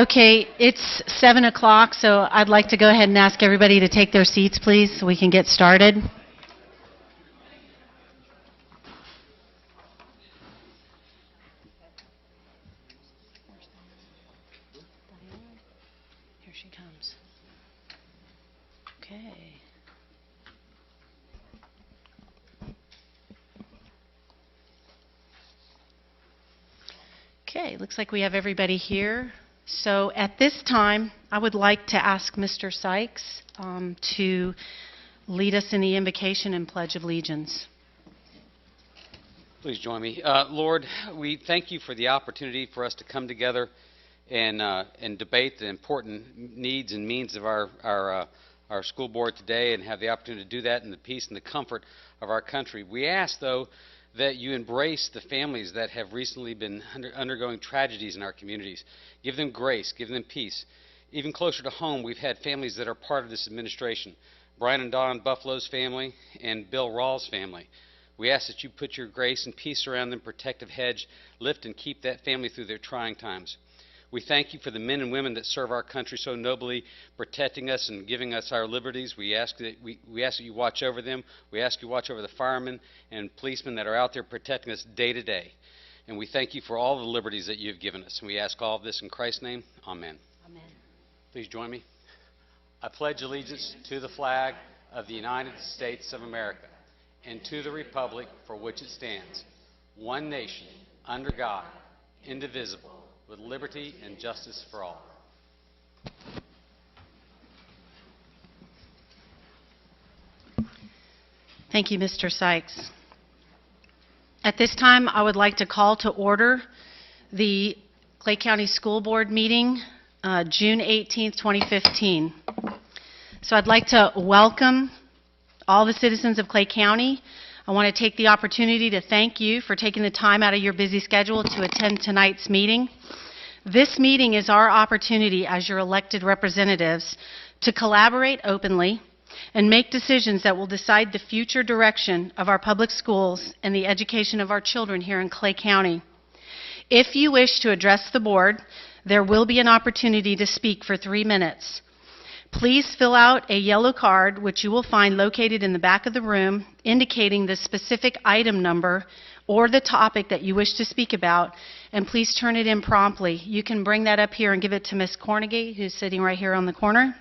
Okay, it's 7 o'clock, so I'd like to go ahead and ask everybody to take their seats, please, so we can get started. Here she comes. Okay. Okay, looks like we have everybody here. So at this time, I would like to ask Mr. Sykes to lead us in the invocation and Pledge of Allegiance. Please join me. Lord, we thank you for the opportunity for us to come together and debate the important needs and means of our school board today and have the opportunity to do that in the peace and the comfort of our country. We ask, though, that you embrace the families that have recently been undergoing tragedies in our communities. Give them grace, give them peace. Even closer to home, we've had families that are part of this administration. Brian and Dawn Buffalo's family and Bill Rawls' family. We ask that you put your grace and peace around them, protective hedge, lift and keep that family through their trying times. We thank you for the men and women that serve our country so nobly, protecting us and giving us our liberties. We ask that you watch over them. We ask you to watch over the firemen and policemen that are out there protecting us day to day. And we thank you for all the liberties that you have given us. And we ask all of this in Christ's name. Amen. Amen. Please join me. I pledge allegiance to the flag of the United States of America and to the republic for which it stands, one nation, under God, indivisible, with liberty and justice for all. Thank you, Mr. Sykes. At this time, I would like to call to order the Clay County School Board meeting, June 18th, 2015. So I'd like to welcome all the citizens of Clay County. I want to take the opportunity to thank you for taking the time out of your busy schedule to attend tonight's meeting. This meeting is our opportunity as your elected representatives to collaborate openly and make decisions that will decide the future direction of our public schools and the education of our children here in Clay County. If you wish to address the board, there will be an opportunity to speak for 3 minutes. Please fill out a yellow card, which you will find located in the back of the room, indicating the specific item number or the topic that you wish to speak about, and please turn it in promptly. You can bring that up here and give it to Ms. Cornegie, who's sitting right here on the corner.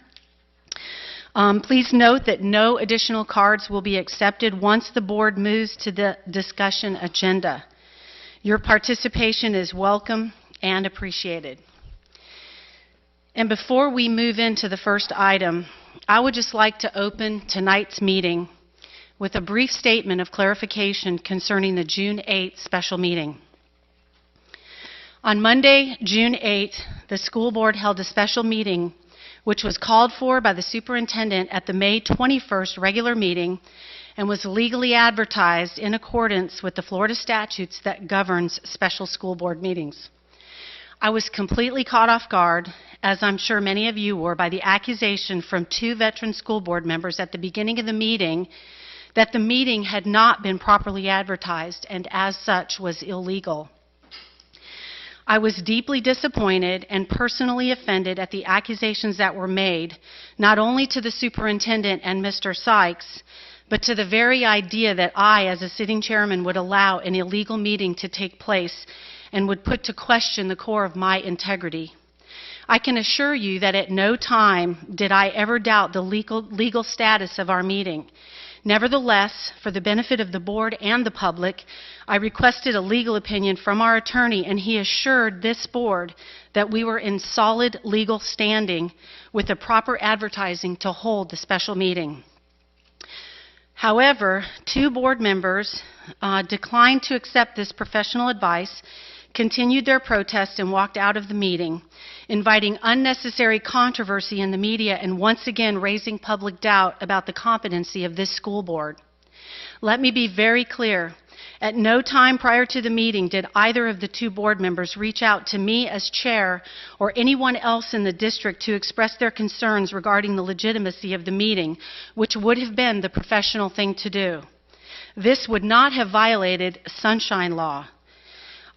Please note that no additional cards will be accepted once the board moves to the discussion agenda. Your participation is welcome and appreciated. And before we move into the first item, I would just like to open tonight's meeting with a brief statement of clarification concerning the June 8th special meeting. On Monday, June 8th, the school board held a special meeting which was called for by the superintendent at the May 21st regular meeting and was legally advertised in accordance with the Florida statutes that governs special school board meetings. I was completely caught off guard, as I'm sure many of you were, by the accusation from 2 veteran school board members at the beginning of the meeting that the meeting had not been properly advertised and as such was illegal. I was deeply disappointed and personally offended at the accusations that were made, not only to the superintendent and Mr. Sykes, but to the very idea that I, as a sitting chairman, would allow an illegal meeting to take place and would put to question the core of my integrity. I can assure you that at no time did I ever doubt the legal status of our meeting. Nevertheless, for the benefit of the board and the public, I requested a legal opinion from our attorney, and he assured this board that we were in solid legal standing with the proper advertising to hold the special meeting. However, 2 board members declined to accept this professional advice, continued their protest, and walked out of the meeting, inviting unnecessary controversy in the media and once again raising public doubt about the competency of this school board. Let me be very clear. At no time prior to the meeting did either of the 2 board members reach out to me as chair or anyone else in the district to express their concerns regarding the legitimacy of the meeting, which would have been the professional thing to do. This would not have violated Sunshine Law.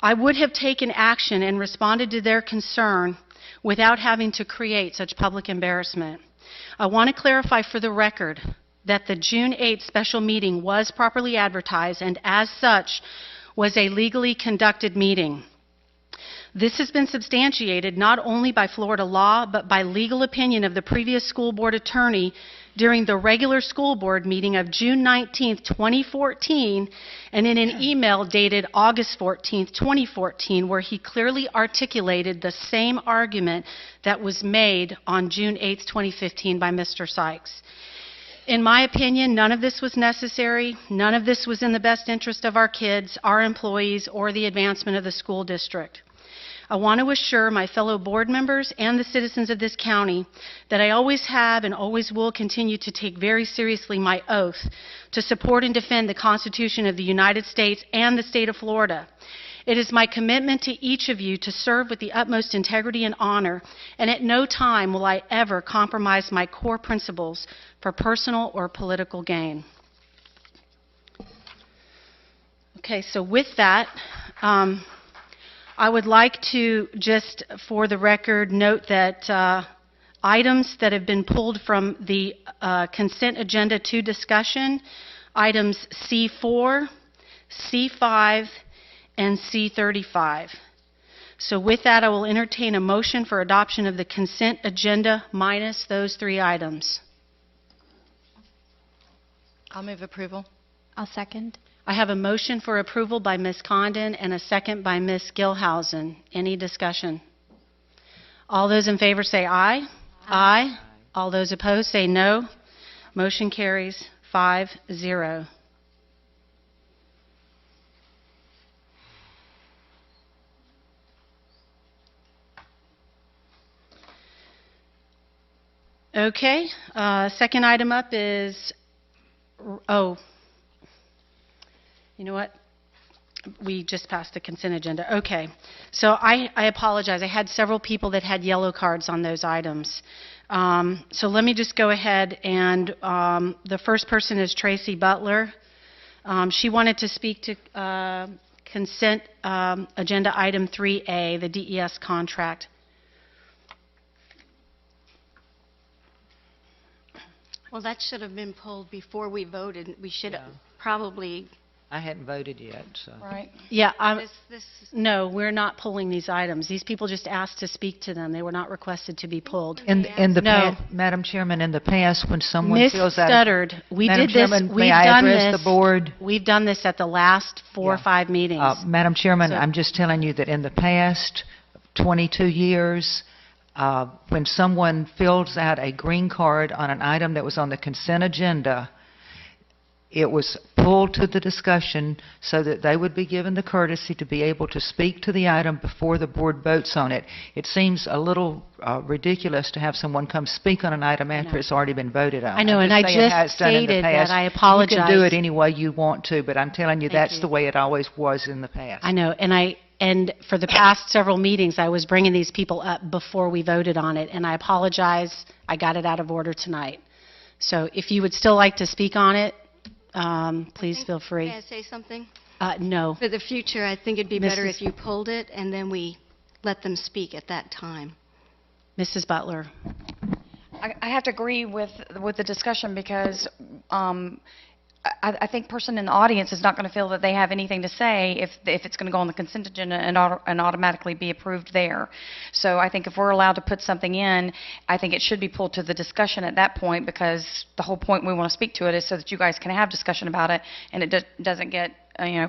I would have taken action and responded to their concern without having to create such public embarrassment. I want to clarify for the record that the June 8th special meeting was properly advertised and as such was a legally conducted meeting. This has been substantiated not only by Florida law, but by legal opinion of the previous school board attorney during the regular school board meeting of June 19, 2014, and in an email dated August 14, 2014, where he clearly articulated the same argument that was made on June 8, 2015 by Mr. Sykes. In my opinion, none of this was necessary. None of this was in the best interest of our kids, our employees, or the advancement of the school district. I want to assure my fellow board members and the citizens of this county that I always have and always will continue to take very seriously my oath to support and defend the Constitution of the United States and the state of Florida. It is my commitment to each of you to serve with the utmost integrity and honor, and at no time will I ever compromise my core principles for personal or political gain. Okay, so with that, I would like to just, for the record, note that items that have been pulled from the consent agenda to discussion, items C4, C5, and C35. So with that, I will entertain a motion for adoption of the consent agenda minus those 3 items. I'll move approval. I'll second. I have a motion for approval by Ms. Condon and a second by Ms. Gilhausen. Any discussion? All those in favor say aye. Aye. All those opposed say no. Motion carries 5-0. Okay, second item up is, you know what? We just passed the consent agenda. Okay. So I apologize. I had several people that had yellow cards on those items. So let me just go ahead and the first person is Tracy Butler. She wanted to speak to consent agenda item 3A, the DES contract. Well, that should have been pulled before we voted. We should have probably... I hadn't voted yet, so. Right. Yeah, This no, we're not pulling these items. These people just asked to speak to them. They were not requested to be pulled. In the No. Madam Chairman, in the past, when someone Miss fills out. Stuttered, we Madam did this, Chairman, we've may I done address this. the board? We've done this at the last 4 or Yeah. 5 meetings. Madam Chairman, So- I'm just telling you that in the past 22 years, when someone fills out a green card on an item that was on the consent agenda, it was pulled to the discussion so that they would be given the courtesy to be able to speak to the item before the board votes on it. It seems a little ridiculous to have someone come speak on an item after know. it's already been voted on. I know, I'm and I saying how just it's done in the stated that past. I You can apologize. do it any way you want to, but I'm telling you, Thank that's you. the way it always was in the past. I know, and for the past several meetings, I was bringing these people up before we voted on it, and I apologize. I got it out of order tonight. So if you would still like to speak on it, please feel free. May I say something? No. For the future, I think it'd be better Mrs. if you pulled it and then we let them speak at that time. Mrs. Butler. I have to agree with the discussion because I think person in the audience is not going to feel that they have anything to say if it's going to go on the consent agenda and automatically be approved there. So I think if we're allowed to put something in, I think it should be pulled to the discussion at that point, because the whole point we want to speak to it is so that you guys can have discussion about it and it doesn't get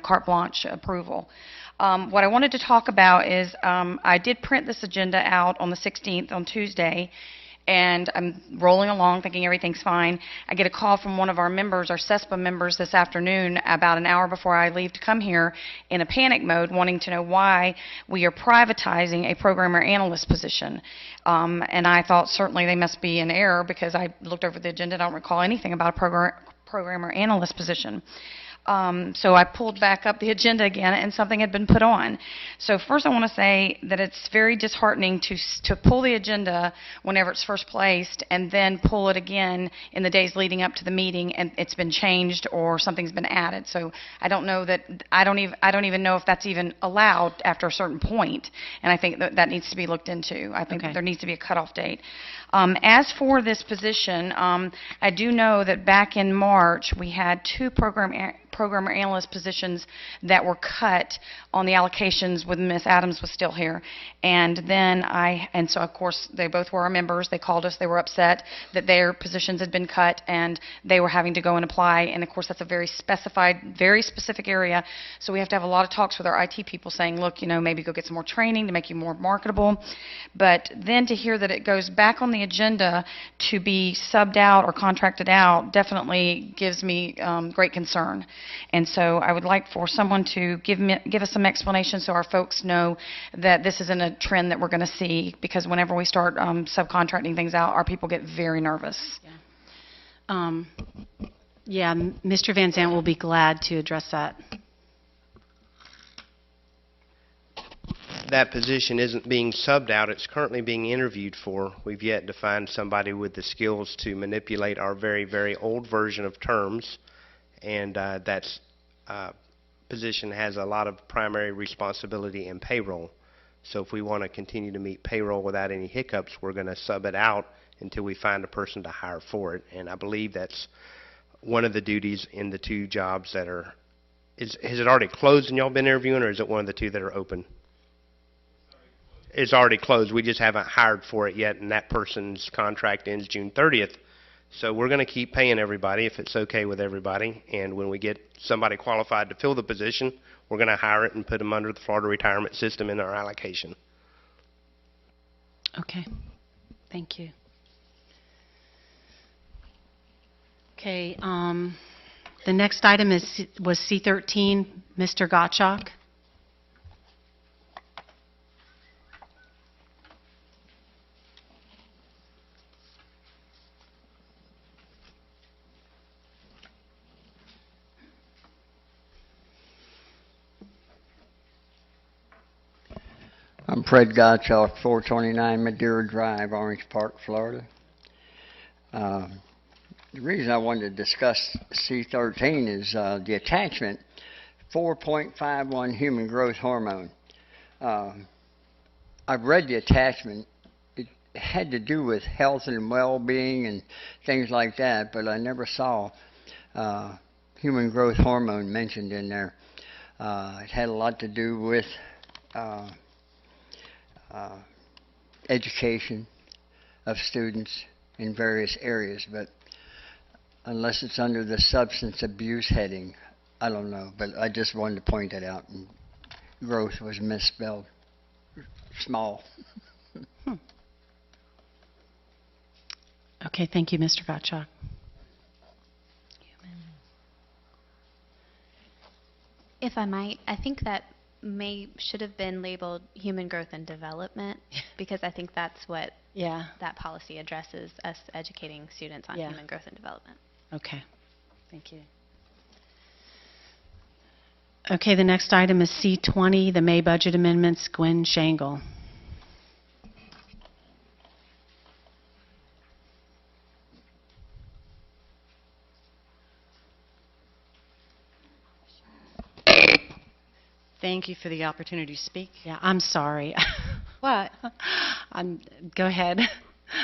carte blanche approval. What I wanted to talk about is I did print this agenda out on the 16th on Tuesday, and I'm rolling along thinking everything's fine. I get a call from one of our members, our CESPA members, this afternoon about an hour before I leave to come here in a panic mode, wanting to know why we are privatizing a programmer analyst position. And I thought certainly they must be in error, because I looked over the agenda. I don't recall anything about a programmer analyst position. So I pulled back up the agenda again, and something had been put on. So first I want to say that it's very disheartening to pull the agenda whenever it's first placed and then pull it again in the days leading up to the meeting and it's been changed or something's been added. So I don't know that, I don't even know if that's even allowed after a certain point, and I think that needs to be looked into. I think Okay. that there needs to be a cutoff date. As for this position, I do know that back in March, we had two programmer analyst positions that were cut on the allocations when Ms. Adams was still here. And then so of course, they both were our members. They called us. They were upset that their positions had been cut and they were having to go and apply. And of course, that's a very specified, very specific area. So we have to have a lot of talks with our IT people saying, look, maybe go get some more training to make you more marketable. But then to hear that it goes back on the agenda to be subbed out or contracted out definitely gives me great concern. And so I would like for someone to give us some explanation so our folks know that this isn't a trend that we're going to see, because whenever we start subcontracting things out, our people get very nervous. Yeah, Mr. Van Zant will be glad to address that. That position isn't being subbed out. It's currently being interviewed for. We've yet to find somebody with the skills to manipulate our very, very old version of terms, and that position has a lot of primary responsibility in payroll. So if we want to continue to meet payroll without any hiccups, we're going to sub it out until we find a person to hire for it. And I believe that's one of the duties in the two jobs that are. Has it already closed and y'all been interviewing, or is it one of the two that are open? It's already closed. We just haven't hired for it yet, and that person's contract ends June 30th. So we're going to keep paying everybody if it's okay with everybody. And when we get somebody qualified to fill the position, we're going to hire it and put them under the Florida retirement system in our allocation. Okay, thank you. Okay, the next item was C13, Mr. Gottschalk. I'm Fred Gottschalk, 429 Madeira Drive, Orange Park, Florida. The reason I wanted to discuss C13 is the attachment, 4.51 human growth hormone. I've read the attachment. It had to do with health and well-being and things like that, but I never saw human growth hormone mentioned in there. It had a lot to do with education of students in various areas, but unless it's under the substance abuse heading, I don't know. But I just wanted to point that out. And growth was misspelled. Small. Okay, thank you, Mr. Gottschalk. If I might, I think that should have been labeled human growth and development, because I think that's what Yeah, that policy addresses, us educating students on Yeah. human growth and development. okay, thank you. Okay, the next item is C20, the May budget amendments, Gwen Shangle. Thank you for the opportunity to speak. Yeah, I'm sorry. What? Go ahead.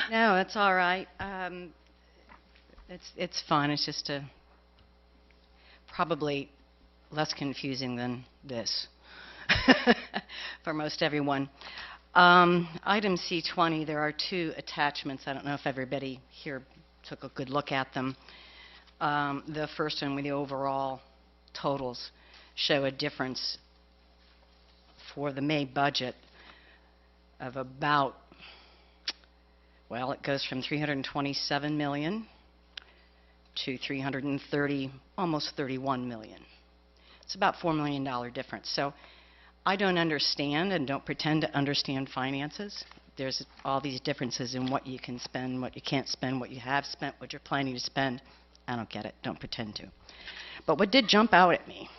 No, it's all right. It's fun. It's just probably less confusing than this for most everyone. Item C20, there are two attachments. I don't know if everybody here took a good look at them. The first one with the overall totals show a difference for the May budget of about, well, it goes from $327 million to $330, almost $31 million. It's about $4 million difference. So I don't understand and don't pretend to understand finances. There's all these differences in what you can spend, what you can't spend, what you have spent, what you're planning to spend. I don't get it. Don't pretend to. But what did jump out at me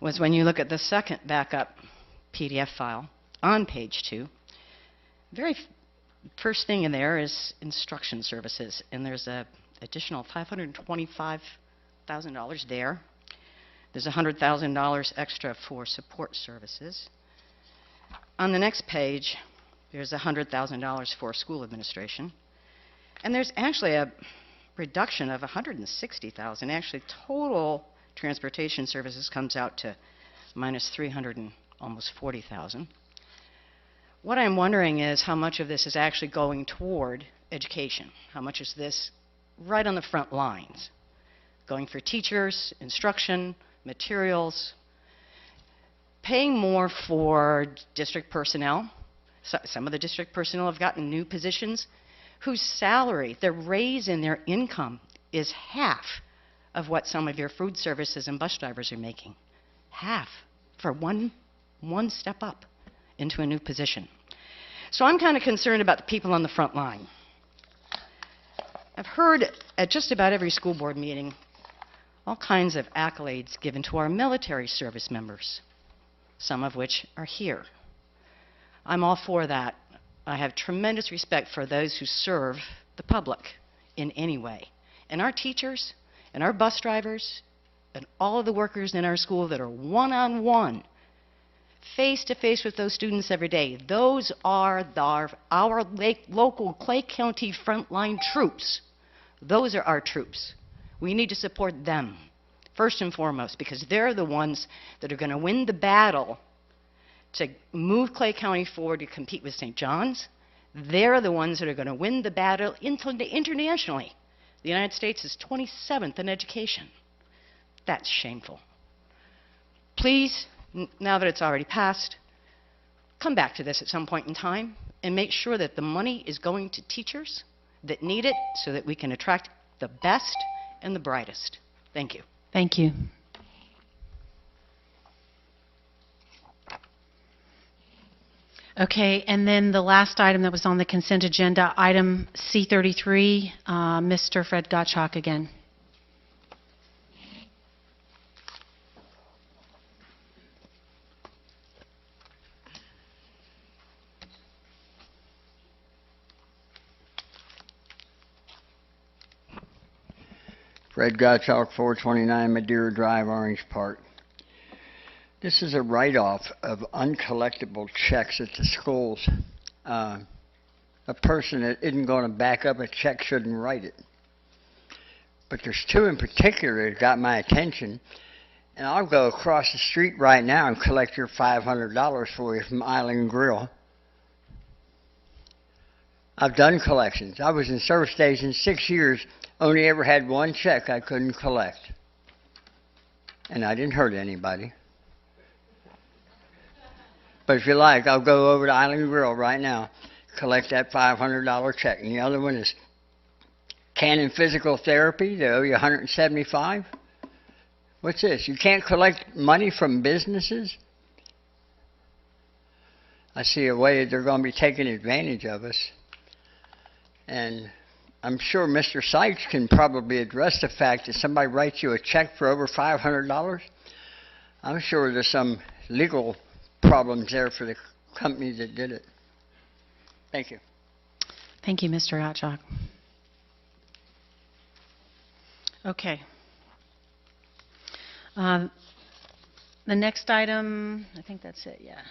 was when you look at the second backup PDF file on page 2, first thing in there is instruction services, and there's a additional $525,000 there. There's $100,000 extra for support services. On the next page, there's $100,000 for school administration. And there's actually a reduction of $160,000. Actually, total transportation services comes out to minus almost $40,000. What I'm wondering is how much of this is actually going toward education. How much is this right on the front lines? Going for teachers, instruction, materials, paying more for district personnel. Some of the district personnel have gotten new positions whose salary, their raise in their income is half of what some of your food services and bus drivers are making. Half for one step up into a new position. So I'm kind of concerned about the people on the front line. I've heard at just about every school board meeting all kinds of accolades given to our military service members, some of which are here. I'm all for that. I have tremendous respect for those who serve the public in any way. And our teachers and our bus drivers and all of the workers in our school that are one-on-one, face-to-face with those students every day, those are our local Clay County frontline troops. Those are our troops. We need to support them, first and foremost, because they're the ones that are going to win the battle to move Clay County forward to compete with St. John's. They're the ones that are going to win the battle internationally. The United States is 27th in education. That's shameful. Please, now that it's already passed, come back to this at some point in time and make sure that the money is going to teachers that need it so that we can attract the best and the brightest. Thank you. Thank you. Okay, and then the last item that was on the consent agenda, item C33, Mr. Fred Gottschalk again. Fred Gottschalk, 429 Madeira Drive, Orange Park. This is a write-off of uncollectible checks at the schools. A person that isn't going to back up a check shouldn't write it. But there's two in particular that got my attention. And I'll go across the street right now and collect your $500 for you from Island Grill. I've done collections. I was in service station 6 years, only ever had one check I couldn't collect. And I didn't hurt anybody. But if you like, I'll go over to Island Grill right now, collect that $500 check. And the other one is Cannon Physical Therapy. They owe you $175. What's this? You can't collect money from businesses? I see a way they're going to be taking advantage of us. And I'm sure Mr. Sykes can probably address the fact that somebody writes you a check for over $500. I'm sure there's some legal problems there for the company that did it. Thank you. Thank you, Mr. Gottschalk. Okay. The next item, I think that's it, yeah.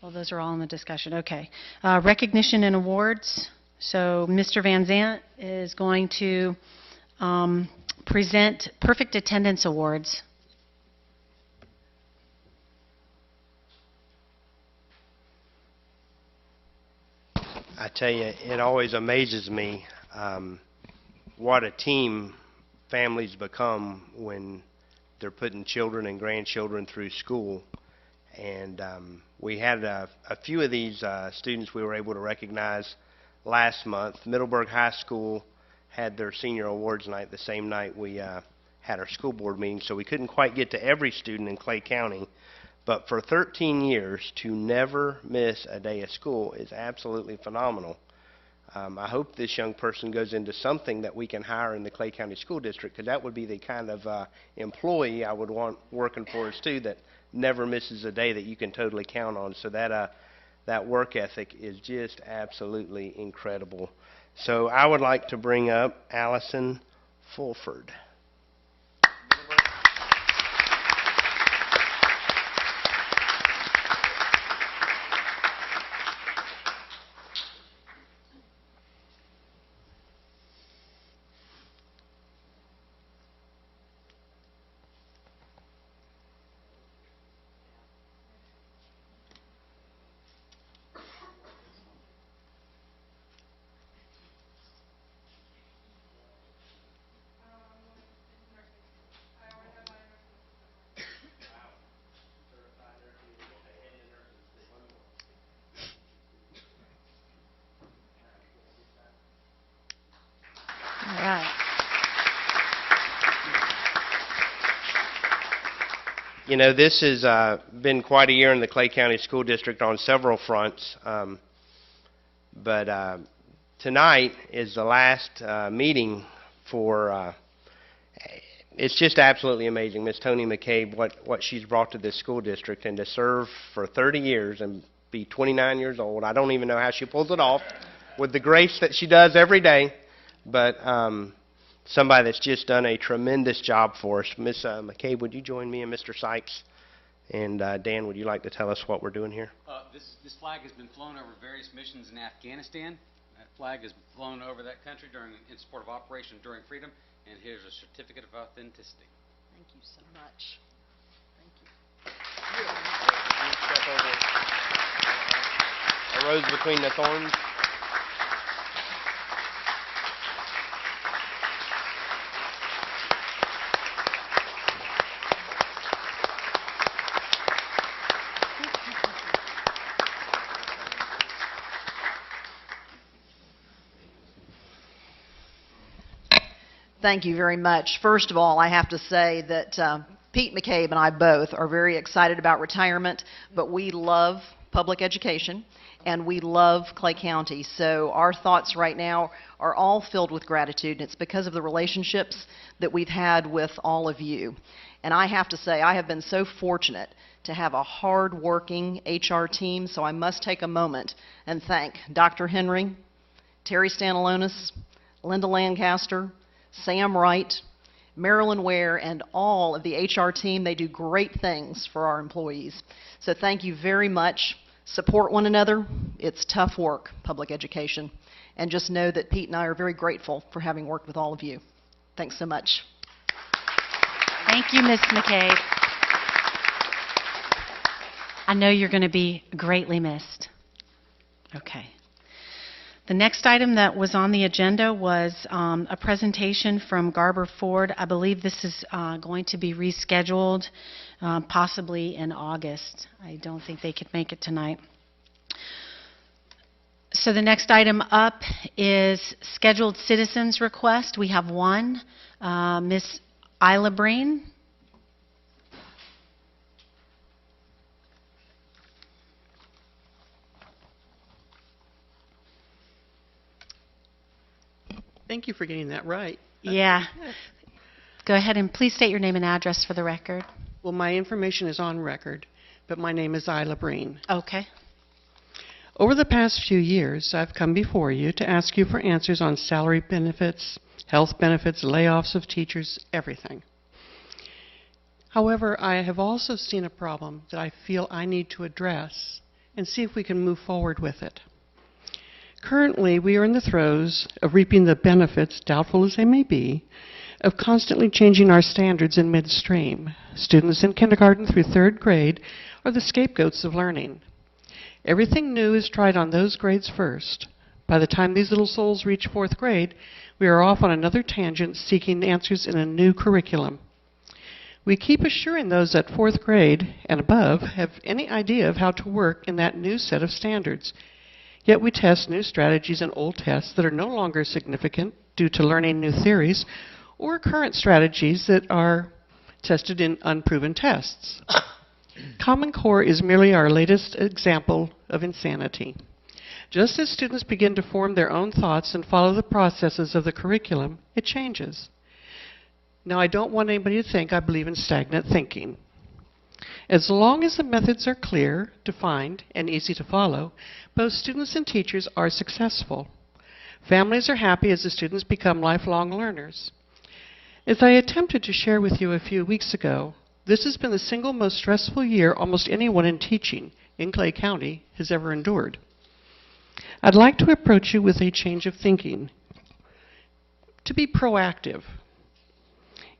Well, those are all in the discussion. Okay. Recognition and awards. So Mr. Van Zant is going to present Perfect Attendance Awards. I tell you, it always amazes me what a team families become when they're putting children and grandchildren through school. And we had a few of these students we were able to recognize last month. Middleburg High School had their senior awards night the same night we had our school board meeting, so we couldn't quite get to every student in Clay County. But for 13 years, to never miss a day of school is absolutely phenomenal. I hope this young person goes into something that we can hire in the Clay County School District, because that would be the kind of employee I would want working for us too, that never misses a day, that you can totally count on. So that work ethic is just absolutely incredible. So I would like to bring up Allison Fulford. All right. You know, this has been quite a year in the Clay County School District on several fronts, but tonight is the last meeting for, it's just absolutely amazing, Miss Toni McCabe, what she's brought to this school district, and to serve for 30 years and be 29 years old. I don't even know how she pulls it off with the grace that she does every day. But somebody that's just done a tremendous job for us. Miss McCabe, would you join me and Mr. Sykes? And Dan, would you like to tell us what we're doing here? This flag has been flown over various missions in Afghanistan. That flag has flown over that country in support of Operation Enduring Freedom, and here's a certificate of authenticity. Thank you so much. Step over a rose between the thorns. Thank you very much. First of all, I have to say that Pete McCabe and I both are very excited about retirement, but we love public education and we love Clay County. So our thoughts right now are all filled with gratitude, and it's because of the relationships that we've had with all of you. And I have to say, I have been so fortunate to have a hard-working HR team, so I must take a moment and thank Dr. Henry, Terry Stanalonis, Linda Lancaster, Sam Wright, Marilyn Ware, and all of the HR team. They do great things for our employees. So thank you very much. Support one another. It's tough work, public education. And just know that Pete and I are very grateful for having worked with all of you. Thanks so much. Thank you, Ms. McCabe. I know you're going to be greatly missed. Okay. The next item that was on the agenda was a presentation from Garber Ford. I believe this is going to be rescheduled, possibly in August. I don't think they could make it tonight. So the next item up is scheduled citizens request. We have one, Ms. Isla Breen. Thank you for getting that right. Yeah. Go ahead and please state your name and address for the record. Well, my information is on record, but my name is Isla Breen. Okay. Over the past few years, I've come before you to ask you for answers on salary benefits, health benefits, layoffs of teachers, everything. However, I have also seen a problem that I feel I need to address and see if we can move forward with it. Currently, we are in the throes of reaping the benefits, doubtful as they may be, of constantly changing our standards in midstream. Students in kindergarten through third grade are the scapegoats of learning. Everything new is tried on those grades first. By the time these little souls reach fourth grade, we are off on another tangent seeking answers in a new curriculum. We keep assuring those at fourth grade and above have any idea of how to work in that new set of standards. Yet we test new strategies and old tests that are no longer significant due to learning new theories, or current strategies that are tested in unproven tests. Common Core is merely our latest example of insanity. Just as students begin to form their own thoughts and follow the processes of the curriculum, it changes. Now, I don't want anybody to think I believe in stagnant thinking. As long as the methods are clear, defined, and easy to follow, both students and teachers are successful. Families are happy as the students become lifelong learners. As I attempted to share with you a few weeks ago, this has been the single most stressful year almost anyone in teaching in Clay County has ever endured. I'd like to approach you with a change of thinking, to be proactive.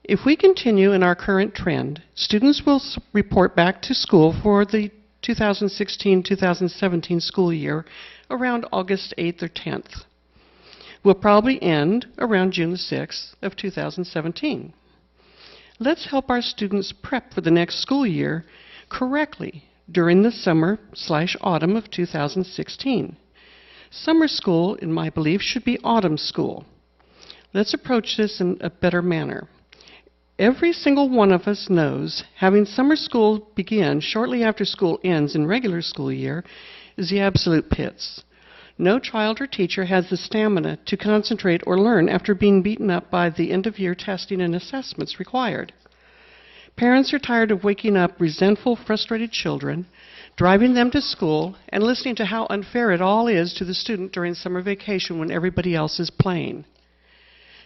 If we continue in our current trend, students will report back to school for the 2016-2017 school year around August 8th or 10th. We'll probably end around June 6th of 2017. Let's help our students prep for the next school year correctly during the summer/autumn of 2016. Summer school, in my belief, should be autumn school. Let's approach this in a better manner. Every single one of us knows having summer school begin shortly after school ends in regular school year is the absolute pits. No child or teacher has the stamina to concentrate or learn after being beaten up by the end-of-year testing and assessments required. Parents are tired of waking up resentful, frustrated children, driving them to school, and listening to how unfair it all is to the student during summer vacation when everybody else is playing.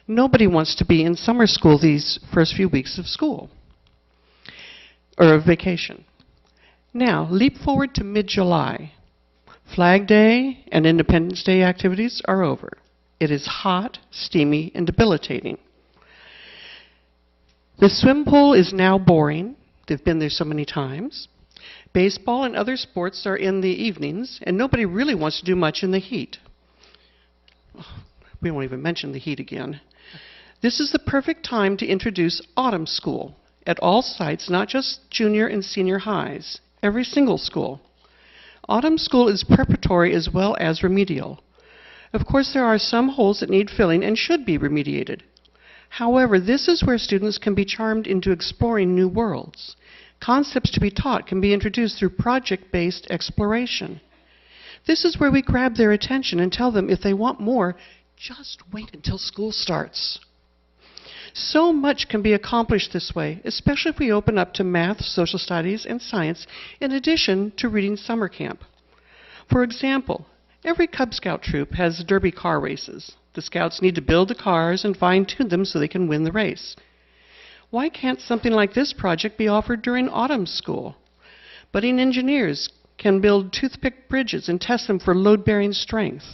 Nobody wants to be in summer school these first few weeks of school, or of vacation. Now, leap forward to mid-July. Flag Day and Independence Day activities are over. It is hot, steamy, and debilitating. The swim pool is now boring. They've been there so many times. Baseball and other sports are in the evenings, and nobody really wants to do much in the heat. We won't even mention the heat again. This is the perfect time to introduce autumn school at all sites, not just junior and senior highs, every single school. Autumn school is preparatory as well as remedial. Of course, there are some holes that need filling and should be remediated. However, this is where students can be charmed into exploring new worlds. Concepts to be taught can be introduced through project-based exploration. This is where we grab their attention and tell them if they want more, just wait until school starts. So much can be accomplished this way, especially if we open up to math, social studies, and science, in addition to reading summer camp. For example, every Cub Scout troop has derby car races. The Scouts need to build the cars and fine-tune them so they can win the race. Why can't something like this project be offered during autumn school? Budding engineers can build toothpick bridges and test them for load-bearing strength.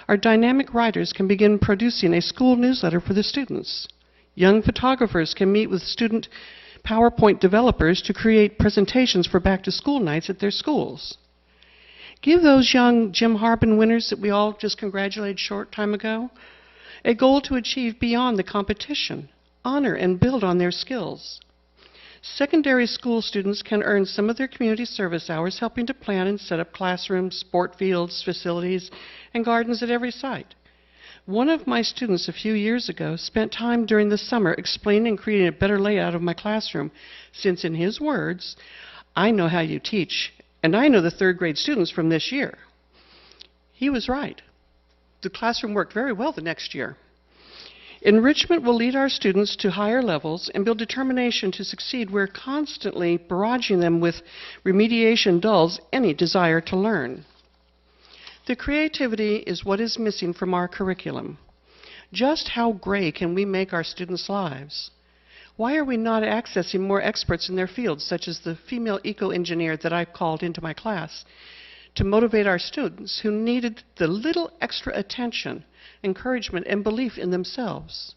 Our dynamic writers can begin producing a school newsletter for the students. Young photographers can meet with student PowerPoint developers to create presentations for back-to-school nights at their schools. Give those young Jim Harbin winners that we all just congratulated a short time ago a goal to achieve beyond the competition, honor and build on their skills. Secondary school students can earn some of their community service hours helping to plan and set up classrooms, sport fields, facilities, and gardens at every site. One of my students a few years ago spent time during the summer explaining and creating a better layout of my classroom, since in his words, I know how you teach, and I know the third grade students from this year. He was right. The classroom worked very well the next year. Enrichment will lead our students to higher levels and build determination to succeed where constantly barraging them with remediation dulls any desire to learn. The creativity is what is missing from our curriculum. Just how gray can we make our students' lives? Why are we not accessing more experts in their fields, such as the female eco-engineer that I called into my class, to motivate our students who needed the little extra attention, encouragement, and belief in themselves?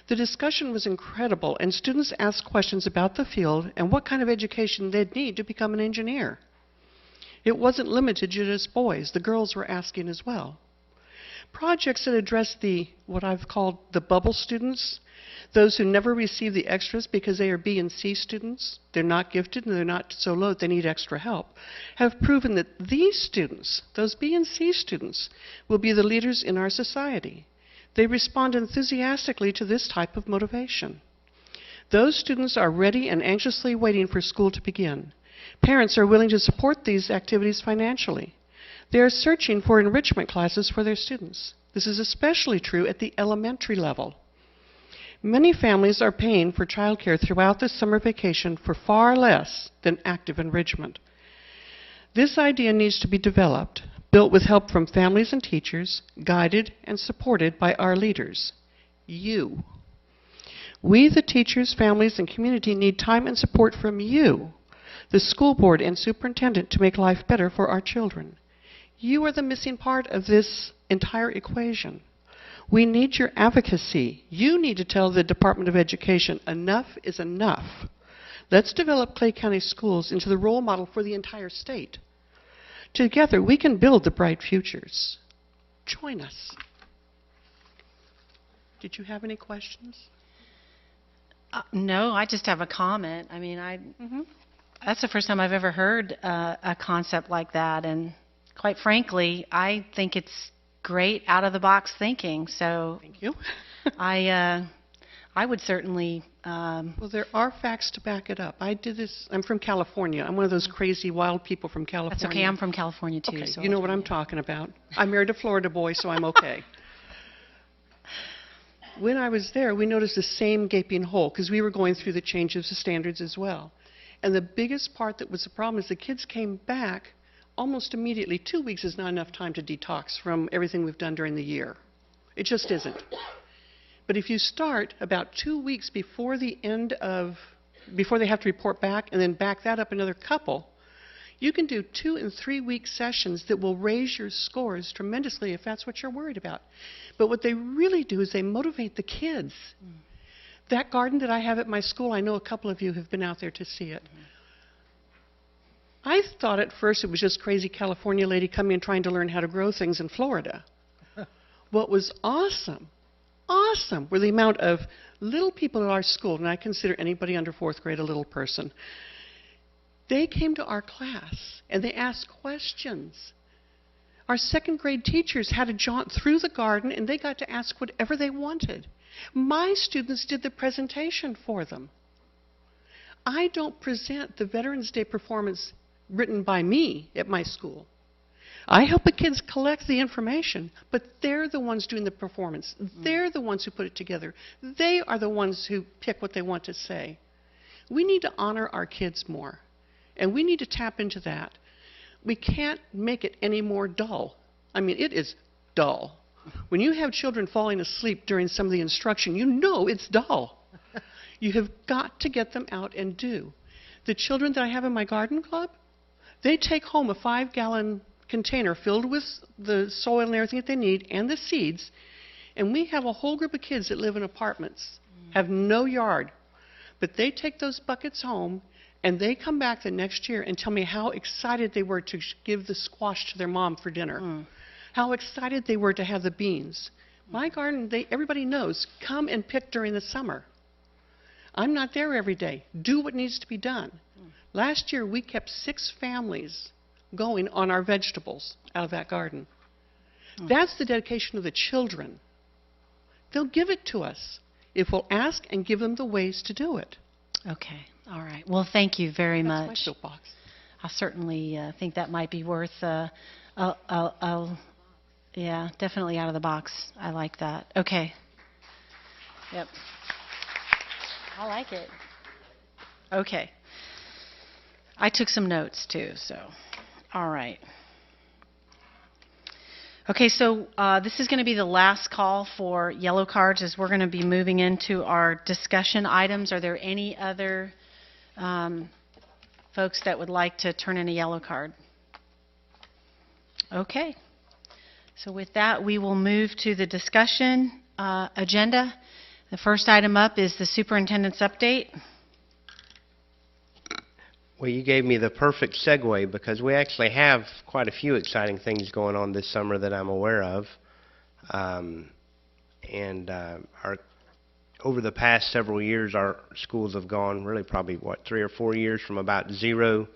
The discussion was incredible, and students asked questions about the field and what kind of education they'd need to become an engineer. It wasn't limited to just boys. The girls were asking as well. Projects that address what I've called the bubble students, those who never receive the extras because they are B and C students, they're not gifted and they're not so low that they need extra help, have proven that these students, those B and C students, will be the leaders in our society. They respond enthusiastically to this type of motivation. Those students are ready and anxiously waiting for school to begin. Parents are willing to support these activities financially. They are searching for enrichment classes for their students. This is especially true at the elementary level. Many families are paying for childcare throughout the summer vacation for far less than active enrichment. This idea needs to be developed, built with help from families and teachers, guided and supported by our leaders, you. We, the teachers, families, and community, need time and support from you, the school board and superintendent, to make life better for our children. You are the missing part of this entire equation. We need your advocacy. You need to tell the Department of Education, enough is enough. Let's develop Clay County Schools into the role model for the entire state. Together, we can build the bright futures. Join us. Did you have any questions? No, I just have a comment. I mean, that's the first time I've ever heard a concept like that, and quite frankly, I think it's great out-of-the-box thinking. So Thank you. I would certainly. Well, there are facts to back it up. I did this. I'm from California. I'm one of those crazy, wild people from California. That's okay. I'm from California too. Okay, so you know what I'm talking about. I married a Florida boy, so I'm okay. When I was there, we noticed the same gaping hole because we were going through the changes of standards as well. And the biggest part that was the problem is the kids came back almost immediately. 2 weeks is not enough time to detox from everything we've done during the year. It just isn't. But if you start about 2 weeks before the end of, before they have to report back, and then back that up another couple, you can do 2 and 3 week sessions that will raise your scores tremendously if that's what you're worried about. But what they really do is they motivate the kids. That garden that I have at my school, I know a couple of you have been out there to see it. I thought at first it was just crazy California lady coming and trying to learn how to grow things in Florida. What was awesome were the amount of little people at our school, and I consider anybody under 4th grade a little person. They came to our class and they asked questions. Our 2nd grade teachers had to jaunt through the garden and they got to ask whatever they wanted. My students did the presentation for them. I don't present the Veterans Day performance written by me at my school. I help the kids collect the information, but they're the ones doing the performance. They're the ones who put it together. They are the ones who pick what they want to say. We need to honor our kids more, and we need to tap into that. We can't make it any more dull. I mean, it is dull. When you have children falling asleep during some of the instruction, you know it's dull. You have got to get them out and do. The children that I have in my garden club, they take home a 5-gallon container filled with the soil and everything that they need and the seeds, and we have a whole group of kids that live in apartments, have no yard, but they take those buckets home and they come back the next year and tell me how excited they were to give the squash to their mom for dinner, how excited they were to have the beans. My garden, everybody knows, come and pick during the summer. I'm not there every day. Do what needs to be done. Last year, we kept 6 families going on our vegetables out of that garden. That's the dedication of the children. They'll give it to us if we'll ask and give them the ways to do it. Okay. All right. Well, thank you very That's my much. soapbox. I certainly think that might be worth, yeah, definitely out of the box. I like that. Okay. Yep. I like it. Okay. I took some notes too, so. All right. Okay, so this is going to be the last call for yellow cards as we're going to be moving into our discussion items. Are there any other folks that would like to turn in a yellow card? Okay. So with that, we will move to the discussion agenda. The first item up is the superintendent's update. Well, you gave me the perfect segue because we actually have quite a few exciting things going on this summer that I'm aware of. Over the past several years, our schools have gone really probably, 3 or 4 years from about 0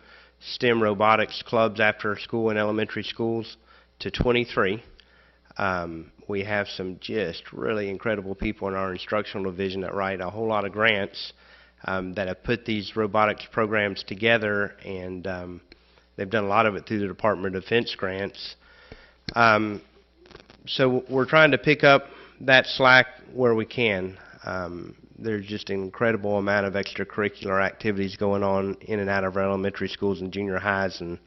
STEM robotics clubs after school in elementary schools to 23. We have some just really incredible people in our instructional division that write a whole lot of grants that have put these robotics programs together, and they've done a lot of it through the Department of Defense grants. So we're trying to pick up that slack where we can. There's just an incredible amount of extracurricular activities going on in and out of our elementary schools and junior highs, and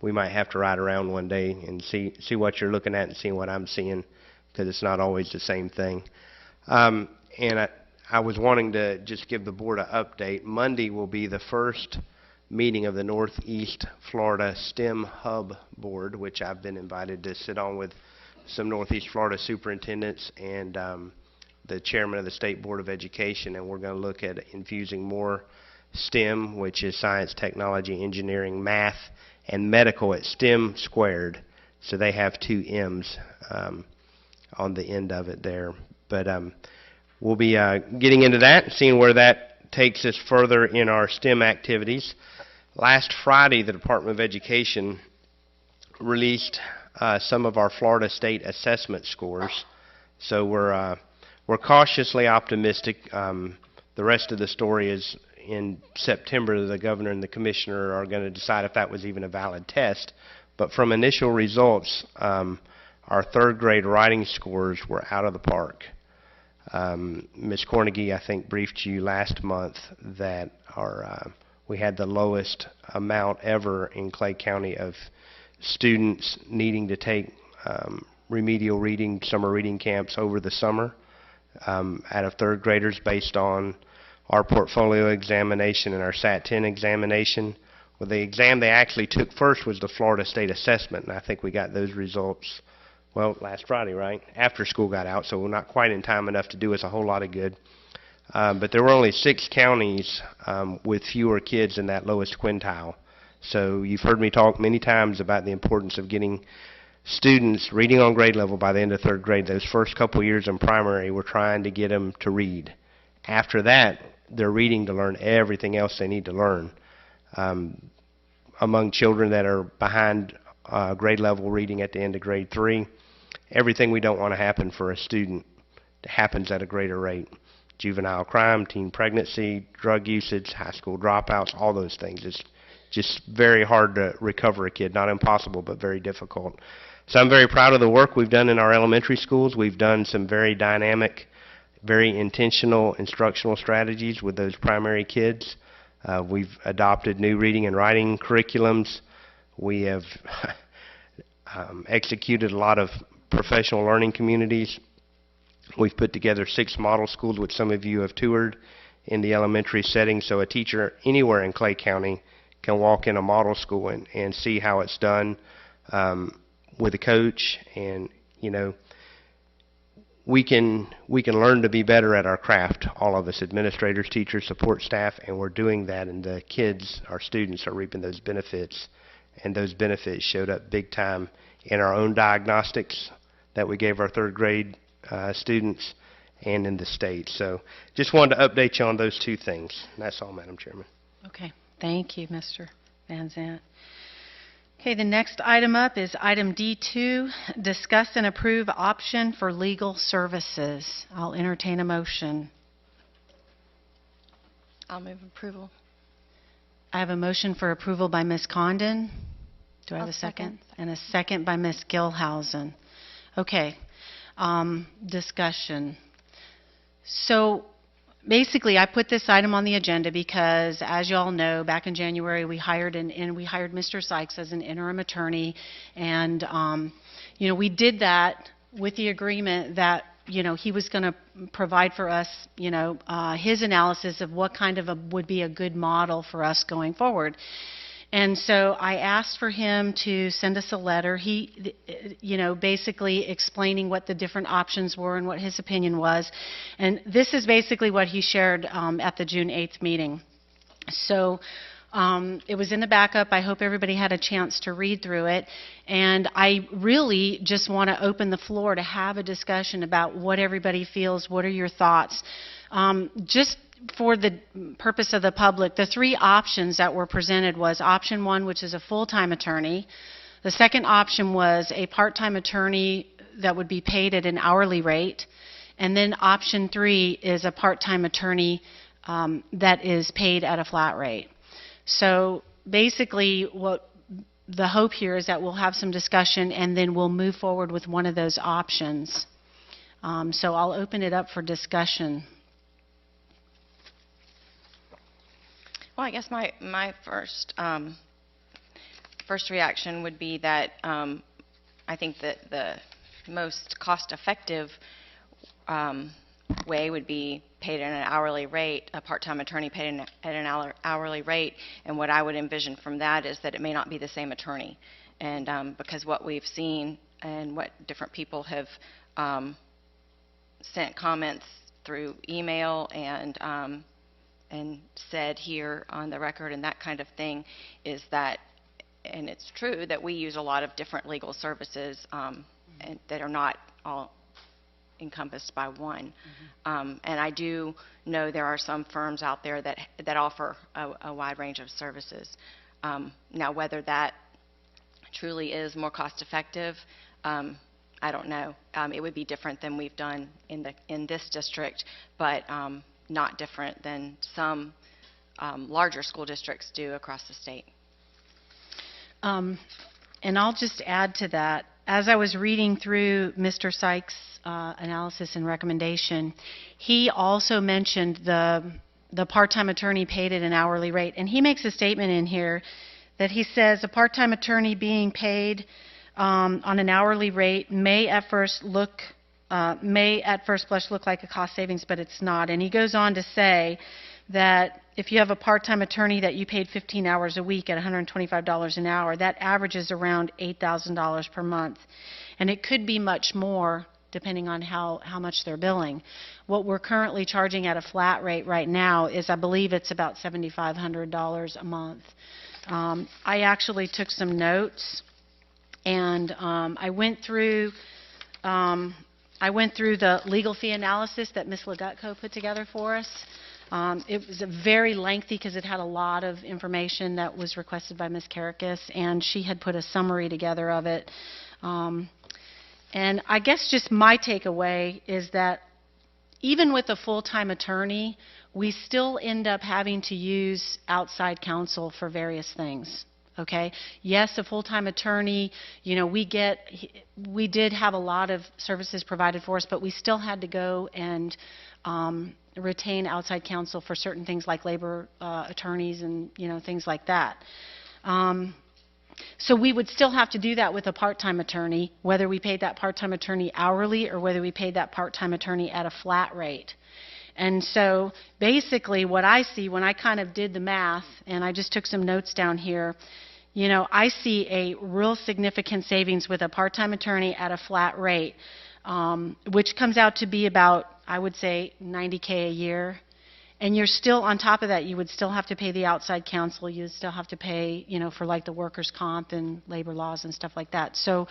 we might have to ride around one day and see what you're looking at and see what I'm seeing, because it's not always the same thing. And I was wanting to just give the board an update. Monday will be the first meeting of the Northeast Florida STEM Hub Board, which I've been invited to sit on with some Northeast Florida superintendents and the chairman of the State Board of Education, and we're going to look at infusing more STEM, which is science, technology, engineering, math, and medical at STEM squared. So they have 2 M's on the end of it there. But we'll be getting into that, seeing where that takes us further in our STEM activities. Last Friday, the Department of Education released some of our Florida State assessment scores. So we're cautiously optimistic. The rest of the story is in September. The governor and the commissioner are going to decide if that was even a valid test. But from initial results, our 3rd grade writing scores were out of the park. Ms. Cornegie, I think, briefed you last month that we had the lowest amount ever in Clay County of students needing to take remedial reading, summer reading camps over the summer out of 3rd graders based on our portfolio examination and our SAT-10 examination. Well, the exam they actually took first was the Florida State Assessment, and I think we got those results, well, last Friday, right? After school got out, so we're not quite in time enough to do us a whole lot of good. But there were only 6 counties with fewer kids in that lowest quintile. So you've heard me talk many times about the importance of getting students reading on grade level by the end of 3rd grade. Those first couple years in primary, we're trying to get them to read. After that, they're reading to learn everything else they need to learn. Among children that are behind grade level reading at the end of grade 3, everything we don't want to happen for a student happens at a greater rate. Juvenile crime, teen pregnancy, drug usage, high school dropouts, all those things. It's just very hard to recover a kid. Not impossible, but very difficult. So I'm very proud of the work we've done in our elementary schools. We've done some very dynamic, very intentional instructional strategies with those primary kids. We've adopted new reading and writing curriculums. We have executed a lot of professional learning communities. We've put together 6 model schools, which some of you have toured in the elementary setting, so a teacher anywhere in Clay County can walk in a model school and see how it's done with a coach. And, you know, we can learn to be better at our craft, all of us, administrators, teachers, support staff, and we're doing that, and the kids, our students, are reaping those benefits, and those benefits showed up big time in our own diagnostics that we gave our 3rd grade students and in the state. So just wanted to update you on those 2 things. And that's all, Madam Chairman. Okay. Thank you, Mr. Van Zant. Okay, the next item up is item D2, discuss and approve option for legal services. I'll entertain a motion. I'll move approval. I have a motion for approval by Ms. Condon. Do I have a second? And a second by Ms. Gilhausen. Okay, discussion. So basically, I put this item on the agenda because, as you all know, back in January, we hired Mr. Sykes as an interim attorney, and you know, we did that with the agreement that, you know, he was going to provide for us, you know, his analysis of what kind of would be a good model for us going forward. And so I asked for him to send us a letter, you know, basically explaining what the different options were and what his opinion was. And this is basically what he shared at the June 8th meeting. So it was in the backup. I hope everybody had a chance to read through it. And I really just want to open the floor to have a discussion about what everybody feels. What are your thoughts? Just for the purpose of the public, the 3 options that were presented was option 1, which is a full-time attorney. The second option was a part-time attorney that would be paid at an hourly rate. And then option 3 is a part-time attorney that is paid at a flat rate. So basically what the hope here is that we'll have some discussion, and then we'll move forward with one of those options. So I'll open it up for discussion. Well, I guess my first reaction would be that I think that the most cost-effective way would be paid at an hourly rate, a part-time attorney paid at an hourly rate, and what I would envision from that is that it may not be the same attorney. And because what we've seen and what different people have sent comments through email and said here on the record and that kind of thing is that, and it's true, that we use a lot of different legal services and that are not all encompassed by one. And I do know there are some firms out there that offer a wide range of services. Now, whether that truly is more cost-effective, I don't know. It would be different than we've done in this district, but not different than some larger school districts do across the state. And I'll just add to that. As I was reading through Mr. Sykes' analysis and recommendation, he also mentioned the part-time attorney paid at an hourly rate. And he makes a statement in here that he says a part-time attorney being paid on an hourly rate may at first blush look like a cost savings, but it's not. And he goes on to say that if you have a part-time attorney that you paid 15 hours a week at $125 an hour, that averages around $8,000 per month. And it could be much more depending on how much they're billing. What we're currently charging at a flat rate right now is, I believe it's about $7,500 a month. I actually took some notes, and I went through the legal fee analysis that Ms. Legutko put together for us. It was very lengthy because it had a lot of information that was requested by Ms. Karakis, and she had put a summary together of it. And I guess just my takeaway is that even with a full-time attorney, we still end up having to use outside counsel for various things. Okay. Yes, a full-time attorney, you know, we did have a lot of services provided for us, but we still had to go and retain outside counsel for certain things like labor attorneys and, you know, things like that. So we would still have to do that with a part-time attorney, whether we paid that part-time attorney hourly or whether we paid that part-time attorney at a flat rate. And so basically what I see when I kind of did the math, and I just took some notes down here, you know, I see a real significant savings with a part-time attorney at a flat rate, which comes out to be about, I would say, $90K a year. And you're still, on top of that, you would still have to pay the outside counsel. You would still have to pay, you know, for like the workers' comp and labor laws and stuff like that. So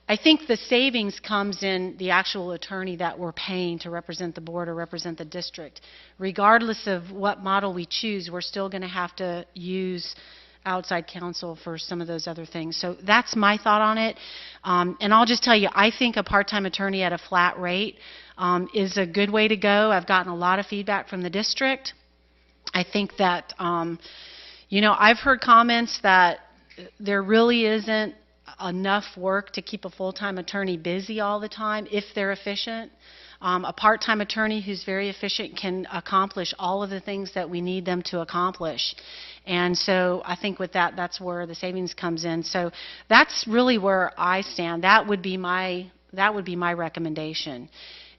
I think the savings comes in the actual attorney that we're paying to represent the board or represent the district. Regardless of what model we choose, we're still going to have to use outside counsel for some of those other things. So that's my thought on it. And I'll just tell you, I think a part-time attorney at a flat rate is a good way to go. I've gotten a lot of feedback from the district. I think that, you know, I've heard comments that there really isn't enough work to keep a full-time attorney busy all the time if they're efficient. A part-time attorney who's very efficient can accomplish all of the things that we need them to accomplish. And so I think with that, that's where the savings comes in. So that's really where I stand. That would be my recommendation.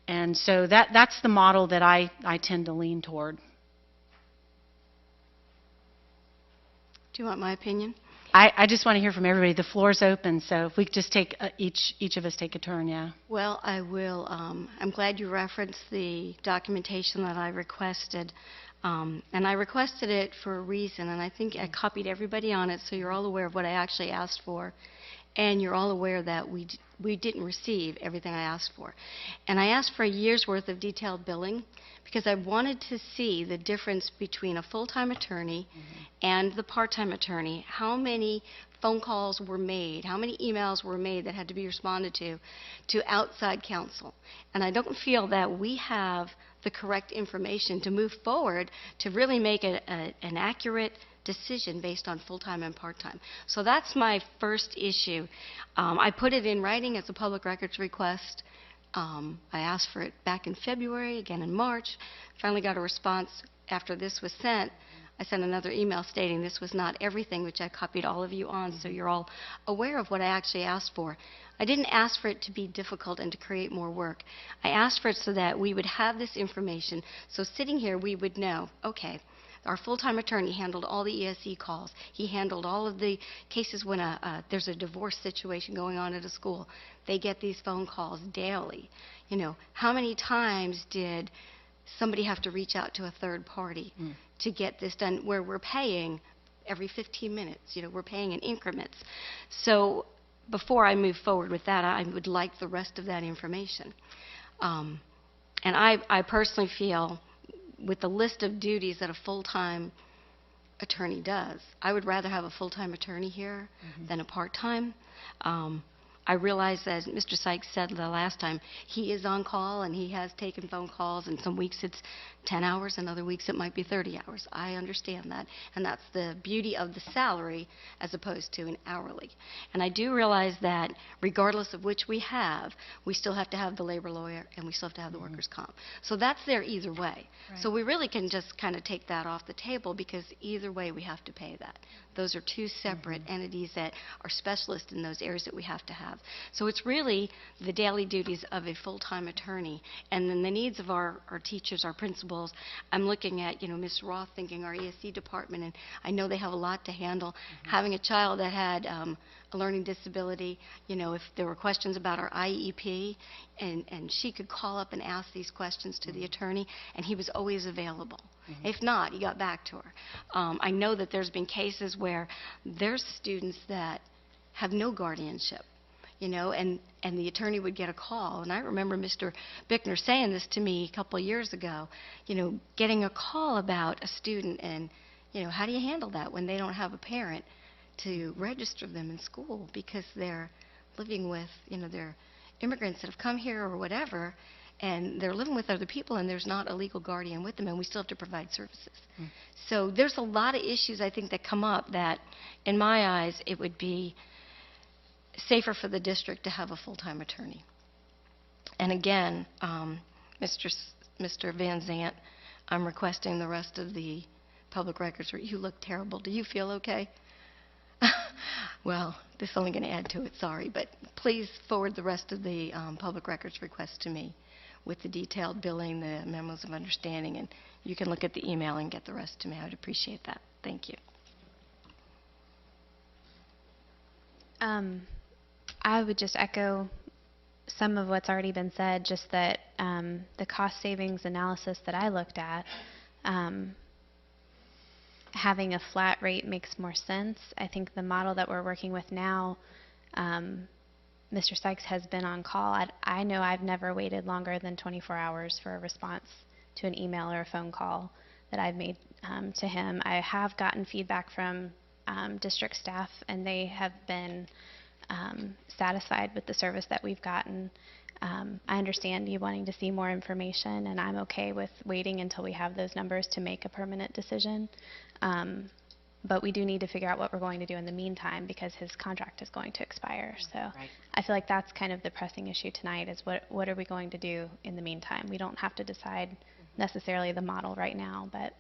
And so that's the model that I tend to lean toward. Do you want my opinion? I just want to hear from everybody. The floor's open, so if we could just take each of us take a turn, yeah. Well, I will. I'm glad you referenced the documentation that I requested. And I requested it for a reason, and I think I copied everybody on it so you're all aware of what I actually asked for. And you're all aware that we didn't receive everything I asked for. And I asked for a year's worth of detailed billing because I wanted to see the difference between a full-time attorney and the part-time attorney. How many phone calls were made, how many emails were made that had to be responded to outside counsel. And I don't feel that we have the correct information to move forward to really make an accurate decision based on full-time and part-time. So that's my first issue. I put it in writing as a public records request. I asked for it back in February, again in March. Finally got a response after this was sent. I sent another email stating this was not everything, which I copied all of you on, so you're all aware of what I actually asked for. I didn't ask for it to be difficult and to create more work. I asked for it so that we would have this information, so sitting here we would know, okay, our full-time attorney handled all the ESE calls. He handled all of the cases when there's a divorce situation going on at a school. They get these phone calls daily. You know, how many times did somebody have to reach out to a third party to get this done, where we're paying every 15 minutes? You know, we're paying in increments. So before I move forward with that, I would like the rest of that information. And I personally feel, with the list of duties that a full-time attorney does, I would rather have a full-time attorney here than a part-time. I realize, as Mr. Sykes said the last time, he is on call and he has taken phone calls, and some weeks it's 10 hours and other weeks it might be 30 hours. I understand that, and that's the beauty of the salary as opposed to an hourly. And I do realize that regardless of which we have, we still have to have the labor lawyer and we still have to have the workers' comp. So that's there either way. So we really can just kind of take that off the table, because either way we have to pay that. Those are two separate entities that are specialists in those areas that we have to have. So it's really the daily duties of a full-time attorney, and then the needs of our teachers, our principals. I'm looking at, you know, Ms. Roth thinking our ESC department, and I know they have a lot to handle. Having a child that had a learning disability, you know, if there were questions about our IEP, and she could call up and ask these questions to the attorney, and he was always available. If not, he got back to her. I know that there's been cases where there's students that have no guardianship, you know, and the attorney would get a call. And I remember Mr. Bickner saying this to me a couple of years ago, you know, getting a call about a student, and, you know, how do you handle that when they don't have a parent to register them in school because they're living with, you know, they're immigrants that have come here or whatever, and they're living with other people, and there's not a legal guardian with them, and we still have to provide services. So there's a lot of issues, I think, that come up that, in my eyes, it would be safer for the district to have a full-time attorney. And again, Mr. Van Zant, I'm requesting the rest of the public records. You look terrible. Do you feel okay? Well, this is only going to add to it, sorry. But please forward the rest of the public records requests to me with the detailed billing, the memos of understanding, and you can look at the email and get the rest to me. I would appreciate that. Thank you. I would just echo some of what's already been said, just that the cost savings analysis that I looked at, having a flat rate makes more sense. I think the model that we're working with now, Mr. Sykes has been on call. I know I've never waited longer than 24 hours for a response to an email or a phone call that I've made to him. I have gotten feedback from district staff, and they have been satisfied with the service that we've gotten. I understand you wanting to see more information, and I'm okay with waiting until we have those numbers to make a permanent decision. But we do need to figure out what we're going to do in the meantime, because his contract is going to expire. So I feel like that's kind of the pressing issue tonight, is what are we going to do in the meantime? We don't have to decide necessarily the model right now, but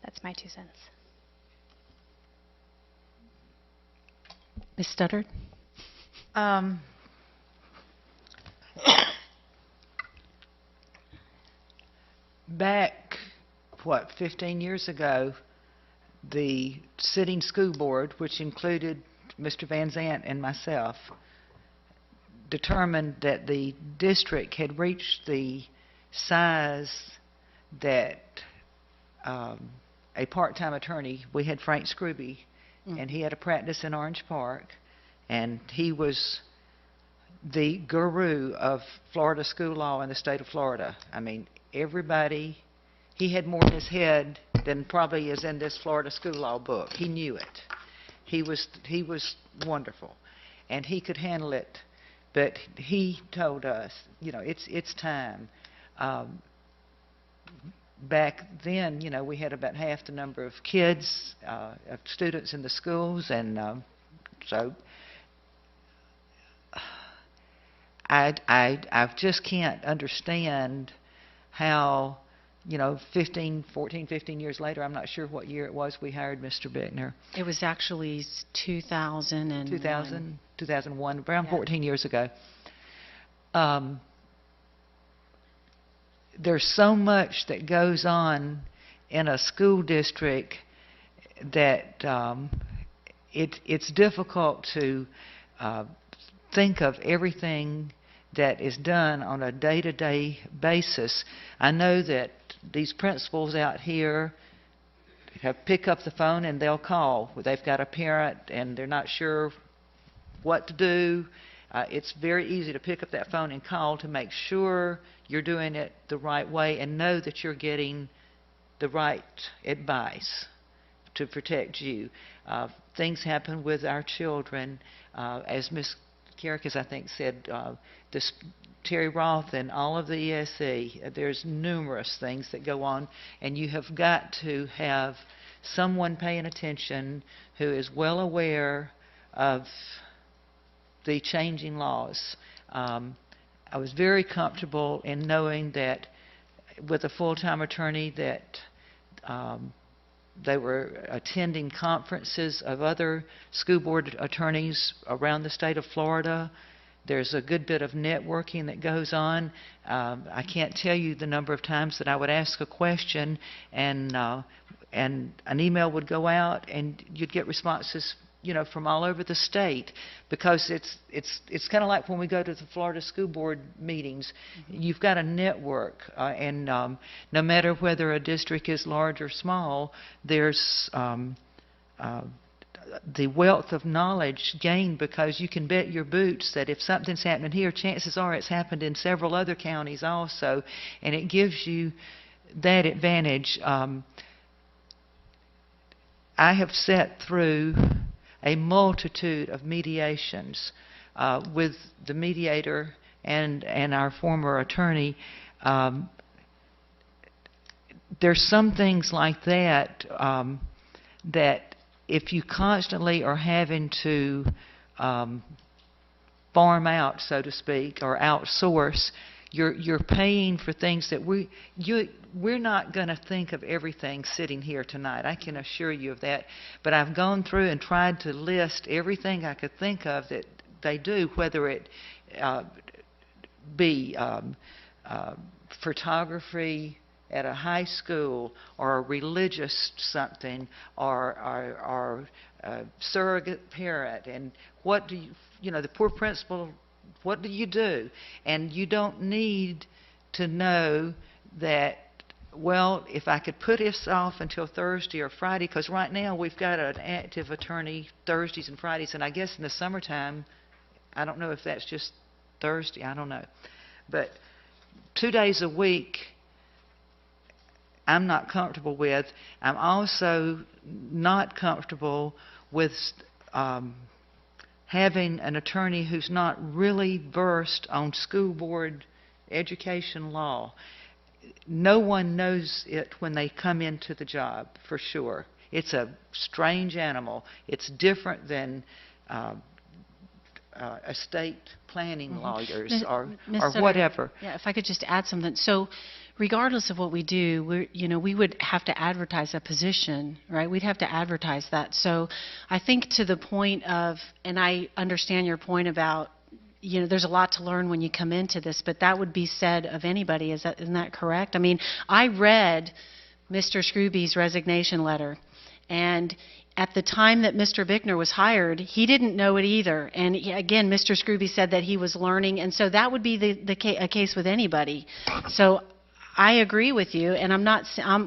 that's my 2 cents. Ms. Studdard? Back, 15 years ago, the sitting school board, which included Mr. Van Zant and myself, determined that the district had reached the size that a part-time attorney, we had Frank Scrooby, and he had a practice in Orange Park, and he was the guru of Florida school law in the state of Florida. I mean, everybody, he had more in his head than probably is in this Florida school law book. He knew it. He was wonderful, and he could handle it. But he told us, you know, it's time. back then, we had about half the number of kids, of students in the schools, and so I just can't understand how, 15 years later, I'm not sure what year it was we hired Mr. Bickner. It was actually 2001. 2001, around Yeah. 14 years ago. There's so much that goes on in a school district that it's difficult to think of everything that is done on a day-to-day basis. I know that these principals out here pick up the phone and they'll call. They've got a parent and they're not sure what to do. It's very easy to pick up that phone and call to make sure you're doing it the right way and know that you're getting the right advice to protect you. Things happen with our children. As Ms. Karakis, I think, said, Terry Roth and all of the ESE, there's numerous things that go on, and you have got to have someone paying attention who is well aware of the changing laws. I was very comfortable in knowing that with a full-time attorney that they were attending conferences of other school board attorneys around the state of Florida. There's a good bit of networking that goes on. I can't tell you the number of times that I would ask a question and an email would go out and you'd get responses from all over the state, because it's kind of like when we go to the Florida School Board meetings. You've got a network, and no matter whether a district is large or small, there's the wealth of knowledge gained, because you can bet your boots that if something's happening here, chances are it's happened in several other counties also, and it gives you that advantage. I have sat through a multitude of mediations with the mediator and our former attorney. There's some things like that that if you constantly are having to farm out, so to speak, or outsource, you're paying for things that we're not going to think of everything sitting here tonight. I can assure you of that. But I've gone through and tried to list everything I could think of that they do, whether it be photography at a high school, or a religious something, or a surrogate parent, and what do the poor principal, what do you do? And you don't need to know that, well, if I could put this off until Thursday or Friday, because right now we've got an active attorney Thursdays and Fridays, and I guess in the summertime, I don't know if that's just Thursday, I don't know. But 2 days a week, I'm not comfortable with. I'm also not comfortable with having an attorney who's not really versed on school board education law. No one knows it when they come into the job, for sure. It's a strange animal. It's different than estate planning lawyers or whatever. Yeah, if I could just add something. So regardless of what we do, we would have to advertise a position, right? We'd have to advertise that. So I think to the point of, and I understand your point about, there's a lot to learn when you come into this, but that would be said of anybody. Isn't that correct? I mean, I read Mr. Scrooby's resignation letter, and at the time that Mr. Bickner was hired, he didn't know it either. And again, Mr. Scrooby said that he was learning, and so that would be a case with anybody. So I agree with you, and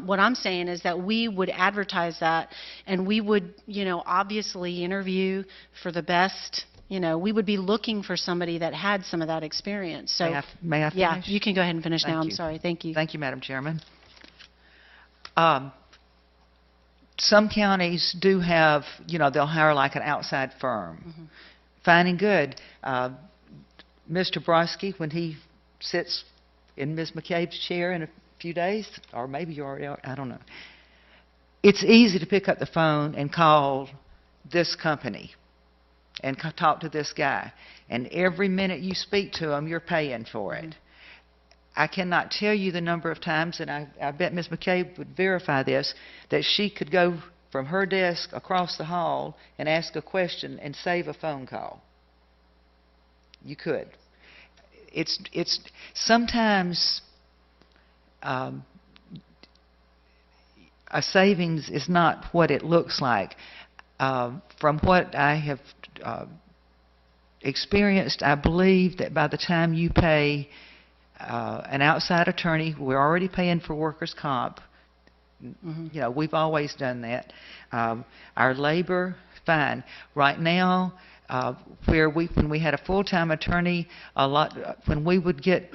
what I'm saying is that we would advertise that, and we would, obviously interview for the best. We would be looking for somebody that had some of that experience. So may I finish? Yeah, you can go ahead and finish now. Thank I'm sorry. Thank you. Thank you, Madam Chairman. Some counties do have, they'll hire like an outside firm. Mm-hmm. Fine and good. Mr. Brodsky, when he sits in Ms. McCabe's chair in few days, or maybe you already are, I don't know. It's easy to pick up the phone and call this company and talk to this guy. And every minute you speak to them, you're paying for it. I cannot tell you the number of times, and I bet Ms. McCabe would verify this, that she could go from her desk across the hall and ask a question and save a phone call. You could. It's sometimes a savings is not what it looks like. From what I have experienced, I believe that by the time you pay an outside attorney, we're already paying for workers' comp. You know, we've always done that. Our labor, fine. Right now, when we had a full-time attorney, when we would get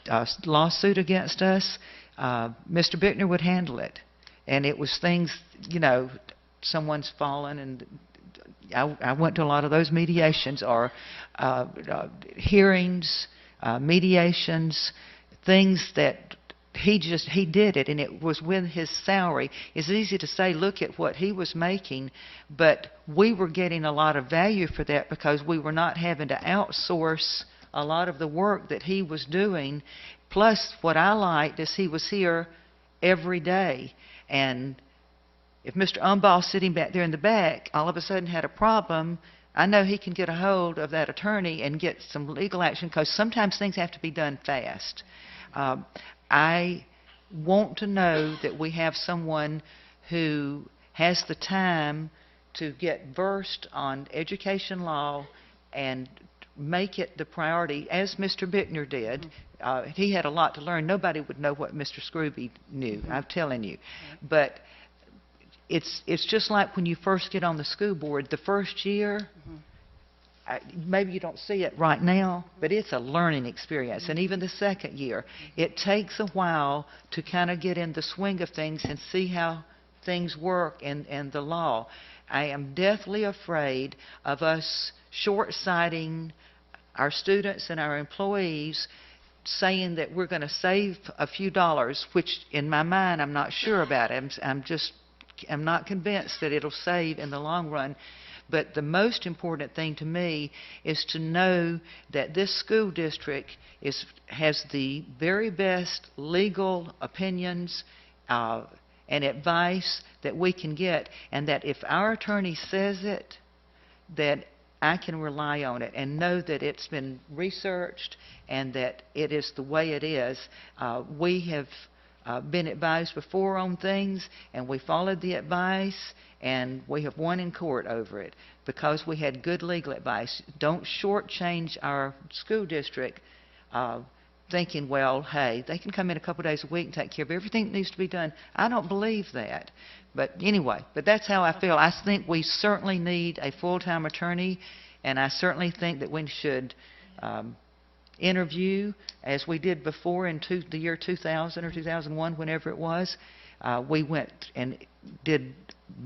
a lawsuit against us, Mr. Bickner would handle it. And it was things, you know, someone's fallen, and I went to a lot of those mediations, or hearings, mediations, things that he did it, and it was with his salary. It's easy to say, look at what he was making, but we were getting a lot of value for that because we were not having to outsource a lot of the work that he was doing. Plus, what I liked is he was here every day. And if Mr. Umball sitting back there in the back all of a sudden had a problem, I know he can get a hold of that attorney and get some legal action, because sometimes things have to be done fast. I want to know that we have someone who has the time to get versed on education law and make it the priority, as Mr. Bickner did. He had a lot to learn. Nobody would know what Mr. Scrooby knew, I'm telling you. But it's just like when you first get on the school board. The first year, maybe you don't see it right now, but it's a learning experience. And even the second year, it takes a while to kind of get in the swing of things and see how things work in the law. I am deathly afraid of us short-sighting our students and our employees, saying that we're going to save a few dollars, which in my mind I'm not sure about. I'm not convinced that it'll save in the long run. But the most important thing to me is to know that this school district has the very best legal opinions and advice that we can get, and that if our attorney says it, that I can rely on it and know that it's been researched and that it is the way it is. We have been advised before on things, and we followed the advice, and we have won in court over it because we had good legal advice. Don't shortchange our school district thinking, well, hey, they can come in a couple days a week and take care of everything that needs to be done. I don't believe that. But anyway, that's how I feel. I think we certainly need a full-time attorney, and I certainly think that we should interview, as we did before in the year 2000 or 2001, whenever it was. We went and did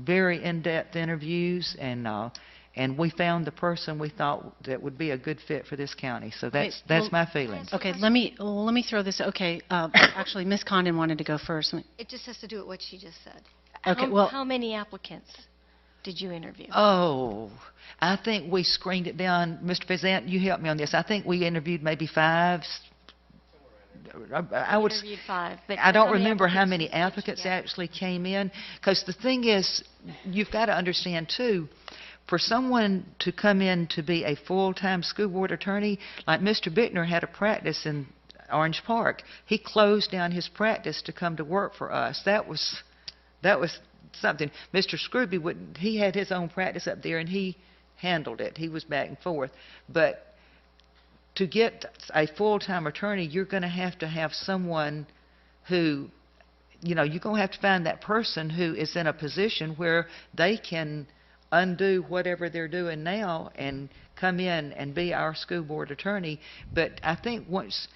very in-depth interviews, and we found the person we thought that would be a good fit for this county. So that's my feelings. Okay, let me throw this. Okay, actually, Ms. Condon wanted to go first. It just has to do with what she just said. Okay, How many applicants did you interview? Oh, I think we screened it down. Mr. Fazant, you help me on this. I think we interviewed maybe 5. I interviewed 5. But I don't remember how many applicants actually came in. Because the thing is, you've got to understand, too, for someone to come in to be a full-time school board attorney, like Mr. Bickner had a practice in Orange Park. He closed down his practice to come to work for us. That was something. Mr. Scrooby he had his own practice up there, and he handled it. He was back and forth. But to get a full-time attorney, you're going to have someone who, you're going to have to find that person who is in a position where they can undo whatever they're doing now and come in and be our school board attorney. But I think once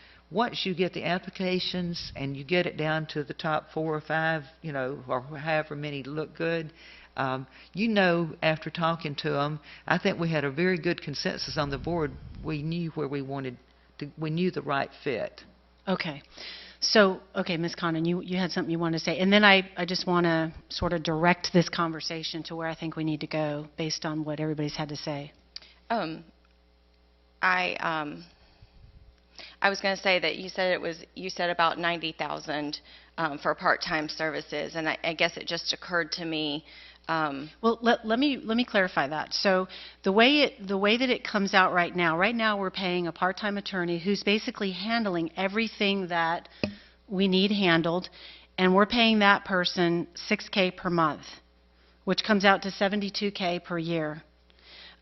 you get the applications and you get it down to the top 4 or 5, or however many look good, after talking to them, I think we had a very good consensus on the board. We knew where we wanted to, we knew the right fit. Okay. So, okay, Ms. Condon, you had something you wanted to say. And then I just want to sort of direct this conversation to where I think we need to go based on what everybody's had to say. I was going to say that you said about 90,000 for part-time services, and I guess it just occurred to me. Well, let me clarify that. So the way that it comes out right now we're paying a part-time attorney who's basically handling everything that we need handled, and we're paying that person $6K per month, which comes out to $72K per year.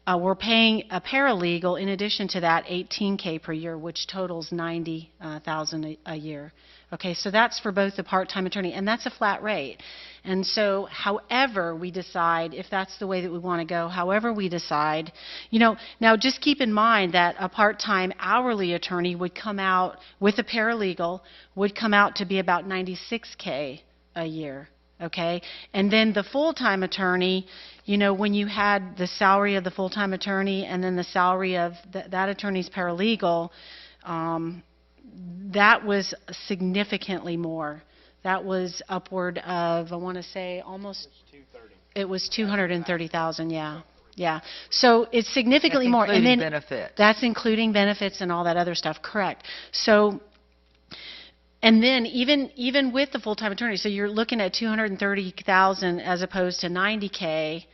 We're paying a paralegal, in addition to that, $18K per year, which totals $90,000 a year. Okay, so that's for both the part-time attorney, and that's a flat rate. And so, however we decide, if that's the way that we want to go, however we decide, now just keep in mind that a part-time hourly attorney would come out with a paralegal, would come out to be about $96K a year. Okay, and then the full-time attorney, when you had the salary of the full-time attorney and then the salary of that attorney's paralegal, that was significantly more. That was upward of, I want to say, almost. It was 230,000. Yeah. So it's significantly more. That's including benefits. That's including benefits and all that other stuff. Correct. So. And then even with the full-time attorney, so you're looking at 230,000 as opposed to 90K,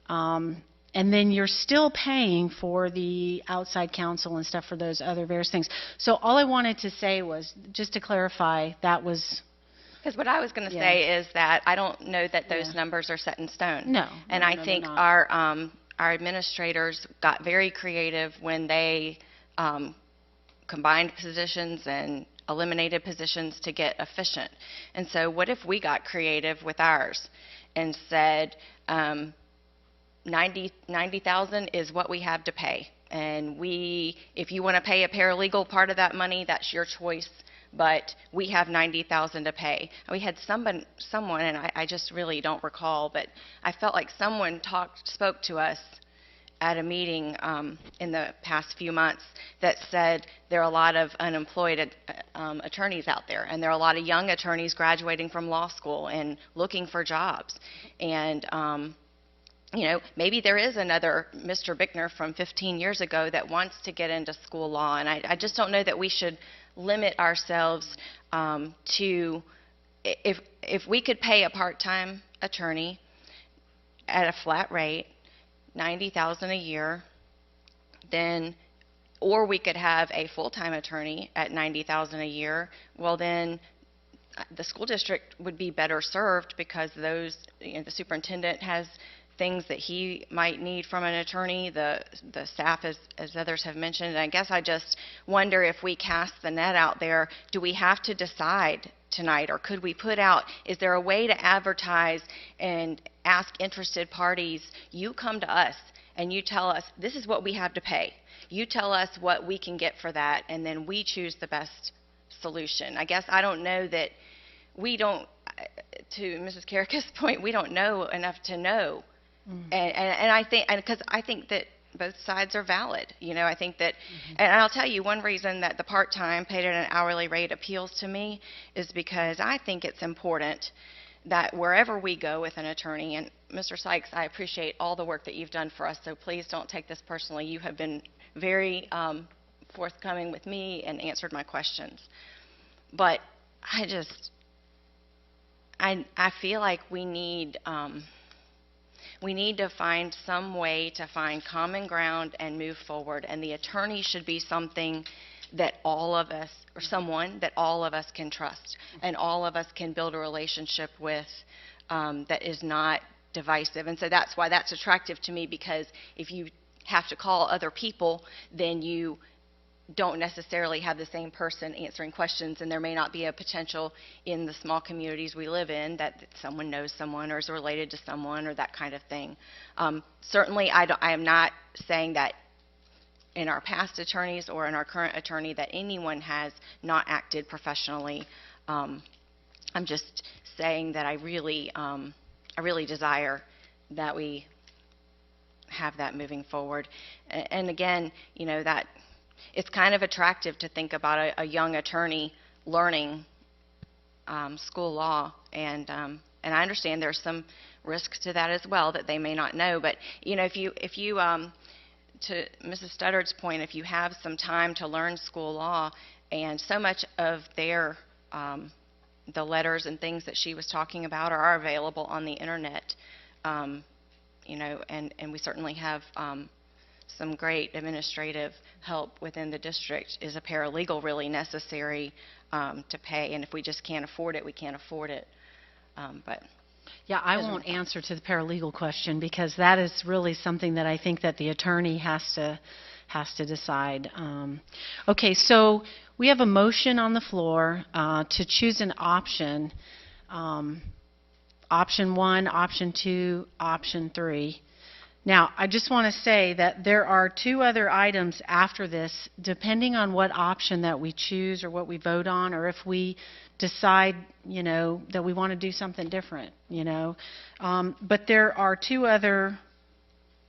and then you're still paying for the outside counsel and stuff for those other various things. So all I wanted to say was, just to clarify, that was. Because what I was going to say is that I don't know that those numbers are set in stone. No. And I think our administrators got very creative when they combined positions and eliminated positions to get efficient. And so what if we got creative with ours and said 90,000 is what we have to pay, and if you want to pay a paralegal part of that money, that's your choice, but we have 90,000 to pay. We had someone, and I just really don't recall, but I felt like someone spoke to us at a meeting in the past few months that said there are a lot of unemployed attorneys out there, and there are a lot of young attorneys graduating from law school and looking for jobs. And maybe there is another Mr. Bickner from 15 years ago that wants to get into school law, and I just don't know that we should limit ourselves to, if we could pay a part-time attorney at a flat rate, $90,000 a year, then, or we could have a full-time attorney at $90,000 a year. Well, then the school district would be better served, because the superintendent has things that he might need from an attorney, the staff, as others have mentioned. And I guess I just wonder, if we cast the net out there, do we have to decide tonight, or could we put out, is there a way to advertise and ask interested parties, you come to us and you tell us this is what we have to pay, you tell us what we can get for that, and then we choose the best solution. I guess I don't know that we don't, to Mrs. Carrick's point, we don't know enough to know. And I think, because I think that both sides are valid. I think that, and I'll tell you, one reason that the part-time paid at an hourly rate appeals to me is because I think it's important that wherever we go with an attorney, and Mr. Sykes, I appreciate all the work that you've done for us, so please don't take this personally. You have been very forthcoming with me and answered my questions. But I feel like we need to find some way to find common ground and move forward. And the attorney should be something that all of us, or someone that all of us can trust, and all of us can build a relationship with, that is not divisive. And so that's why that's attractive to me, because if you have to call other people, then you don't necessarily have the same person answering questions, and there may not be a potential in the small communities we live in that someone knows someone or is related to someone or that kind of thing. Certainly, I am not saying that in our past attorneys or in our current attorney that anyone has not acted professionally. I'm just saying that I really desire that we have that moving forward. And again, that it's kind of attractive to think about a young attorney learning school law, and I understand there's some risks to that as well that they may not know. But if you to Mrs. Studdard's point, if you have some time to learn school law, and so much of their the letters and things that she was talking about are available on the internet, and we certainly have some great administrative help within the district. Is a paralegal really necessary to pay? And if we just can't afford it, we can't afford it. But Yeah, I won't answer to the paralegal question because that is really something that I think that the attorney has to decide. Okay, so we have a motion on the floor to choose an option, option 1, option 2, option 3. Now, I just want to say that there are 2 other items after this, depending on what option that we choose or what we vote on, or if we decide, that we want to do something different, But there are 2 other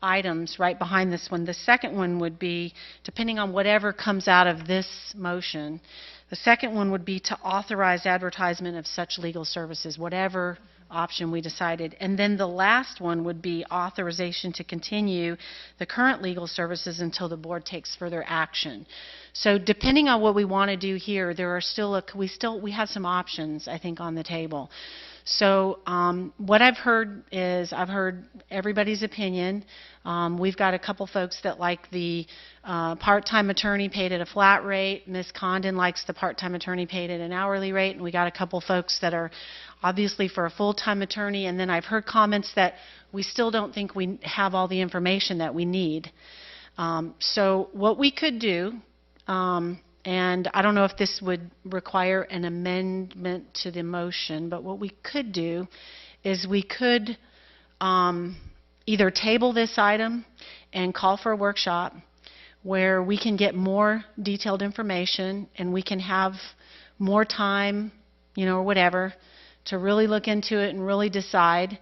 items right behind this one. The second one would be, depending on whatever comes out of this motion, the second one would be to authorize advertisement of such legal services, whatever option we decided. And then the last one would be authorization to continue the current legal services until the board takes further action. So depending on what we want to do here, there are still we have some options, I think, on the table. So what I've heard is I've heard everybody's opinion. We've got a couple folks that like the part-time attorney paid at a flat rate. Ms. Condon likes the part-time attorney paid at an hourly rate. And we got a couple folks that are obviously for a full-time attorney. And then I've heard comments that we still don't think we have all the information that we need. So what we could do, and I don't know if this would require an amendment to the motion, but what we could do is we could either table this item and call for a workshop where we can get more detailed information and we can have more time, or whatever, to really look into it and really decide.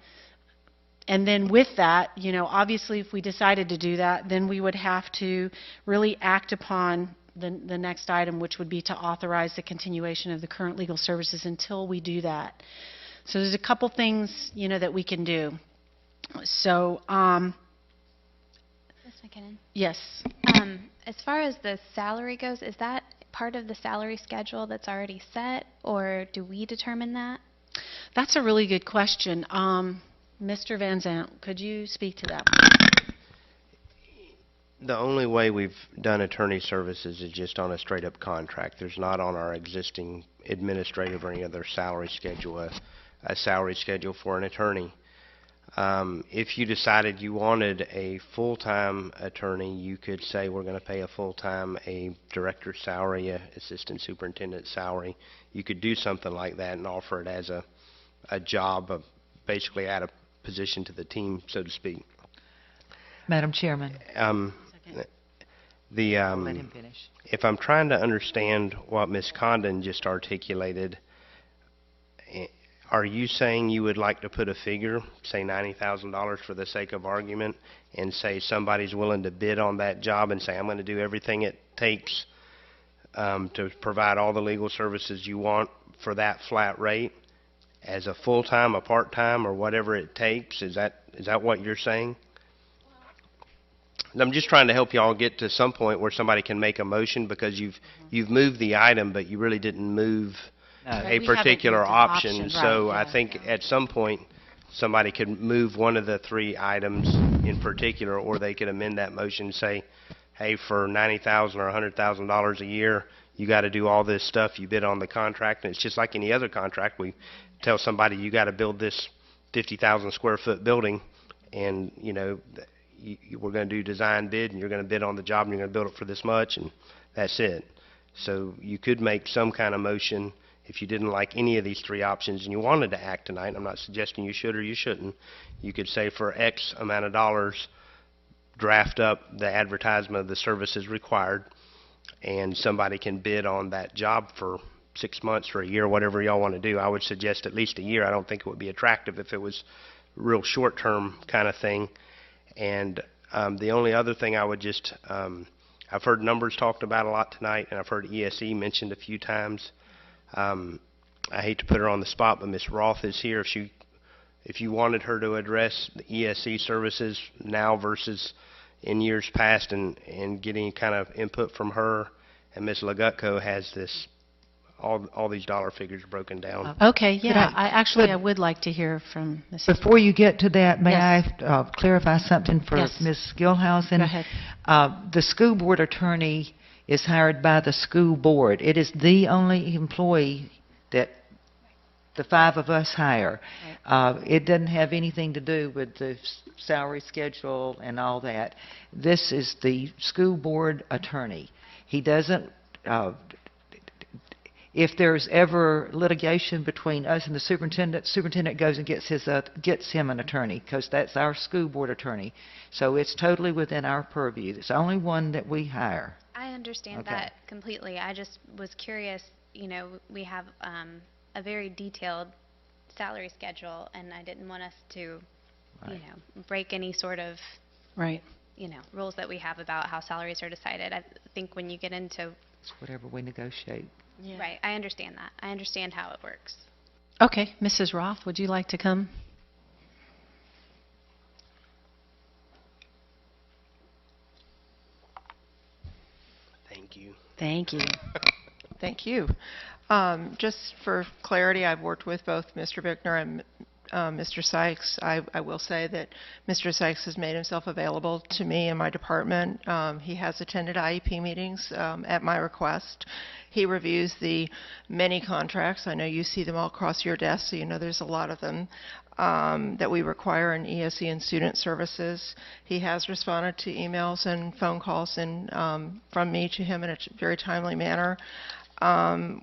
And then with that, obviously if we decided to do that, then we would have to really act upon the next item, which would be to authorize the continuation of the current legal services until we do that. So there's a couple things, that we can do. So, Ms. McKinnon? Yes. As far as the salary goes, is that part of the salary schedule that's already set, or do we determine that? That's a really good question. Mr. Van Zandt, could you speak to that? The only way we've done attorney services is just on a straight-up contract. There's not on our existing administrative or any other salary schedule a salary schedule for an attorney. If you decided you wanted a full-time attorney, you could say we're going to pay a full-time, a director's salary, a assistant superintendent's salary. You could do something like that and offer it as a job, basically add a position to the team, so to speak. Madam Chairman. Let him finish. If I'm trying to understand what Ms. Condon just articulated, are you saying you would like to put a figure, say $90,000 for the sake of argument, and say somebody's willing to bid on that job and say, I'm going to do everything it takes to provide all the legal services you want for that flat rate as a full-time, a part-time, or whatever it takes? Is that what you're saying? I'm just trying to help you all get to some point where somebody can make a motion, because you've moved the item, but you really didn't move a particular option. So I think at some point somebody could move one of the 3 items in particular, or they could amend that motion and say, hey, for $90,000 or $100,000 a year, you got to do all this stuff. You bid on the contract, and it's just like any other contract. We tell somebody you got to build this 50,000 square foot building, and we're going to do design bid, and you're going to bid on the job, and you're going to build it for this much, and that's it. So you could make some kind of motion if you didn't like any of these 3 options and you wanted to act tonight. I'm not suggesting you should or you shouldn't. You could say for X amount of dollars, draft up the advertisement of the services required, and somebody can bid on that job for 6 months or a year, whatever y'all want to do. I would suggest at least a year. I don't think it would be attractive if it was real short-term kind of thing. And the only other thing I would just, I've heard numbers talked about a lot tonight, and I've heard ESE mentioned a few times. I hate to put her on the spot, but Ms. Roth is here. If you wanted her to address the ESE services now versus in years past and get any kind of input from her, and Ms. Legutko has this, all these dollar figures broken down. Okay, yeah, could- I would like to hear from Ms. Before you get to that, may Yes. I clarify something for Yes. Ms. Gilhousen? Go ahead. The school board attorney is hired by the school board. It is the only employee that the five of us hire. It doesn't have anything to do with the salary schedule and all that. This is the school board attorney. He doesn't, if there's ever litigation between us and the superintendent goes and gets him an attorney, because that's our school board attorney. So it's totally within our purview. It's the only one that we hire. I understand Okay. that completely. I just was curious, we have a very detailed salary schedule, and I didn't want us to, Right. break any sort of, Right. rules that we have about how salaries are decided. I think when you get into, It's whatever we negotiate. right, I understand that. I understand how it works. Okay, Mrs. Roth, would you like to come? Thank you. Thank you. Thank you. Just for clarity, I've worked with both Mr. Bickner and Mr. Sykes. I will say that Mr. Sykes has made himself available to me and my department. He has attended IEP meetings at my request. He reviews the many contracts. I know you see them all across your desk, so you know there's a lot of them that we require in ESE and student services. He has responded to emails and phone calls and from me to him in a very timely manner.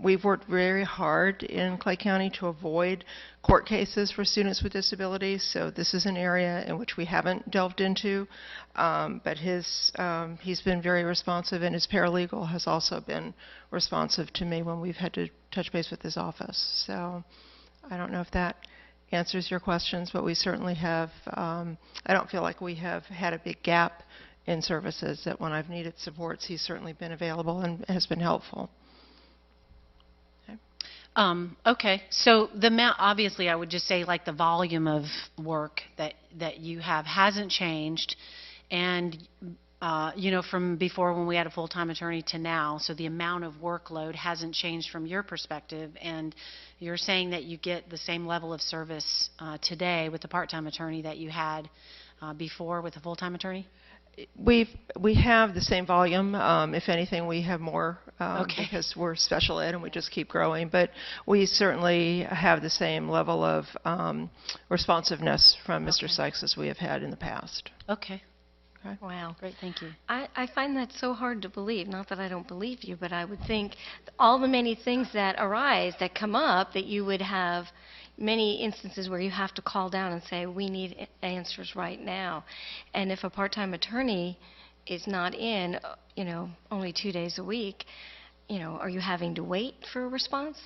We've worked very hard in Clay County to avoid court cases for students with disabilities, so this is an area in which we haven't delved into, but he's been very responsive, and his paralegal has also been responsive to me when we've had to touch base with his office. So I don't know if that answers your questions, but we certainly have, I don't feel like we have had a big gap in services, that when I've needed supports, he's certainly been available and has been helpful. Okay, so the amount, obviously, I would just say like the volume of work that you have hasn't changed, and from before when we had a full-time attorney to now, so the amount of workload hasn't changed from your perspective, and you're saying that you get the same level of service today with the part-time attorney that you had before with the full-time attorney? We have the same volume. If anything, we have more Okay. because we're special ed and we just keep growing. But we certainly have the same level of responsiveness from Mr. Sykes as we have had in the past. Okay. Wow. Great, thank you. I find that so hard to believe. Not that I don't believe you, but I would think all the many things that arise, that come up, that you would have many instances where you have to call down and say, we need answers right now. And if a part-time attorney is not in, only 2 days a week, are you having to wait for a response?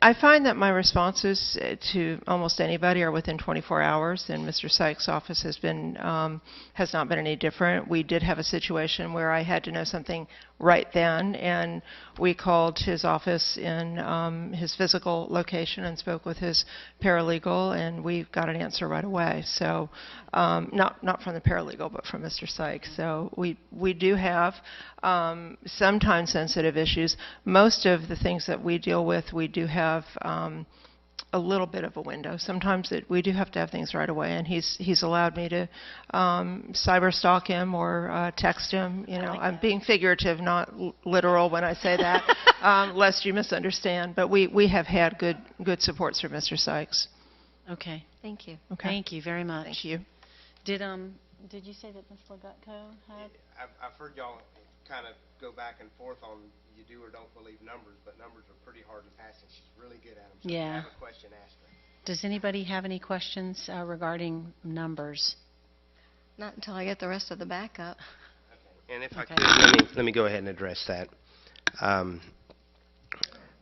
I find that my responses to almost anybody are within 24 hours, and Mr. Sykes' office has not been any different. We did have a situation where I had to know something right then, and we called his office in his physical location and spoke with his paralegal, and we got an answer right away. So, not from the paralegal, but from Mr. Sykes. So we do have some time-sensitive issues. Most of the things that we deal with, we do have a little bit of a window. Sometimes we do have to have things right away, and he's allowed me to cyber stalk him or text him. I'm being figurative, not literal when I say that, lest you misunderstand. But we have had good supports from Mr. Sykes. Okay. Thank you. Okay. Thank you very much. Thank you. Did you say that Ms. Legutko had? I've heard y'all kind of go back and forth on you do or don't believe numbers, but numbers are pretty hard in passing. She's really good at them. So if you Yeah. have a question, ask her. Does anybody have any questions regarding numbers? Not until I get the rest of the backup. And if Okay. I could, let me go ahead and address that.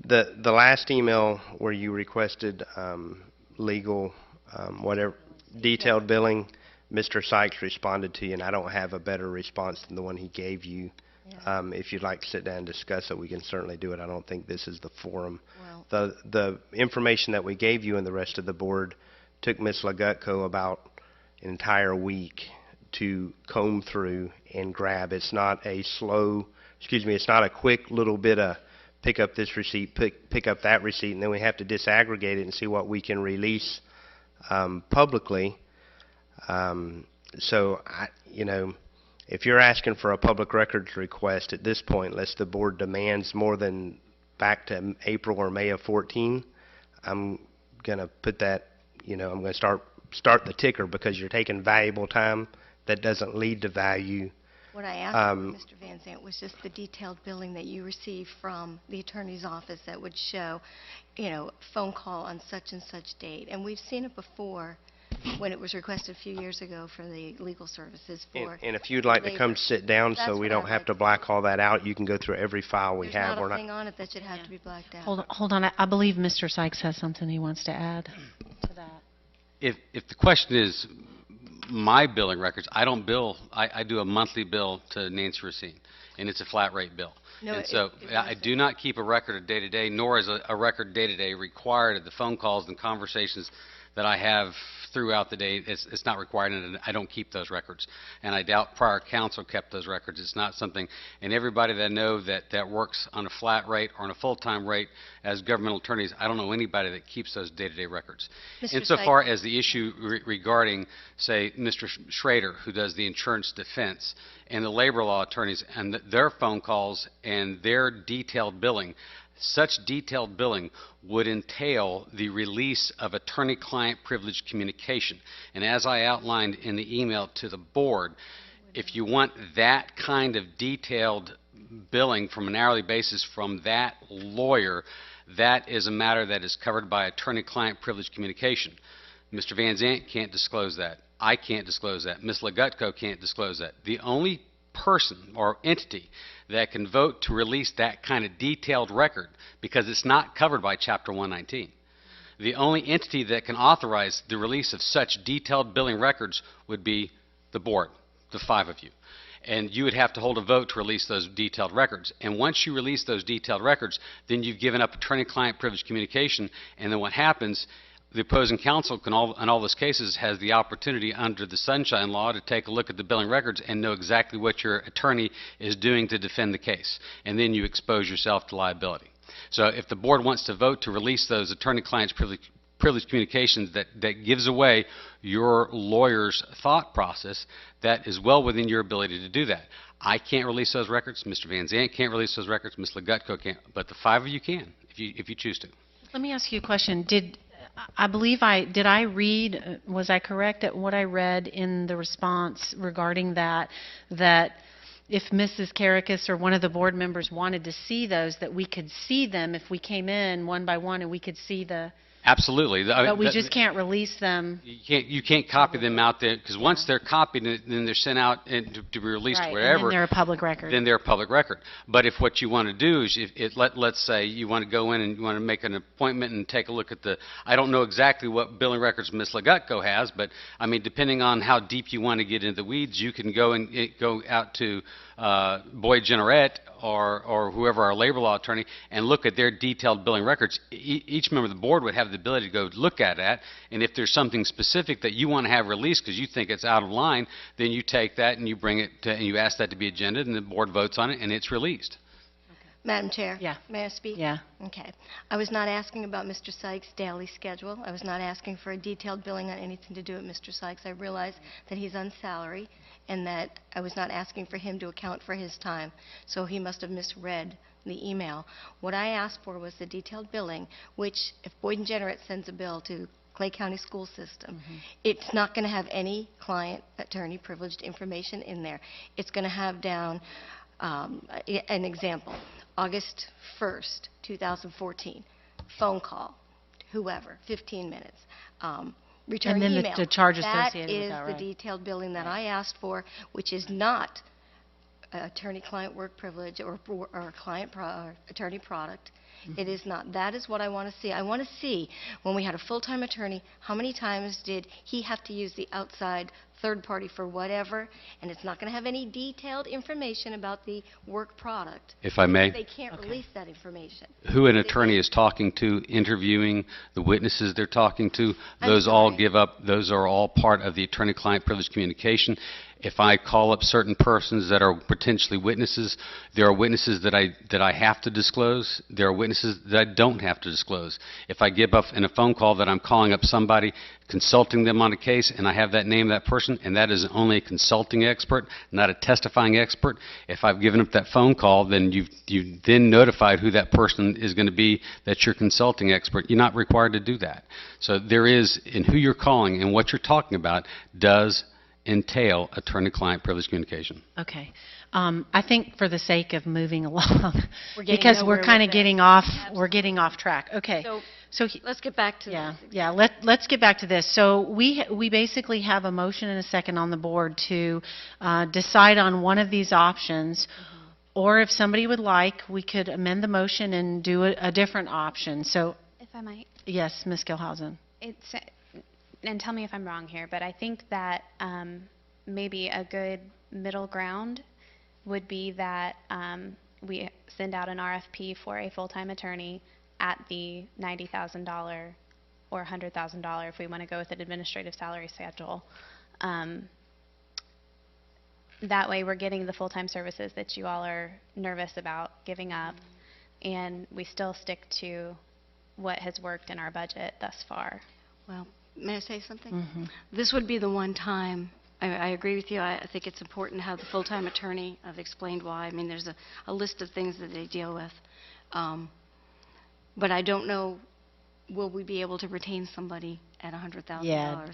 The last email where you requested legal, whatever, detailed billing, Mr. Sykes responded to you, and I don't have a better response than the one he gave you If you'd like to sit down and discuss it, we can certainly do it. I don't think this is the forum. Well, The information that we gave you and the rest of the board took Ms. Legutko about an entire week to comb through and grab. It's not a it's not a quick little bit of pick up this receipt, pick up that receipt, and then we have to disaggregate it and see what we can release publicly. So, if you're asking for a public records request at this point, unless the board demands more than back to April or May of 14, I'm going to put that, I'm going to start the ticker, because you're taking valuable time that doesn't lead to value. what I asked Mr. Van Zant was just the detailed billing that you received from the attorney's office that would show, phone call on such and such date. And we've seen it before when it was requested a few years ago for the legal services for And if you'd like to come labor. sit down That's so we what don't I'd have like to to black all that out, you can go through every file we There's have. not a thing on it that should have to be blacked out. Hold on. I believe Mr. Sykes has something he wants to add to that. If the question is my billing records, I don't bill, I do a monthly bill to Nancy Racine, and it's a flat rate bill. No, And so I do not keep a record of day-to-day, nor is a record day-to-day required of the phone calls and conversations that I have throughout the day. It's not required, and I don't keep those records. And I doubt prior counsel kept those records. It's not something, and everybody that I know that works on a flat rate or on a full-time rate as governmental attorneys, I don't know anybody that keeps those day-to-day records. Mr. Insofar Sykes. as the issue regarding, say, Mr. Schrader, who does the insurance defense, and the labor law attorneys and their phone calls and their detailed billing, such detailed billing would entail the release of attorney-client privilege communication. And as I outlined in the email to the board, if you want that kind of detailed billing from an hourly basis from that lawyer, that is a matter that is covered by attorney-client privilege communication. Mr. Van Zant can't disclose that. I can't disclose that. Ms. Legutko can't disclose that. The only person or entity that can vote to release that kind of detailed record, because it's not covered by Chapter 119. The only entity that can authorize the release of such detailed billing records would be the board, the 5 of you. And you would have to hold a vote to release those detailed records. And once you release those detailed records, then you've given up attorney-client privilege communication, and then what happens, the opposing counsel can in all those cases has the opportunity under the Sunshine Law to take a look at the billing records and know exactly what your attorney is doing to defend the case. And then you expose yourself to liability. So if the board wants to vote to release those attorney-client privilege communications that gives away your lawyer's thought process, that is well within your ability to do that. I can't release those records. Mr. Van Zant can't release those records. Ms. Legutko can't. But the 5 of you can, if you choose to. Let me ask you a question. Did I read, was I correct at what I read in the response regarding that if Mrs. Karakis or one of the board members wanted to see those, that we could see them if we came in one by one and we could see the... Absolutely. But we just can't release them. You can't copy them out there, because once they're copied, then they're sent out and to be released Right, wherever. and then they're a public record. Then they're a public record. But if what you want to do is, let's say you want to go in and you want to make an appointment and take a look at I don't know exactly what billing records Ms. Legutko has, but I mean, depending on how deep you want to get into the weeds, you can go out to Boyd Generette or whoever our labor law attorney and look at their detailed billing records. Each member of the board would have the ability to go look at that, and if there's something specific that you want to have released because you think it's out of line, then you take that and you bring it to, and you ask that to be agended, and the board votes on it, and it's released. Madam Chair? Yeah. May I speak? Yeah. Okay. I was not asking about Mr. Sykes' daily schedule. I was not asking for a detailed billing on anything to do with Mr. Sykes. I realize that he's on salary and that I was not asking for him to account for his time, so he must have misread the email. What I asked for was the detailed billing, which if Boyd and Generette sends a bill to Clay County School System, it's not going to have any client attorney privileged information in there. It's going to have down an example, August 1st, 2014, phone call, whoever, 15 minutes. Return And then email. the charge associated with that is that, the right. detailed billing that I asked for, which is not attorney-client work privilege or attorney product. It is not. That is what I want to see. I want to see, when we had a full-time attorney, how many times did he have to use the outside third party for whatever, and it's not going to have any detailed information about the work product. If I may, They can't release that information. who an attorney is talking to, interviewing, the witnesses they're talking to, those are all part of the attorney-client privilege communication. If I call up certain persons that are potentially witnesses, there are witnesses that I have to disclose. There are witnesses that I don't have to disclose. If I give up in a phone call that I'm calling up somebody, consulting them on a case, and I have that name of that person, and that is only a consulting expert, not a testifying expert, if I've given up that phone call, then you've then notified who that person is going to be that's your consulting expert. You're not required to do that. So there is, in who you're calling and what you're talking about, does entail attorney-client privilege communication. Okay. I think for the sake of moving along, We're getting because we're nowhere kind of with this. getting off, we're getting off track. Okay. So Let's get back to yeah, this. yeah. Let's get back to this. So we basically have a motion and a second on the board to decide on one of these options, or if somebody would like, we could amend the motion and do a different option. So If I might, yes, Ms. Gilhausen. it's, and tell me if I'm wrong here, but I think that maybe a good middle ground would be that we send out an RFP for a full-time attorney at the $90,000 or $100,000 if we want to go with an administrative salary schedule. That way we're getting the full-time services that you all are nervous about giving up, and we still stick to what has worked in our budget thus far. Well, may I say something? Mm-hmm. This would be the one time, I agree with you, I think it's important to have the full-time attorney. I've explained why. I mean, there's a list of things that they deal with. But I don't know, will we be able to retain somebody at $100,000? Yeah.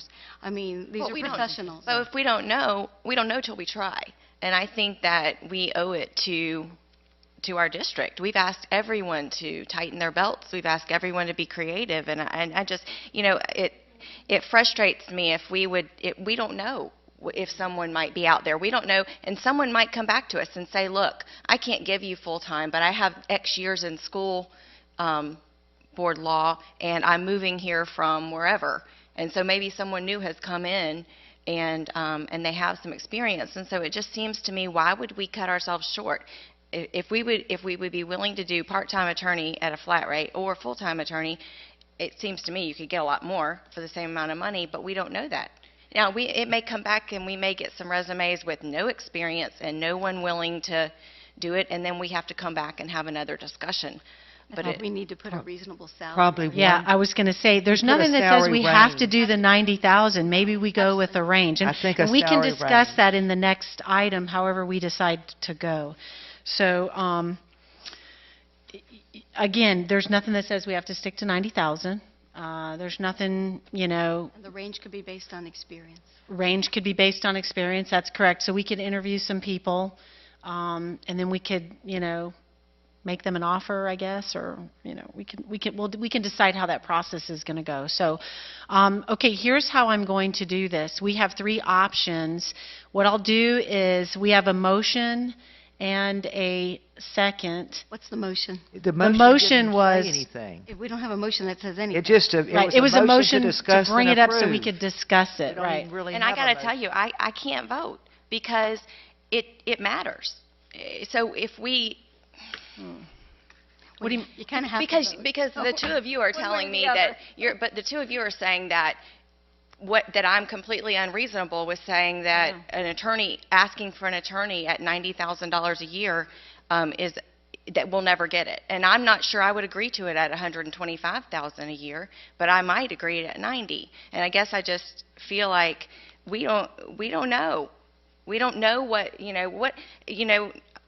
I mean, these are professionals. So if we don't know till we try. And I think that we owe it to our district. We've asked everyone to tighten their belts. We've asked everyone to be creative. And I just, it frustrates me if we don't know if someone might be out there. We don't know, and someone might come back to us and say, look, I can't give you full-time, but I have X years in school board law, and I'm moving here from wherever. And so maybe someone new has come in, and they have some experience. And so it just seems to me, why would we cut ourselves short? If we would be willing to do part-time attorney at a flat rate or full-time attorney, it seems to me you could get a lot more for the same amount of money, but we don't know that. Now, it may come back and we may get some resumes with no experience and no one willing to do it, and then we have to come back and have another discussion. But we need to put a reasonable salary. Probably Yeah, one. I was going to say, there's Put a nothing that says salary we have to range. do the 90,000. Maybe we go with a range. And, I think a and we can salary discuss range. that in the next item, however we decide to go. So, again, there's nothing that says we have to stick to 90,000. There's nothing, And the range could be based on experience. range could be based on experience. That's correct. So we could interview some people, and then we could, make them an offer, I guess, or we can decide how that process is going to go. So, okay, here's how I'm going to do this. We have three options. What I'll do is we have a motion and a second. What's the motion? The motion didn't say was- anything. If we don't have a motion that says anything. It just Right, it was a motion to discuss bring and it up so we approve. could discuss We it, don't right? even really And I have a got to motion. tell you, I can't vote because it matters. So if we, What do you? You kind of have because to vote. because the two of you are One way or telling the me other. that but the two of you are saying that that I'm completely unreasonable with saying that an attorney asking for an attorney at $90,000 a year is that we'll never get it. And I'm not sure I would agree to it at $125,000 a year, but I might agree at 90. And I guess I just feel like we don't know. We don't know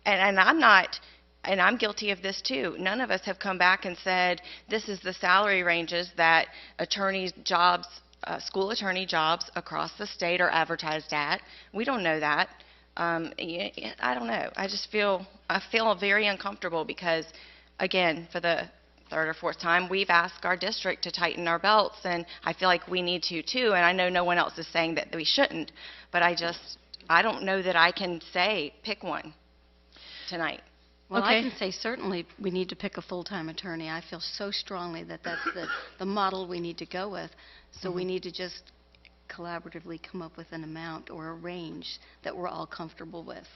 and I'm not, and I'm guilty of this too. None of us have come back and said, this is the salary ranges that attorneys' jobs, school attorney jobs across the state are advertised at. We don't know that. I don't know. I feel very uncomfortable because, again, for the third or fourth time, we've asked our district to tighten our belts, and I feel like we need to too. And I know no one else is saying that we shouldn't, but I don't know that I can say pick one tonight. Well, I Okay. can say certainly we need to pick a full-time attorney. I feel so strongly that that's the model we need to go with. So we need to just collaboratively come up with an amount or a range that we're all comfortable with.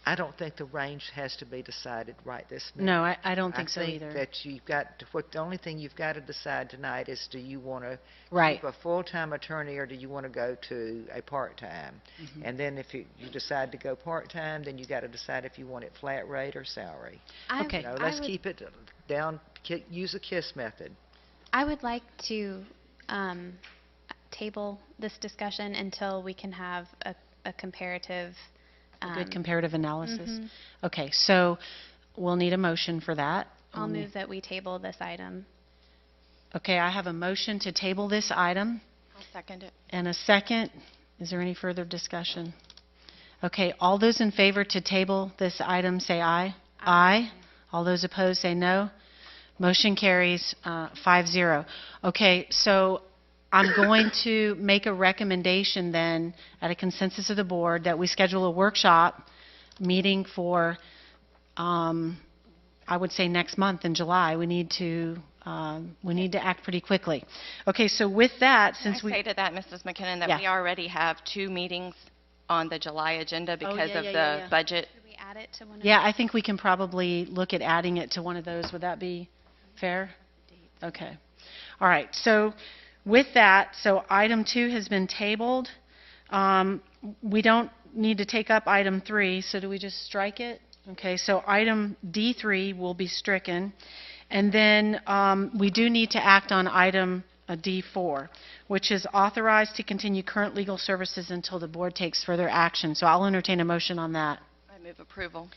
I don't think the range has to be decided right this minute. No, I don't think so either. I think that you've got, the only thing you've got to decide tonight is, do you want to Right. keep a full-time attorney, or do you want to go to a part-time? Mm-hmm. And then if you decide to go part-time, then you got to decide if you want it flat rate or salary. Okay. You know, let's keep it down, use a KISS method. I would like to table this discussion until we can have a comparative. Good comparative analysis. Mhm. Okay, so we'll need a motion for that. I'll move that we table this item. Okay, I have a motion to table this item I'll second it. and a second. Is there any further discussion? Okay, all those in favor to table this item say aye. Aye. All those opposed say no. Motion carries 5-0. Okay, so I'm going to make a recommendation then, at a consensus of the board, that we schedule a workshop meeting for, I would say next month in July. We need to act pretty quickly. Okay, so with that, since Can I say to that, Mrs. McKinnon, that Yeah. we already have 2 meetings on the July agenda because of the budget. Should we add it to one of Yeah, I think we can probably look at adding it to one of those. Would that be fair? Okay. All right. So with that, so item 2 has been tabled. We don't need to take up item 3, so do we just strike it? Okay, so item D3 will be stricken. And then we do need to act on item D4, which is authorized to continue current legal services until the board takes further action. So I'll entertain a motion on that. I move approval.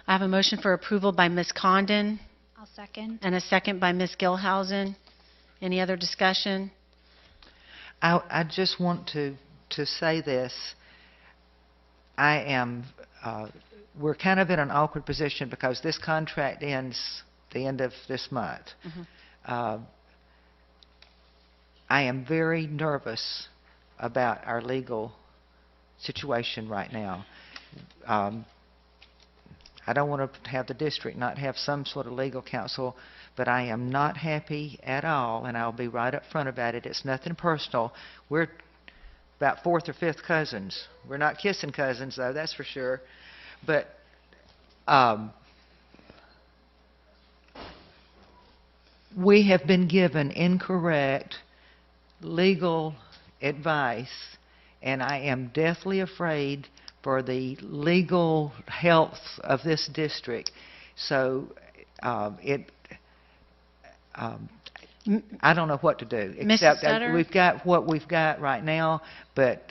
I have a motion for approval by Ms. Condon I'll second. and a second by Ms. Gilhausen. Any other discussion? I just want to say this. We're kind of in an awkward position because this contract ends the end of this month. I am very nervous about our legal situation right now. I don't want to have the district not have some sort of legal counsel, but I am not happy at all, and I'll be right up front about it. It's nothing personal. We're about 4th or 5th cousins. We're not kissing cousins, though, that's for sure. But we have been given incorrect legal advice, and I am deathly afraid for the legal health of this district. So I don't know what to do, except Stutter? we've got what we've got right now, but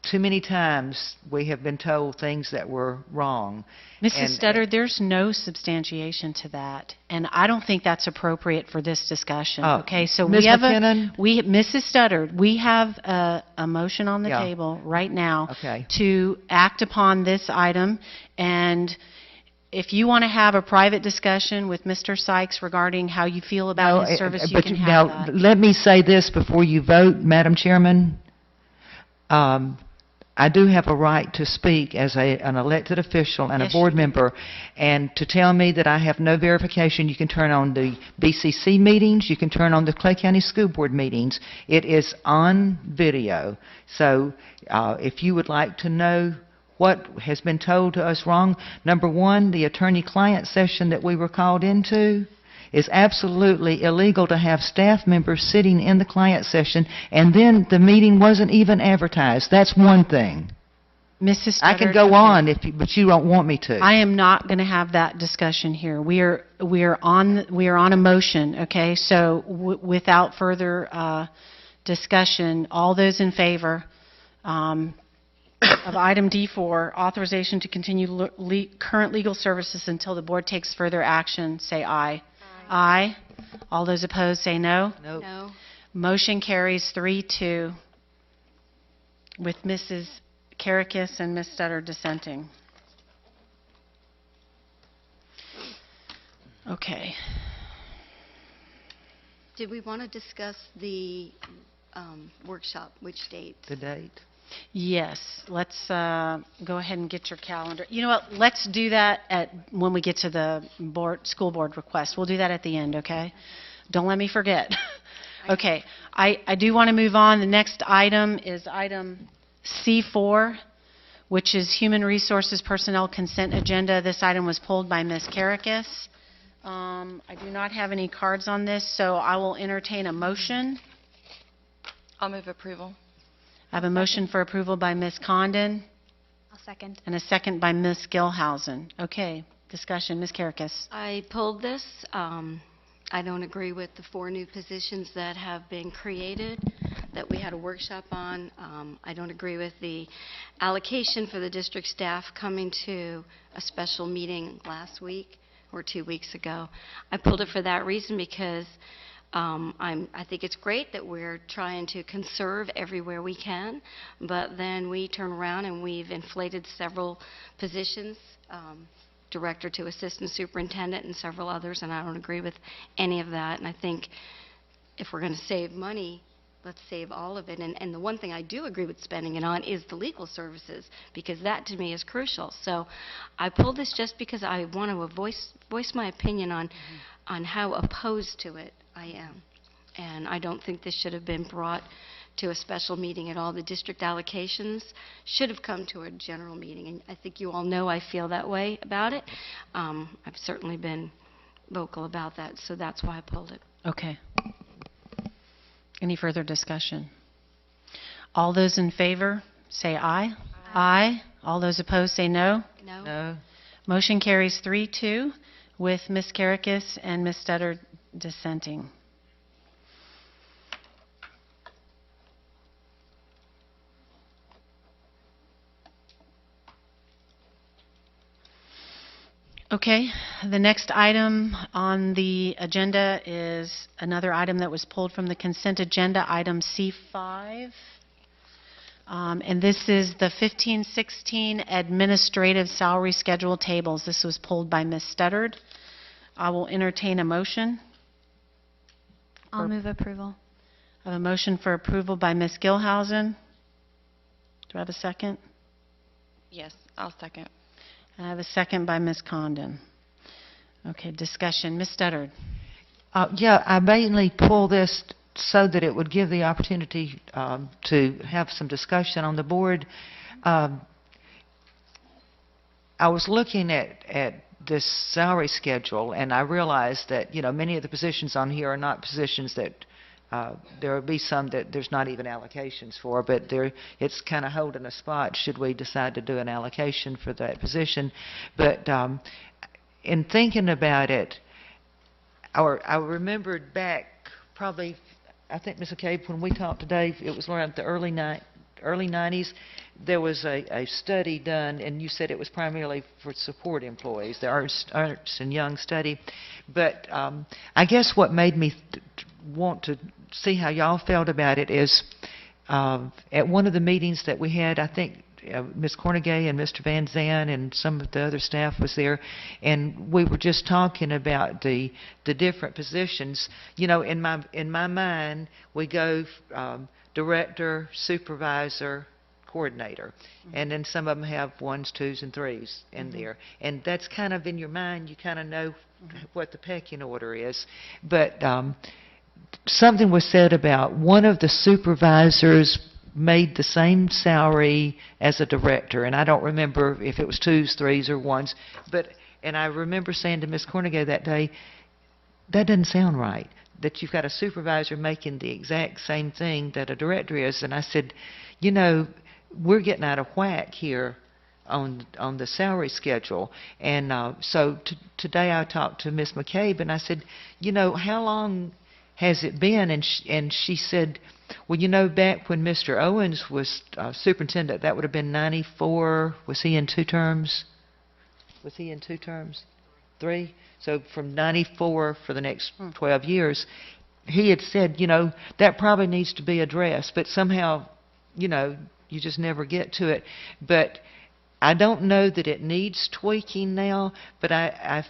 too many times we have been told things that were wrong. Mrs. Stutter, there's no substantiation to that, and I don't think that's appropriate for this discussion. Okay, so Ms. we have McKinnon? Mrs. Stutter, we have a motion on the Yeah. table right now Okay. to act upon this item, and if you want to have a private discussion with Mr. Sykes regarding how you feel about his service, you but can have now, that. let me say this before you vote, Madam Chairman. I do have a right to speak as an elected official and Yes, a board you do. member, and to tell me that I have no verification. You can turn on the BCC meetings, you can turn on the Clay County School Board meetings. It is on video. So if you would like to know what has been told to us wrong, number one, the attorney-client session that we were called into is absolutely illegal to have staff members sitting in the client session, and then the meeting wasn't even advertised. That's one thing. Mrs. Stutter, I can go okay. on, but you don't want me to. I am not going to have that discussion here. We are on a motion, okay? So without further discussion, all those in favor of item D4, authorization to continue current legal services until the board takes further action, say aye. Aye. All those opposed say no. Nope. No. Motion carries 3-2 with Mrs. Karakis and Ms. Stutter dissenting. Okay. Did we want to discuss the workshop, which date? The date? Yes, let's go ahead and get your calendar. You know what, let's do that when we get to the school board request. We'll do that at the end, okay? Don't let me forget. Okay, I do want to move on. The next item is item C4, which is Human Resources Personnel Consent Agenda. This item was pulled by Ms. Karakis. I do not have any cards on this, so I will entertain a motion. I'll move approval. I have a motion for approval by Ms. Condon I'll second. and a second by Ms. Gilhausen. Okay, discussion, Ms. Karakis. I pulled this. I don't agree with the 4 new positions that have been created that we had a workshop on. I don't agree with the allocation for the district staff coming to a special meeting last week or 2 weeks ago. I pulled it for that reason because I think it's great that we're trying to conserve everywhere we can, but then we turn around and we've inflated several positions, director to assistant superintendent and several others, and I don't agree with any of that. And I think if we're going to save money, let's save all of it. And the one thing I do agree with spending it on is the legal services, because that to me is crucial. So I pulled this just because I want to voice my opinion on how opposed to it I am. And I don't think this should have been brought to a special meeting at all. The district allocations should have come to a general meeting, and I think you all know I feel that way about it. I've certainly been vocal about that, so that's why I pulled it. Okay. Any further discussion? All those in favor, say aye. Aye. All those opposed, say no. No? No. Motion carries 3-2 with Ms. Karakis and Ms. Studdard dissenting. Okay, the next item on the agenda is another item that was pulled from the consent agenda, item C5. And this is the 15-16 administrative salary schedule tables. This was pulled by Ms. Studdard. I will entertain a motion. I'll move approval. I have a motion for approval by Ms. Gilhausen. Do I have a second? Yes, I'll second. I have a second by Ms. Condon. Okay, discussion. Ms. Studdard. Yeah, I mainly pulled this so that it would give the opportunity to have some discussion on the board. I was looking at this salary schedule, and I realized that, you know, many of the positions on here are not positions that there will be some that there's not even allocations for, but it's kind of holding a spot should we decide to do an allocation for that position. But in thinking about it, I remembered back probably, I think, Ms. McCabe, when we talked today, it was around the early 90s, there was a study done, and you said it was primarily for support employees, the Ernst & Young study. But I guess what made me want to see how y'all felt about it is at one of the meetings that we had, I think Ms. Cornegay and Mr. Van Zandt and some of the other staff was there, and we were just talking about the different positions. You know, in my mind, we go director, supervisor, coordinator, and then some of them have 1s, 2s, and 3s in there, and that's kind of in your mind. You kind of know what the pecking order is, but something was said about one of the supervisors made the same salary as a director, and I don't remember if it was 2s, 3s, or 1s, and I remember saying to Ms. Cornegay that day, that doesn't sound right, that you've got a supervisor making the exact same thing that a director is. And I said, you know, we're getting out of whack here on the salary schedule. And so today I talked to Ms. McCabe, and I said, you know, how long has it been? And she said, well, you know, back when Mr. Owens was superintendent, that would have been 94. Was he in 2 terms? Was he in 2 terms? 3? So from 94 for the next 12 years, he had said, you know, that probably needs to be addressed, but somehow, you know, you just never get to it. But I don't know that it needs tweaking now, but I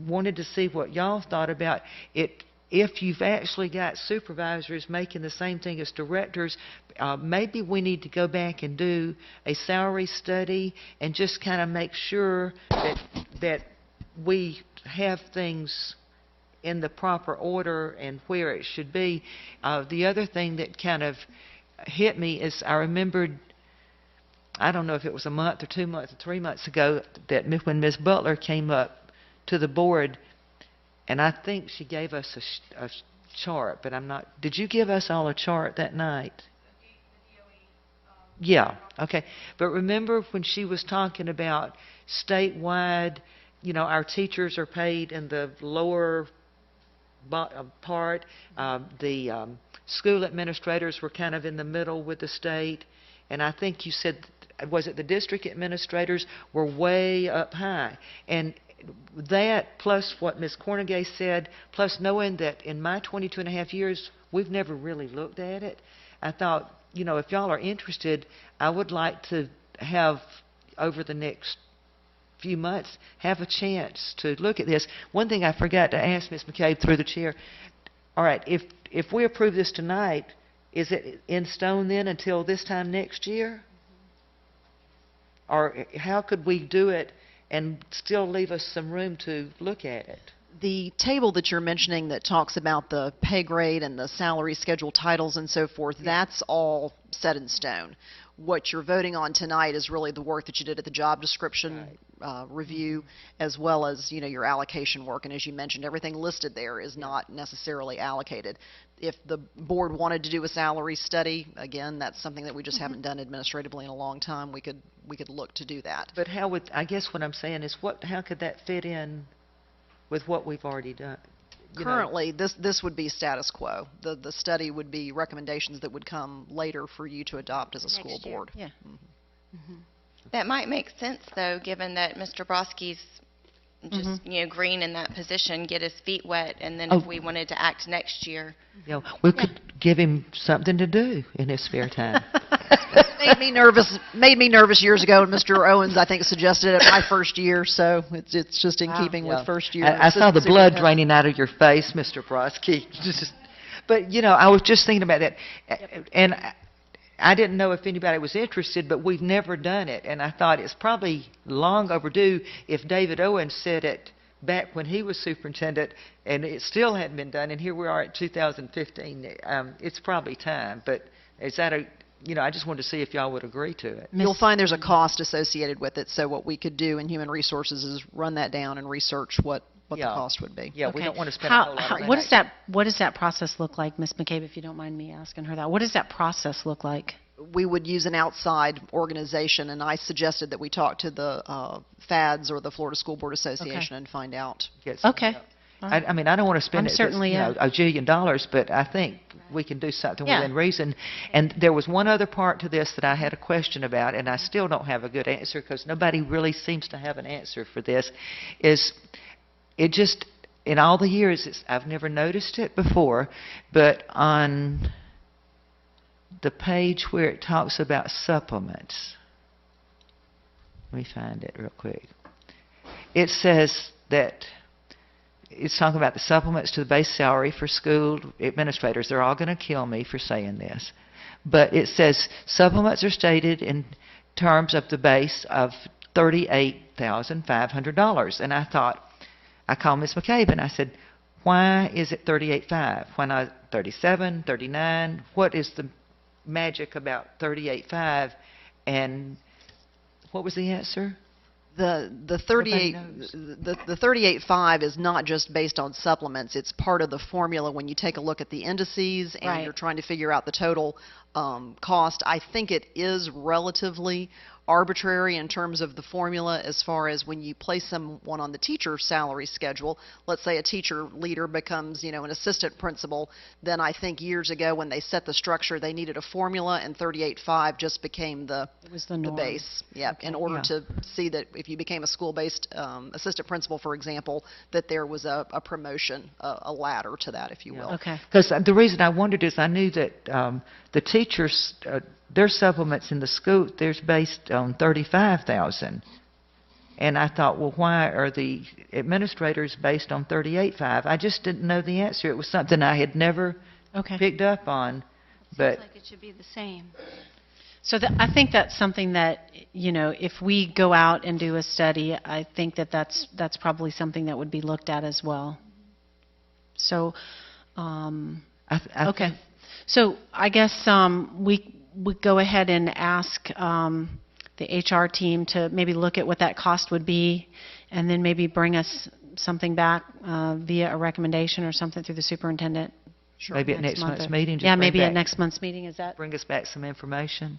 wanted to see what y'all thought about it. If you've actually got supervisors making the same thing as directors, maybe we need to go back and do a salary study and just kind of make sure that we have things in the proper order and where it should be. The other thing that kind of hit me is I remembered, I don't know if it was a month or 2 months or 3 months ago, that when Ms. Butler came up to the board, and I think she gave us a chart, but I'm not, did you give us all a chart that night? Yeah, okay. But remember when she was talking about statewide, you know, our teachers are paid in the lower part, the school administrators were kind of in the middle with the state, and I think you said, was it the district administrators were way up high? And that, plus what Ms. Cornegay said, plus knowing that in my 22 and a half years, we've never really looked at it, I thought, you know, if y'all are interested, I would like to have, over the next few months, have a chance to look at this. One thing I forgot to ask Ms. McCabe through the chair, all right, if we approve this tonight, is it in stone then until this time next year? Or how could we do it and still leave us some room to look at it? The table that you're mentioning that talks about the pay grade and the salary schedule titles and so forth, that's all set in stone. What you're voting on tonight is really the work that you did at the job description review, as well as, you know, your allocation work. And as you mentioned, everything listed there is not necessarily allocated. If the board wanted to do a salary study, again, that's something that we just haven't done administratively in a long time. We could look to do that. But how would, I guess what I'm saying is, how could that fit in with what we've already done? Currently, this would be status quo. The study would be recommendations that would come later for you to adopt as a school board. Yeah. That might make sense, though, given that Mr. Broski's just, you know, green in that position, get his feet wet, and then if we wanted to act next year. You know, we could give him something to do in his spare time. Made me nervous years ago, and Mr. Owens, I think, suggested it my first year, so it's just in keeping with first year. I saw the blood draining out of your face, Mr. Broski. But, you know, I was just thinking about that, and I didn't know if anybody was interested, but we've never done it, and I thought it's probably long overdue if David Owens said it back when he was superintendent, and it still hadn't been done, and here we are at 2015. It's probably time, but is that a... You know, I just wanted to see if y'all would agree to it. You'll find there's a cost associated with it, so what we could do in Human Resources is run that down and research what the cost would be. Yeah, we don't want to spend a whole lot of money. What does that process look like, Ms. McCabe, if you don't mind me asking her that? What does that process look like? We would use an outside organization, and I suggested that we talk to the FADS or the Florida School Board Association and find out. Okay. I mean, I don't want to spend certainly, $1 jillion, but I think we can do something within reason. And there was one other part to this that I had a question about, and I still don't have a good answer because nobody really seems to have an answer for this, is it just, in all the years, I've never noticed it before, but on the page where it talks about supplements, let me find it real quick. It says that it's talking about the supplements to the base salary for school administrators. They're all going to kill me for saying this. But it says supplements are stated in terms of the base of $38,500. And I thought, I called Ms. McCabe and I said, why is it $38,500? Why not $37,000, $39,000? What is the magic about $38,500? And what was the answer? The 38.5 is not just based on supplements. It's part of the formula when you take a look at the indices and you're trying to figure out the total cost. I think it is relatively arbitrary in terms of the formula as far as when you place someone on the teacher salary schedule. Let's say a teacher leader becomes, you know, an assistant principal. Then I think years ago when they set the structure, they needed a formula, and 38.5 just became the base. Yeah, in order to see that if you became a school-based assistant principal, for example, that there was a promotion, a ladder to that, if you will. Okay. Because the reason I wondered is I knew that the teachers, their supplements in the school, they're based on $35,000. And I thought, well, why are the administrators based on $38,500? I just didn't know the answer. It was something I had never picked up on. But Seems like it should be the same. So I think that's something that, you know, if we go out and do a study, I think that's probably something that would be looked at as well. So, I okay. think So I guess we go ahead and ask the HR team to maybe look at what that cost would be, and then maybe bring us something back via a recommendation or something through the superintendent. maybe at next month month's or- meeting. just Yeah, bring maybe at back- next month's meeting. Is that Bring us back some information.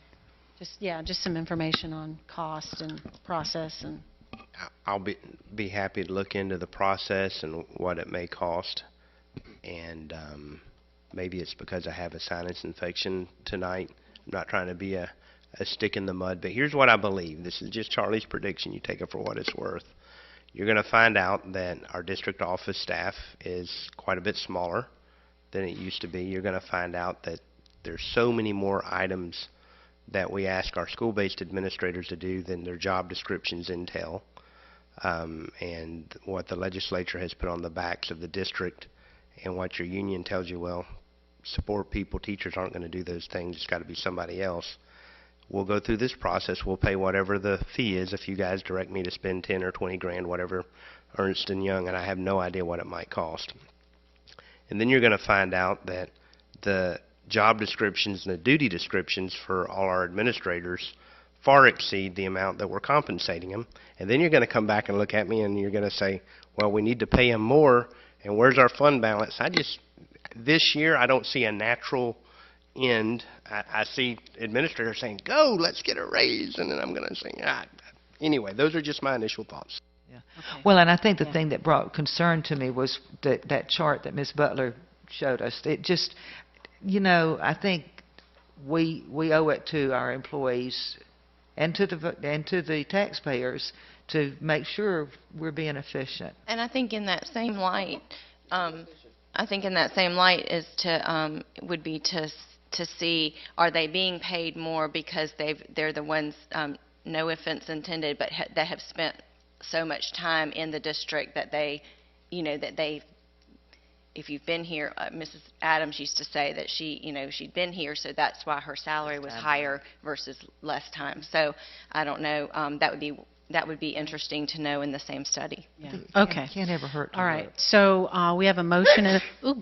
just some information on cost and process and. I'll be happy to look into the process and what it may cost. And maybe it's because I have a sinus infection tonight. I'm not trying to be a stick in the mud, but here's what I believe. This is just Charlie's prediction. You take it for what it's worth. You're going to find out that our district office staff is quite a bit smaller than it used to be. You're going to find out that there's so many more items that we ask our school-based administrators to do than their job descriptions entail. And what the legislature has put on the backs of the district, and what your union tells you, well, support people, teachers aren't going to do those things, it's got to be somebody else. We'll go through this process, we'll pay whatever the fee is if you guys direct me to spend 10 or 20 grand, whatever Ernst & Young, and I have no idea what it might cost. And then you're going to find out that the job descriptions and the duty descriptions for all our administrators far exceed the amount that we're compensating them. And then you're going to come back and look at me and you're going to say, well, we need to pay them more, and where's our fund balance? This year, I don't see a natural end. I see administrators saying, go, let's get a raise, and then I'm going to say, Anyway, those are just my initial thoughts. Well, and I think the thing that brought concern to me was that chart that Ms. Butler showed us. It just, I think we owe it to our employees and to the taxpayers to make sure we're being efficient. And I think in that same light, is to would be to see, are they being paid more because they're the ones, no offense intended, but that have spent so much time in the district that they, if you've been here, Mrs. Adams used to say that she'd been here, so that's why her salary was higher versus less time. So I don't know. That would be interesting to know in the same study. Yeah. Okay. Can't ever hurt. All right. So we have a motion and ooh,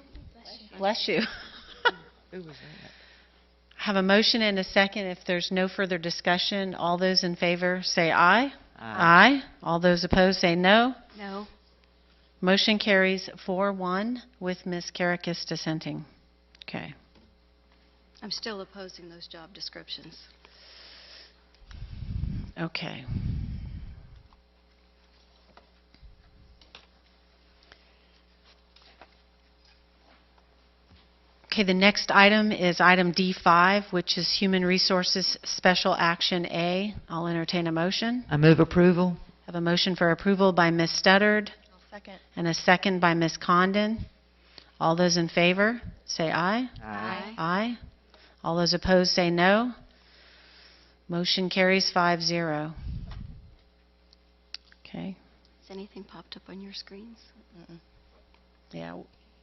bless you. Who was that? Have a motion and a second. If there's no further discussion, all those in favor say aye. Aye. All those opposed say no. No. Motion carries 4-1 with Ms. Karakis dissenting. Okay. I'm still opposing those job descriptions. Okay. Okay, the next item is item D5, which is Human Resources Special Action A. I'll entertain a motion. I move approval. Have a motion for approval by Ms. Studdard Second. and a second by Ms. Condon. All those in favor, say aye. Aye. Aye. All those opposed, say no. Motion carries 5-0. Okay. Has anything popped up on your screens? Yeah,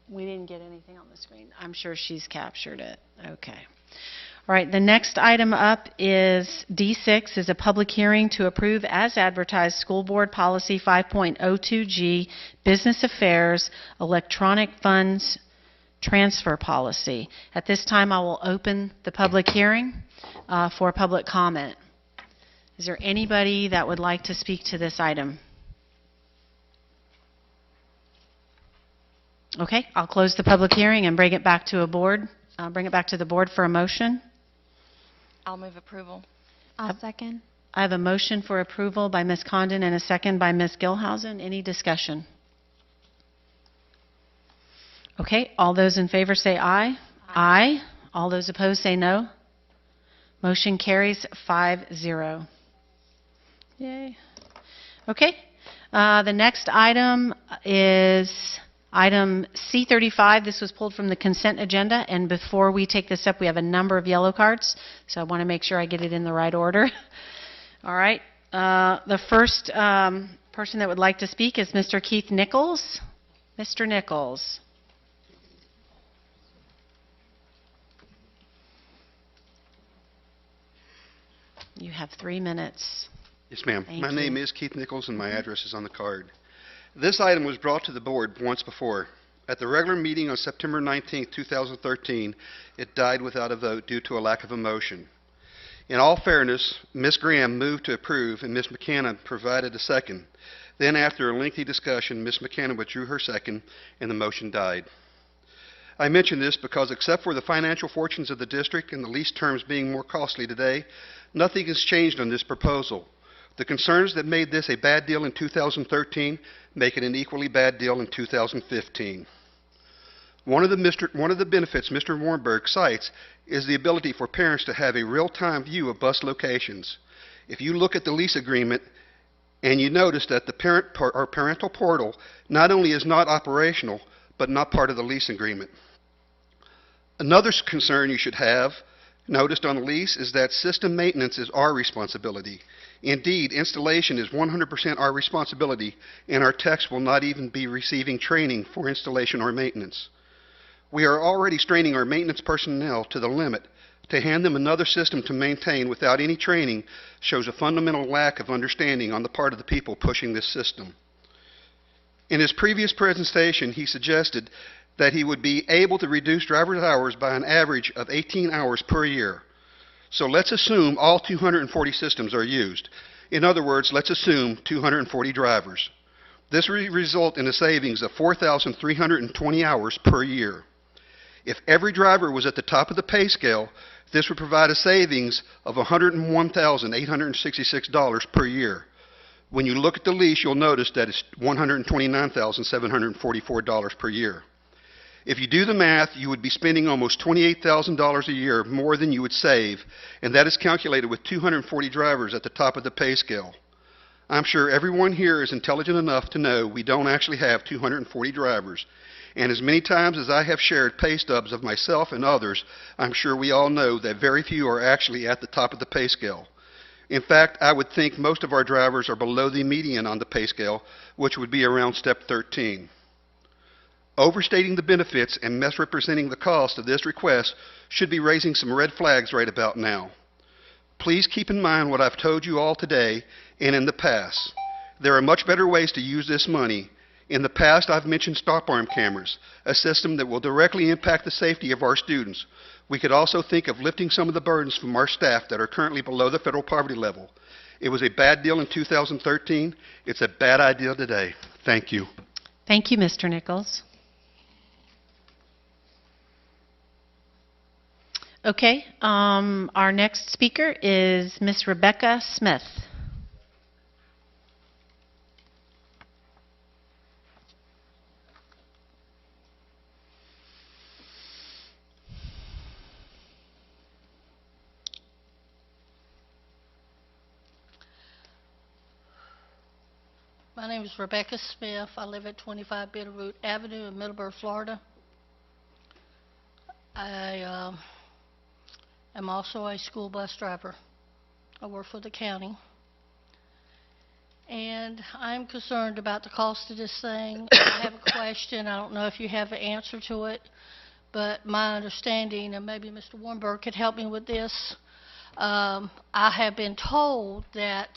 we didn't get anything on the screen. I'm sure she's captured it. Okay. All right, the next item up is D6, is a public hearing to approve as advertised School Board Policy 5.02G, Business Affairs, Electronic Funds Transfer Policy. At this time, I will open the public hearing for public comment. Is there anybody that would like to speak to this item? Okay, I'll close the public hearing and bring it back to the board for a motion. I'll move approval. I'll second. I have a motion for approval by Ms. Condon and a second by Ms. Gilhousen. Any discussion? Okay, all those in favor say aye. Aye. All those opposed say no. Motion carries 5-0. Yay. Okay, the next item is item C35. This was pulled from the consent agenda, and before we take this up, we have a number of yellow cards, so I want to make sure I get it in the right order. All right. The first person that would like to speak is Mr. Keith Nichols. Mr. Nichols. You have 3 minutes. Yes, ma'am. Thank My you. name is Keith Nichols, and my address is on the card. This item was brought to the board once before. At the regular meeting on September 19, 2013, it died without a vote due to a lack of a motion. In all fairness, Ms. Graham moved to approve and Ms. McCannon provided a second. Then, after a lengthy discussion, Ms. McCannon withdrew her second and the motion died. I mention this because except for the financial fortunes of the district and the lease terms being more costly today, nothing has changed on this proposal. The concerns that made this a bad deal in 2013 make it an equally bad deal in 2015. One of the benefits Mr. Warnberg cites is the ability for parents to have a real-time view of bus locations. If you look at the lease agreement and you notice that the parental portal not only is not operational, but not part of the lease agreement. Another concern you should have noticed on the lease is that system maintenance is our responsibility. Indeed, installation is 100% our responsibility, and our techs will not even be receiving training for installation or maintenance. We are already straining our maintenance personnel to the limit. To hand them another system to maintain without any training shows a fundamental lack of understanding on the part of the people pushing this system. In his previous presentation, he suggested that he would be able to reduce driver's hours by an average of 18 hours per year. So let's assume all 240 systems are used. In other words, let's assume 240 drivers. This would result in a savings of 4,320 hours per year. If every driver was at the top of the pay scale, this would provide a savings of $101,866 per year. When you look at the lease, you'll notice that it's $129,744 per year. If you do the math, you would be spending almost $28,000 a year more than you would save, and that is calculated with 240 drivers at the top of the pay scale. I'm sure everyone here is intelligent enough to know we don't actually have 240 drivers. And as many times as I have shared pay stubs of myself and others, I'm sure we all know that very few are actually at the top of the pay scale. In fact, I would think most of our drivers are below the median on the pay scale, which would be around step 13. Overstating the benefits and misrepresenting the cost of this request should be raising some red flags right about now. Please keep in mind what I've told you all today and in the past. There are much better ways to use this money. In the past, I've mentioned stop arm cameras, a system that will directly impact the safety of our students. We could also think of lifting some of the burdens from our staff that are currently below the federal poverty level. It was a bad deal in 2013. It's a bad idea today. Thank you. Thank you, Mr. Nichols. Okay, our next speaker is Ms. Rebecca Smith. My name is Rebecca Smith. I live at 25 Bitterroot Avenue in Middleburg, Florida. I am also a school bus driver. I work for the county. And I'm concerned about the cost of this thing. I have a question. I don't know if you have an answer to it, but my understanding, and maybe Mr. Warnberg could help me with this, I have been told that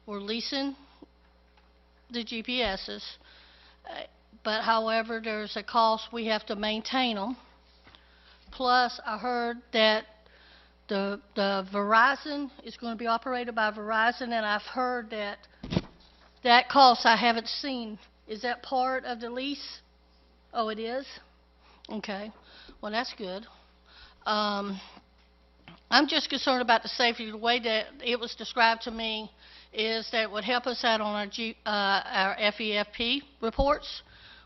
we're leasing the GPSs, but however, there's a cost. We have to maintain them. Plus, I heard that the Verizon is going to be operated by Verizon, and I've heard that that cost I haven't seen. Is that part of the lease? Oh, it is? Okay. Well, that's good. I'm just concerned about the safety. The way that it was described to me is that it would help us out on our FEFP reports,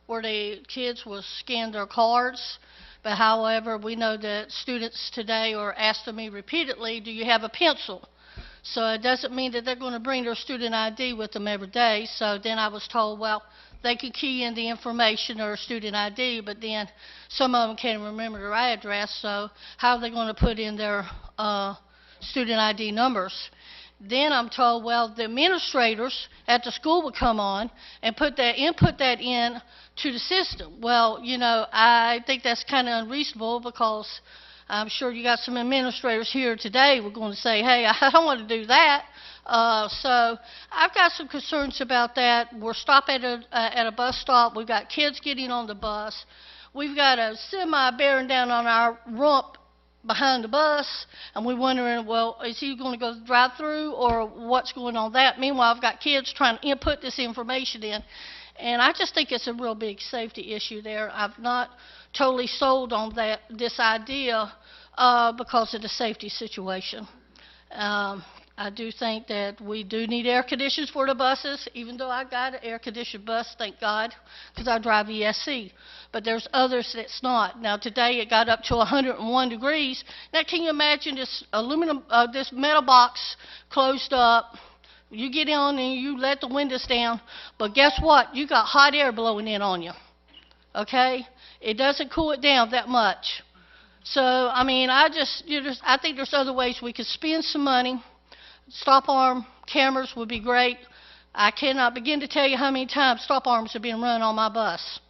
where the kids will scan their cards. But however, we know that students today are asking me repeatedly, do you have a pencil? So it doesn't mean that they're going to bring their student ID with them every day. So then I was told, well, they could key in the information or student ID, but then some of them can't remember their address, so how are they going to put in their student ID numbers? Then I'm told, well, the administrators at the school would come on and input that in to the system. Well, you know, I think that's kind of unreasonable because I'm sure you got some administrators here today who are going to say, hey, I don't want to do that. So I've got some concerns about that. We're stopping at a bus stop. We've got kids getting on the bus. We've got a semi bearing down on our rump behind the bus, and we're wondering, well, is he going to go drive through or what's going on with that? Meanwhile, I've got kids trying to input this information in, and I just think it's a real big safety issue there. I've not totally sold on this idea because of the safety situation. I do think that we do need air conditioners for the buses, even though I got an air-conditioned bus, thank God, because I drive ESC. But there's others that's not. Now, today it got up to 101 degrees. Now, can you imagine this this metal box closed up? You get on and you let the windows down, but guess what? You got hot air blowing in on you, okay? It doesn't cool it down that much. So, I mean, I think there's other ways we could spend some money. Stop arm cameras would be great. I cannot begin to tell you how many times stop arms have been run on my bus.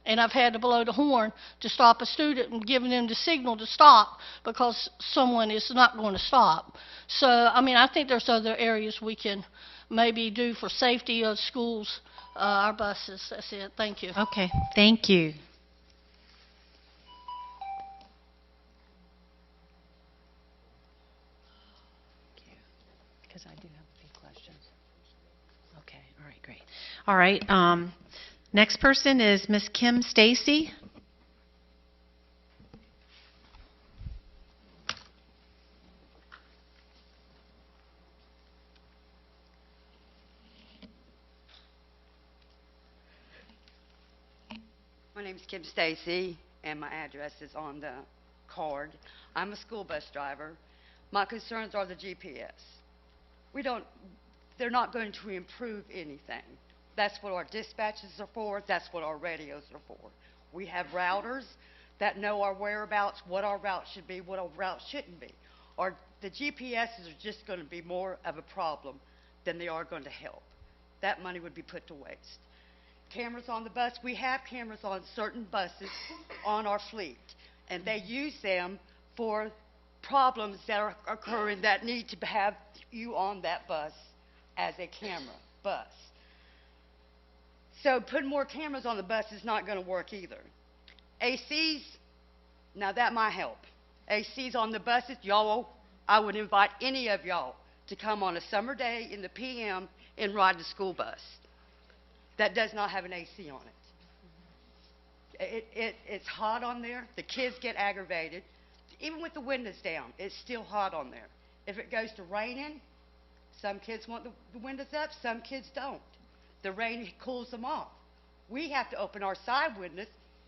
And I've had to blow the horn to stop a student and giving them the signal to stop because someone is not going to stop. So, I mean, I think there's other areas we can maybe do for safety of schools, our buses. That's it. Thank you. Okay, thank you. Because I do have a few questions. Okay, all right, great. All right, next person is Miss Kim Stacy. My name is Kim Stacy, and my address is on the card. I'm a school bus driver. My concerns are the GPS. They're not going to improve anything. That's what our dispatches are for. That's what our radios are for. We have routers that know our whereabouts, what our route should be, what our route shouldn't be. The GPSs are just going to be more of a problem than they are going to help. That money would be put to waste. Cameras on the bus. We have cameras on certain buses on our fleet, and they use them for problems that are occurring that need to have you on that bus as a camera bus. So putting more cameras on the bus is not going to work either. ACs, now that might help. ACs on the buses, y'all, I would invite any of y'all to come on a summer day in the PM and ride the school bus that does not have an AC on it. It's hot on there. The kids get aggravated. Even with the windows down, it's still hot on there. If it goes to raining, some kids want the windows up, some kids don't. The rain cools them off. We have to open our side windows.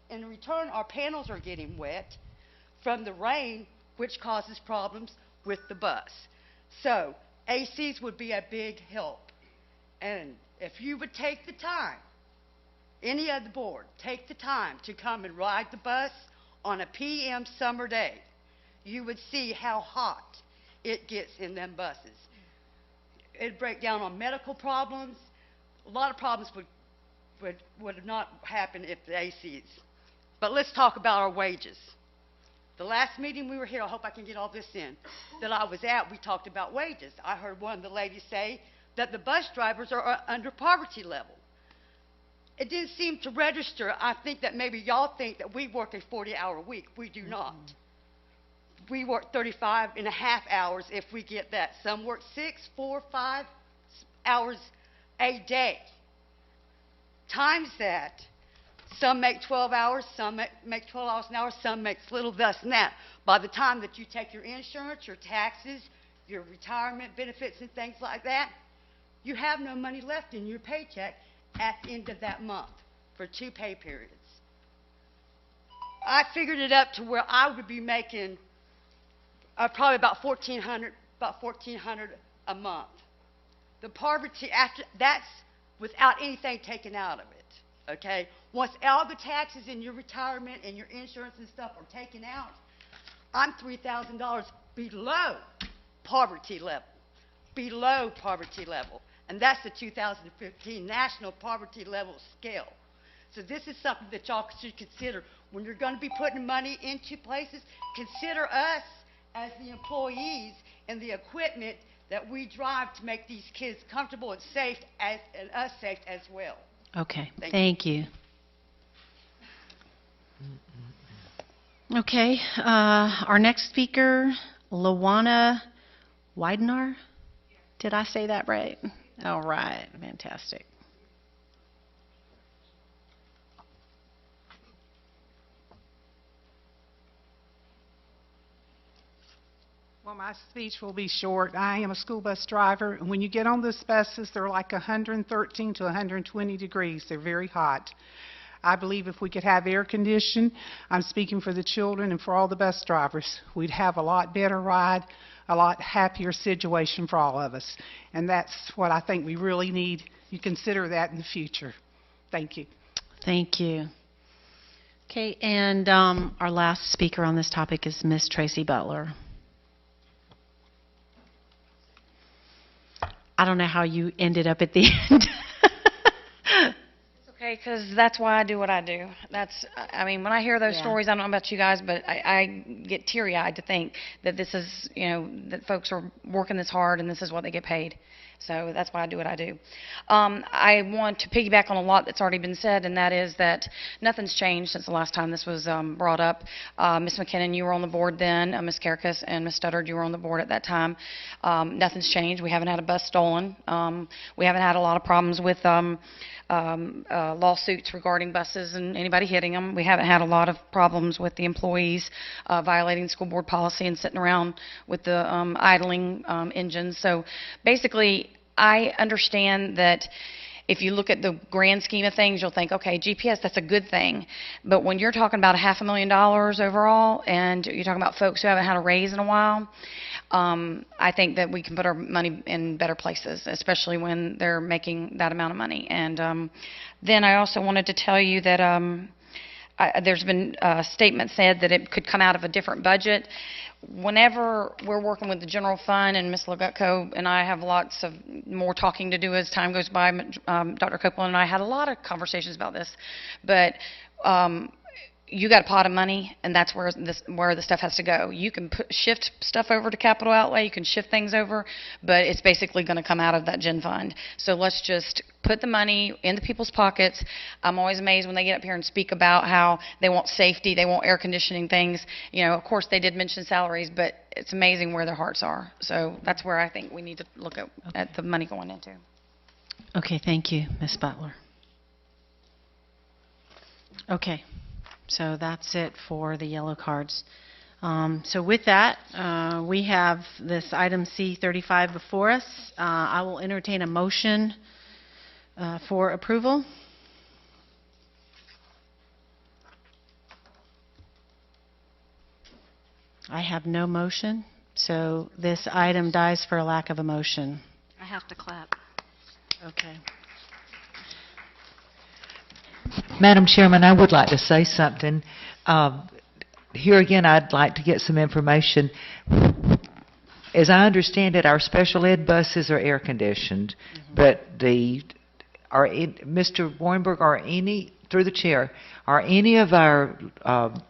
In return, our panels are getting wet from the rain, which causes problems with the bus. So ACs would be a big help. And if you would take the time, any of the board, take the time to come and ride the bus on a PM summer day, you would see how hot it gets in them buses. It'd break down on medical problems. A lot of problems would not happen if the ACs. But let's talk about our wages. The last meeting we were here, I hope I can get all this in, that I was at, we talked about wages. I heard one of the ladies say that the bus drivers are under poverty level. It didn't seem to register. I think that maybe y'all think that we work a 40-hour week. We do not. We work 35 and a half hours if we get that. Some work 6, 4, 5 hours a day. Times that. Some make 12 hours, some make 12 hours an hour, some make little less than that. By the time that you take your insurance, your taxes, your retirement benefits and things like that, you have no money left in your paycheck at the end of that month for 2 pay periods. I figured it up to where I would be making probably about $1,400 a month. The poverty, after that's without anything taken out of it, okay? Once all the taxes and your retirement and your insurance and stuff are taken out, I'm $3,000 below poverty level, below poverty level. And that's the 2015 National Poverty Level Scale. So this is something that y'all should consider. When you're going to be putting money into places, consider us as the employees and the equipment that we drive to make these kids comfortable and safe, and us safe as well. Okay, Thank thank you. Okay, our next speaker, Lawana Widenar. Did I say that right? All right, fantastic. Well, my speech will be short. I am a school bus driver, and when you get on those buses, they're like 113 to 120 degrees. They're very hot. I believe if we could have air conditioning, I'm speaking for the children and for all the bus drivers, we'd have a lot better ride, a lot happier situation for all of us. And that's what I think we really need. You consider that in the future. Thank you. Thank you. Okay, and our last speaker on this topic is Ms. Tracy Butler. I don't know how you ended up at the end. It's okay, because that's why I do what I do. I mean, when I hear those stories, I don't know about you guys, but I get teary-eyed to think that this is, that folks are working this hard and this is what they get paid. So that's why I do what I do. I want to piggyback on a lot that's already been said, and that is that nothing's changed since the last time this was brought up. Ms. McKinnon, you were on the board then. Ms. Karakis and Ms. Studdard, you were on the board at that time. Nothing's changed. We haven't had a bus stolen. We haven't had a lot of problems with lawsuits regarding buses and anybody hitting them. We haven't had a lot of problems with the employees violating school board policy and sitting around with the idling engines. So basically, I understand that if you look at the grand scheme of things, you'll think, okay, GPS, that's a good thing. But when you're talking about $500,000 overall, and you're talking about folks who haven't had a raise in a while, I think that we can put our money in better places, especially when they're making that amount of money. And then I also wanted to tell you that there's been a statement said that it could come out of a different budget. Whenever we're working with the general fund, and Ms. Legutko and I have lots of more talking to do as time goes by, Dr. Copeland and I had a lot of conversations about this, but you got a pot of money, and that's where the stuff has to go. You can shift stuff over to capital outlay, you can shift things over, but it's basically going to come out of that gen fund. So let's just put the money into people's pockets. I'm always amazed when they get up here and speak about how they want safety, they want air conditioning things. Of course they did mention salaries, but it's amazing where their hearts are. So that's where I think we need to look at the money going into. Okay, thank you, Ms. Butler. Okay. So that's it for the yellow cards. So with that, we have this item C35 before us. I will entertain a motion for approval. I have no motion, so this item dies for a lack of a motion. I have to clap. Okay. Madam Chairman, I would like to say something. Here again, I'd like to get some information. As I understand it, our special ed buses are air conditioned, but Mr. Warrenberg, through the chair, are any of our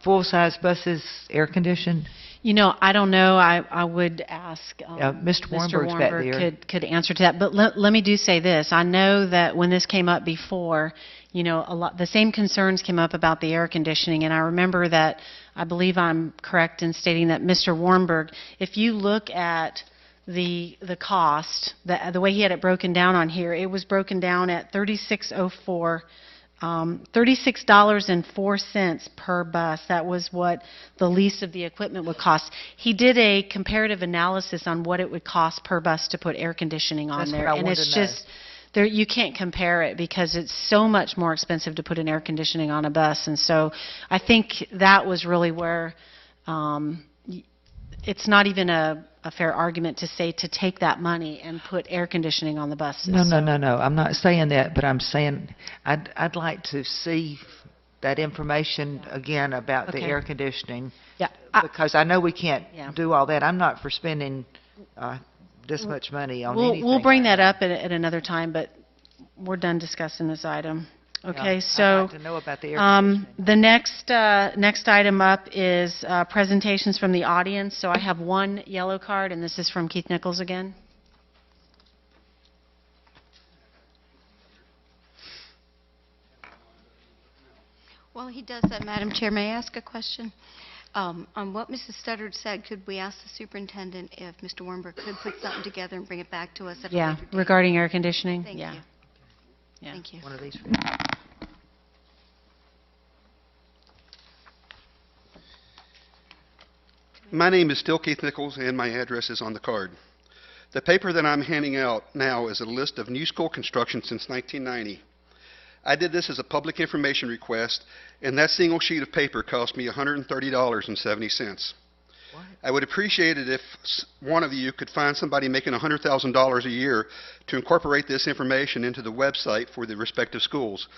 full-size buses air conditioned? I don't know. I would ask Mr. Warrenberg's back there. Could answer to that. But let me do say this. I know that when this came up before, the same concerns came up about the air conditioning, and I remember that, I believe I'm correct in stating that Mr. Warrenberg, if you look at the cost, the way he had it broken down on here, it was broken down at $36.04. $36.04 per bus. That was what the lease of the equipment would cost. He did a comparative analysis on what it would cost per bus to put air conditioning on there, and it's just you can't compare it because it's so much more expensive to put an air conditioning on a bus. And so I think that was really where it's not even a fair argument to say to take that money and put air conditioning on the buses. No. I'm not saying that, but I'm saying I'd like to see that information again about the air conditioning. Yeah. Because I know we can't do all that. I'm not for spending this much money on anything. We'll bring that up at another time, but we're done discussing this item. Okay, I'd so like to know about the air conditioning. the next item up is presentations from the audience. So I have one yellow card, and this is from Keith Nichols again. While he does that, Madam Chair, may I ask a question? On what Mrs. Studdard said, could we ask the superintendent if Mr. Warnberg could put something together and bring it back to us at a Yeah, later date? regarding air conditioning. Thank Yeah. you. Yeah. Thank you. One of these. My name is still Keith Nichols, and my address is on the card. The paper that I'm handing out now is a list of new school construction since 1990. I did this as a public information request, and that single sheet of paper cost me $130.70. I would appreciate it if one of you could find somebody making $100,000 a year to incorporate this information into the website for the respective schools,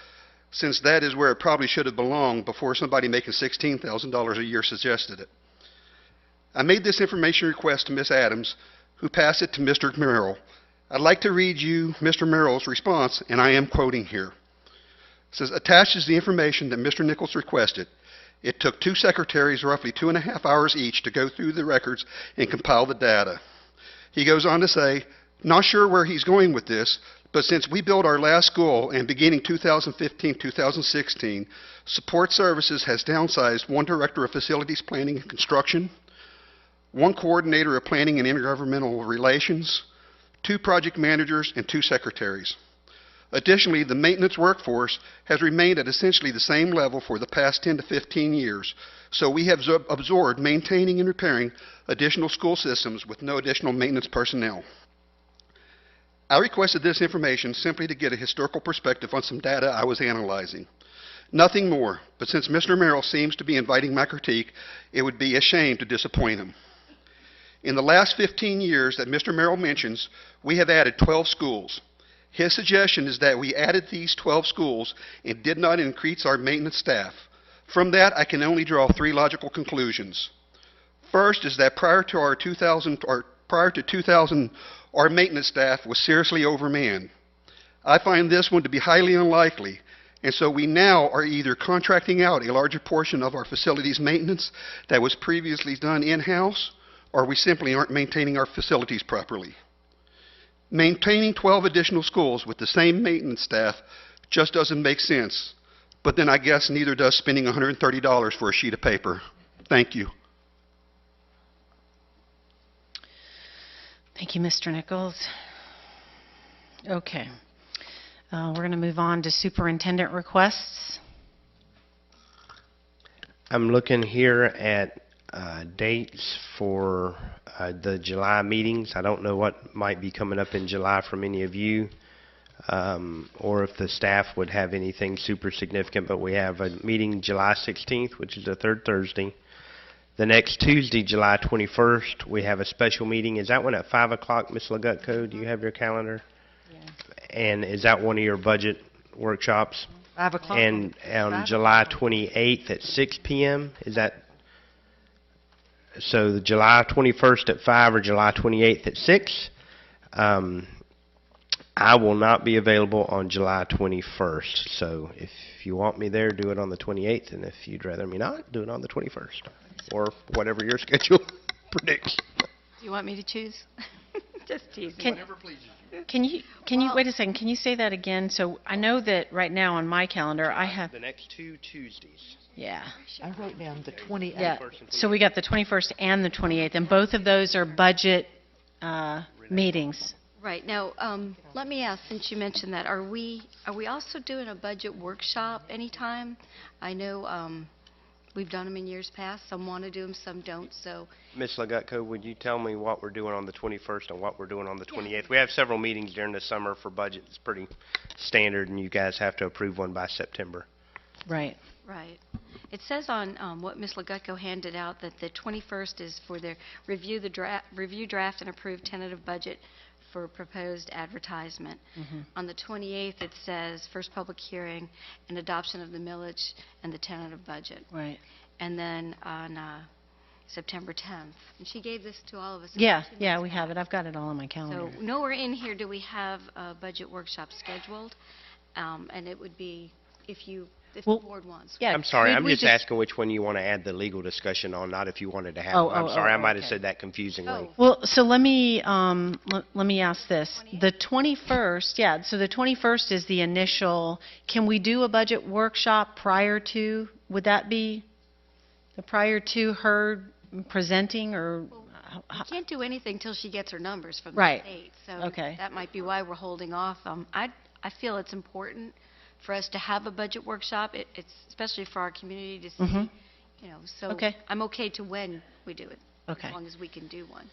since that is where it probably should have belonged before somebody making $16,000 a year suggested it. I made this information request to Ms. Adams, who passed it to Mr. Merrill. I'd like to read you Mr. Merrill's response, and I am quoting here. It says, attached is the information that Mr. Nichols requested. It took 2 secretaries roughly 2.5 hours each to go through the records and compile the data. He goes on to say, not sure where he's going with this, but since we built our last school and beginning 2015-2016, support services has downsized 1 director of facilities planning and construction, 1 coordinator of planning and intergovernmental relations, 2 project managers, and 2 secretaries. Additionally, the maintenance workforce has remained at essentially the same level for the past 10 to 15 years, so we have absorbed maintaining and repairing additional school systems with no additional maintenance personnel. I requested this information simply to get a historical perspective on some data I was analyzing. Nothing more, but since Mr. Merrill seems to be inviting my critique, it would be a shame to disappoint him. In the last 15 years that Mr. Merrill mentions, we have added 12 schools. His suggestion is that we added these 12 schools and did not increase our maintenance staff. From that, I can only draw 3 logical conclusions. First is that prior to 2000, our maintenance staff was seriously overmanned. I find this one to be highly unlikely, and so we now are either contracting out a larger portion of our facilities maintenance that was previously done in-house, or we simply aren't maintaining our facilities properly. Maintaining 12 additional schools with the same maintenance staff just doesn't make sense. But then I guess neither does spending $130 for a sheet of paper. Thank you. Thank you, Mr. Nichols. Okay. We're going to move on to superintendent requests. I'm looking here at dates for the July meetings. I don't know what might be coming up in July from any of you, or if the staff would have anything super significant, but we have a meeting July 16th, which is the 3rd Thursday. The next Tuesday, July 21st, we have a special meeting. Is that one at 5 o'clock, Ms. Legutko? Do you have your calendar? Yes. And is that one of your budget workshops? 5 o'clock. And on July 28th at 6 p.m., is that... So the July 21st at 5 or July 28th at 6. I will not be available on July 21st. So if you want me there, do it on the 28th. And if you'd rather me not, do it on the 21st. Or whatever your schedule predicts. Do you want me to choose? Just teasing. Can you wait a second? Can you say that again? So I know that right now on my calendar I have the next 2 Tuesdays. Yeah. I wrote down the 28th. Yeah. So we got the 21st and the 28th, and both of those are budget meetings. Right. Now, let me ask, since you mentioned that, are we also doing a budget workshop anytime? I know we've done them in years past. Some want to do them, some don't. So, Ms. Legutko, would you tell me what we're doing on the 21st and what we're doing on the 28th? We have several meetings during the summer for budget. It's pretty standard, and you guys have to approve one by September. Right. right. It says on what Ms. Legutko handed out that the 21st is for the review draft and approve tentative budget for proposed advertisement. Mm-hmm. On the 28th, it says first public hearing and adoption of the millage and the tentative budget. Right. And then on September 10th. And she gave this to all of us. Yeah, we have it. I've got it all on my calendar. So nowhere in here do we have a budget workshop scheduled, and it would be if the Well, board wants. Yeah, I'm sorry, could I'm we just asking which one you want to add the legal discussion on, not if you wanted to have Oh, one. I'm oh, sorry, oh, I might have okay. said that confusingly. Well, so let me ask this. The 21st, yeah, so the 21st is the initial, can we do a budget workshop prior to, would that be prior to her presenting, or? We can't do anything till she gets her numbers from Right. the state. So Okay. that might be why we're holding off. I feel it's important for us to have a budget workshop. It's especially for our community to see, Mhm. So Okay. I'm okay to when we do it. Okay. As long as we can do one.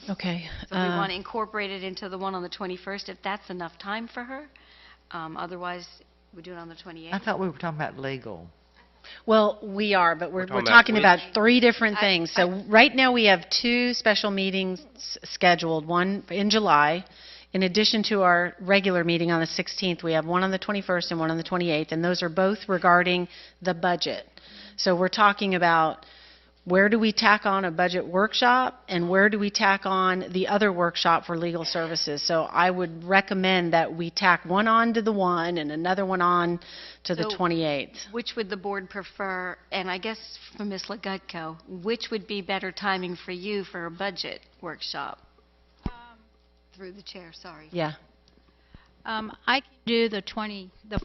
Okay. So we want to incorporate it into the one on the 21st, if that's enough time for her. Otherwise, we do it on the 28th. I thought we were talking about legal. Well, we are, but we're talking talking about about three different things. So right now, we have two special meetings scheduled, one in July. In addition to our regular meeting on the 16th, we have one on the 21st and one on the 28th, and those are both regarding the budget. So we're talking about where do we tack on a budget workshop, and where do we tack on the other workshop for legal services. So I would recommend that we tack one on to the one and another one on to the So 28th. Which would the board prefer? And I guess for Ms. Legutko, which would be better timing for you for a budget workshop? Through the chair, sorry. Yeah. I can do the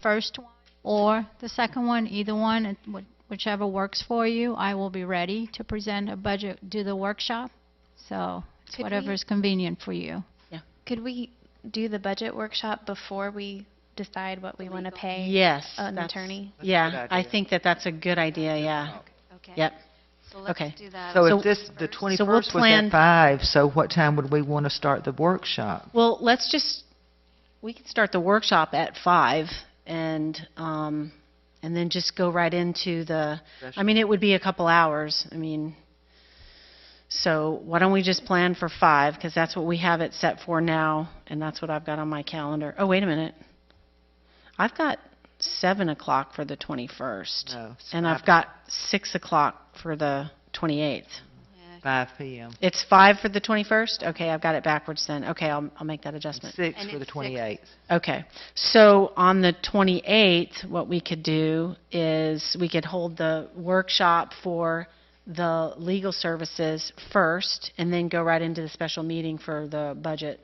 first one or the second one, either one, whichever works for you. I will be ready to present a budget, do the workshop. So it's Could whatever we- is convenient for you. Could we do the budget workshop before we decide what we want to pay Yes. an that's- attorney? Yeah, I think that's a good idea, yeah. Okay. Yep. So let's Okay. do that. So So- if this, the so we'll 21st was plan- at 5, so what time would we want to start the workshop? Well, we can start the workshop at 5 and then just go right into it would be a couple hours. So why don't we just plan for 5, because that's what we have it set for now, and that's what I've got on my calendar. Oh, wait a minute. I've got 7 o'clock for the 21st, No, it's and 5 I've got 6 o'clock for the 28th. 5 p.m. It's 5 for the 21st? Okay, I've got it backwards then. Okay, I'll make that adjustment. 6 And for the it's 28th. Okay, so on the 28th, what we could do is we could hold the workshop for the legal services first, and then go right into the special meeting for the budget.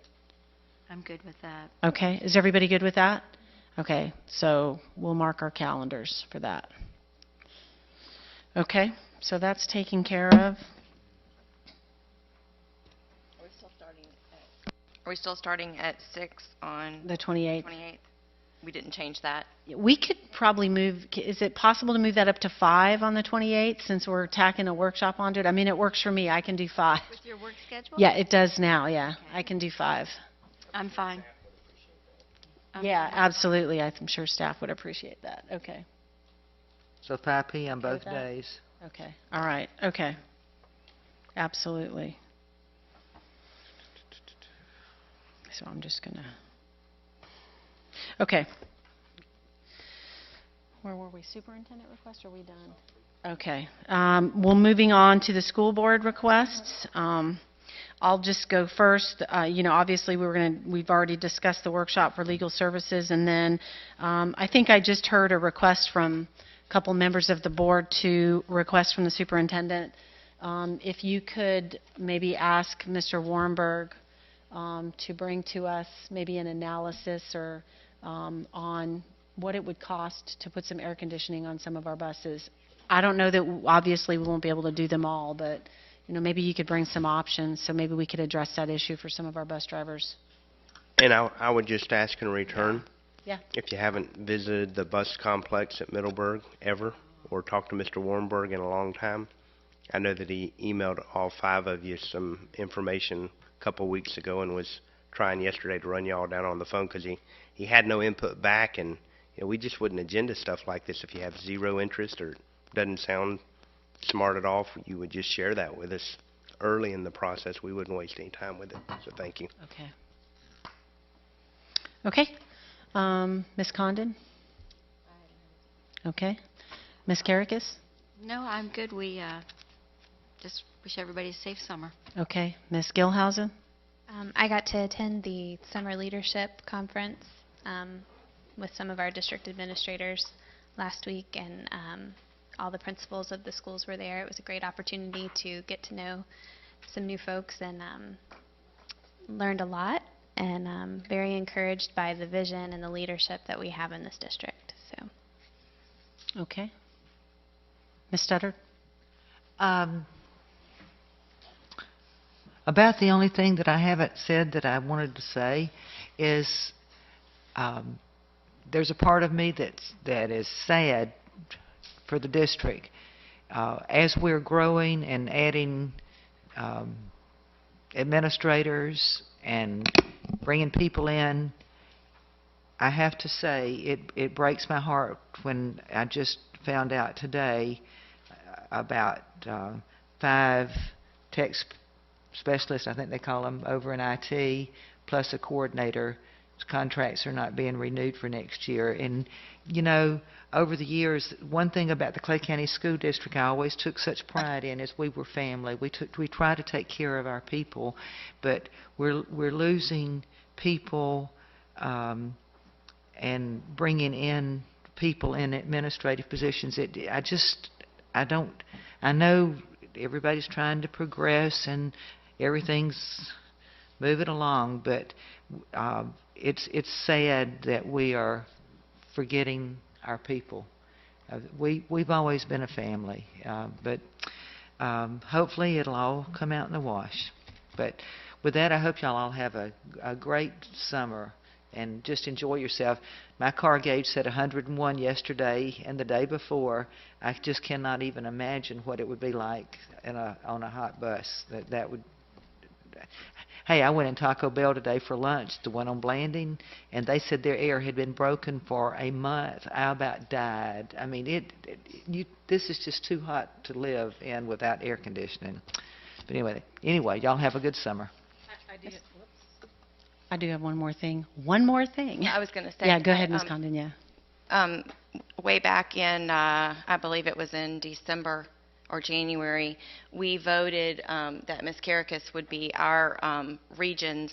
I'm good with that. Okay, is everybody good with that? Okay, so we'll mark our calendars for that. Okay, so that's taken care of. Are we still starting at 6 on The 28th. 28th? We didn't change that. We could probably move, is it possible to move that up to 5 on the 28th, since we're tacking a workshop onto it? It works for me, I can do 5. With your work schedule? Yeah, it does now, yeah. I can do 5. I'm fine. Yeah, absolutely, I'm sure staff would appreciate that, okay. So 5 p.m. Okay with both that? days. Okay, all right, okay. Absolutely. So I'm just gonna, okay. Where were we, superintendent request, or are we done? Okay, well, moving on to the school board requests. I'll just go first. Obviously, we've already discussed the workshop for legal services, and then I think I just heard a request from a couple members of the board to request from the superintendent. If you could maybe ask Mr. Warrenberg to bring to us maybe an analysis or on what it would cost to put some air conditioning on some of our buses. I don't know that, obviously, we won't be able to do them all, but maybe you could bring some options, so maybe we could address that issue for some of our bus drivers. And I would just ask in return, Yeah. if you haven't visited the bus complex at Middleburg ever, or talked to Mr. Warrenberg in a long time, I know that he emailed all 5 of you some information a couple weeks ago, and was trying yesterday to run you all down on the phone, because he had no input back, and we just wouldn't agenda stuff like this if you have zero interest or doesn't sound smart at all. If you would just share that with us early in the process, we wouldn't waste any time with it. So thank you. Okay. Okay. Ms. Condon? Okay. Ms. Karakis? No, I'm good. We just wish everybody a safe summer. Okay. Ms. Gilhausen? I got to attend the summer leadership conference with some of our district administrators. last week, and all the principals of the schools were there. It was a great opportunity to get to know some new folks and learned a lot, and very encouraged by the vision and the leadership that we have in this district. So, Okay. Ms. Studdard? About the only thing that I haven't said that I wanted to say is there's a part of me that is sad for the district. As we're growing and adding administrators and bringing people in, I have to say it breaks my heart when I just found out today about 5 tech specialists, I think they call them, over in IT, plus a coordinator. Contracts are not being renewed for next year. And, you know, over the years, one thing about the Clay County School District I always took such pride in is we were family. We try to take care of our people, but we're losing people and bringing in people in administrative positions. I know everybody's trying to progress and everything's moving along, but it's sad that we are forgetting our people. We've always been a family, but hopefully it'll all come out in the wash. But with that, I hope y'all all have a great summer and just enjoy yourself. My car gauge said 101 yesterday and the day before. I just cannot even imagine what it would be like on a hot bus. That would. Hey, I went in Taco Bell today for lunch, the one on Blanding, and they said their air had been broken for a month. I about died. I mean, this is just too hot to live in without air conditioning. But anyway, y'all have a good summer. I do have one more thing. One more thing. I was going to say. Yeah, go ahead, Ms. Condon, yeah. Way back in, I believe it was in December or January, we voted that Ms. Karakis would be our region's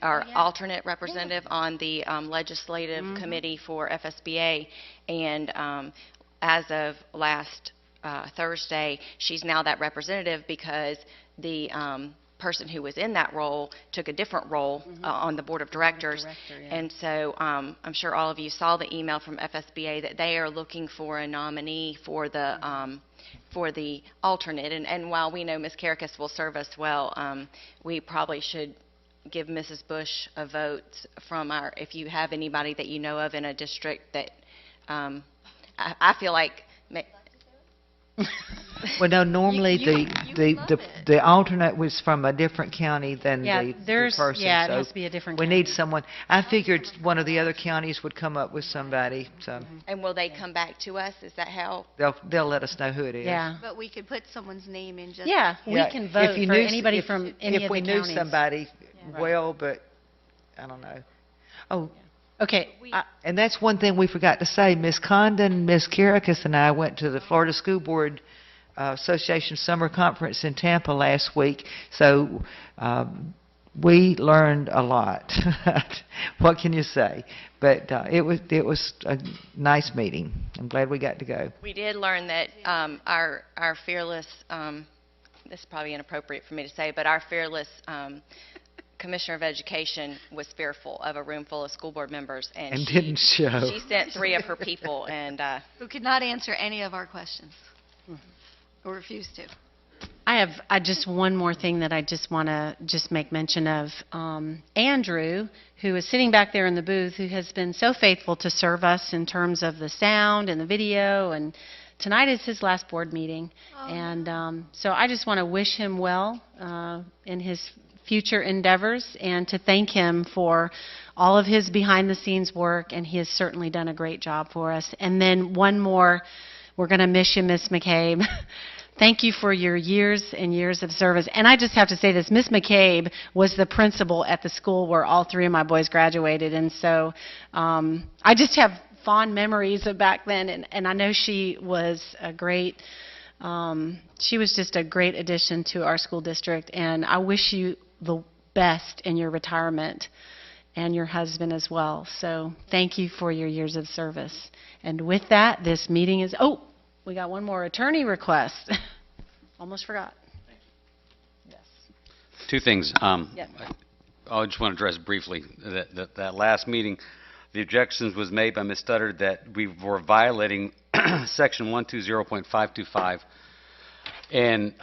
our alternate representative on the legislative committee for FSBA. And as of last Thursday, she's now that representative because the person who was in that role took a different role on the board of directors. And so I'm sure all of you saw the email from FSBA that they are looking for a nominee for the alternate. And while we know Ms. Karakis will serve us well, we probably should give Mrs. Bush a vote from if you have anybody that you know of in a district that I feel like. Well, no, normally the alternate was from a different county than the person. Yeah, it so has to be a different we county. need someone. I figured one of the other counties would come up with somebody. So And will they come back to us? Is that how? they'll let us know who it is. Yeah. But we could put someone's name in just. Yeah, we can vote for anybody from any of the If we knew counties. somebody, well, but I don't know. Oh. Okay. And that's one thing we forgot to say. Ms. Condon, Ms. Karakis, and I went to the Florida School Board Association Summer Conference in Tampa last week. So we learned a lot. What can you say? But it was a nice meeting. I'm glad we got to go. We did learn that our fearless, this is probably inappropriate for me to say, but our fearless Commissioner of Education was fearful of a room full of school board members, and didn't show. She sent 3 of her people, and Who could not answer any of our questions or refused to. I have just one more thing that I just want to make mention of. Andrew, who is sitting back there in the booth, who has been so faithful to serve us in terms of the sound and the video, and tonight is his last board meeting. And so I just want to wish him well in his future endeavors and to thank him for all of his behind-the-scenes work, and he has certainly done a great job for us. And then one more, we're going to miss you, Miss McCabe. Thank you for your years and years of service. And I just have to say this, Miss McCabe was the principal at the school where all 3 of my boys graduated, and so I just have fond memories of back then, and I know she was a great she was just a great addition to our school district, and I wish you the best in your retirement. and your husband as well. So thank you for your years of service. And with that, this meeting is, oh, we got one more attorney request. Almost forgot. Two things. Yes. I just want to address briefly that last meeting. The objections was made by Ms. Studdard that we were violating Section 120.525, and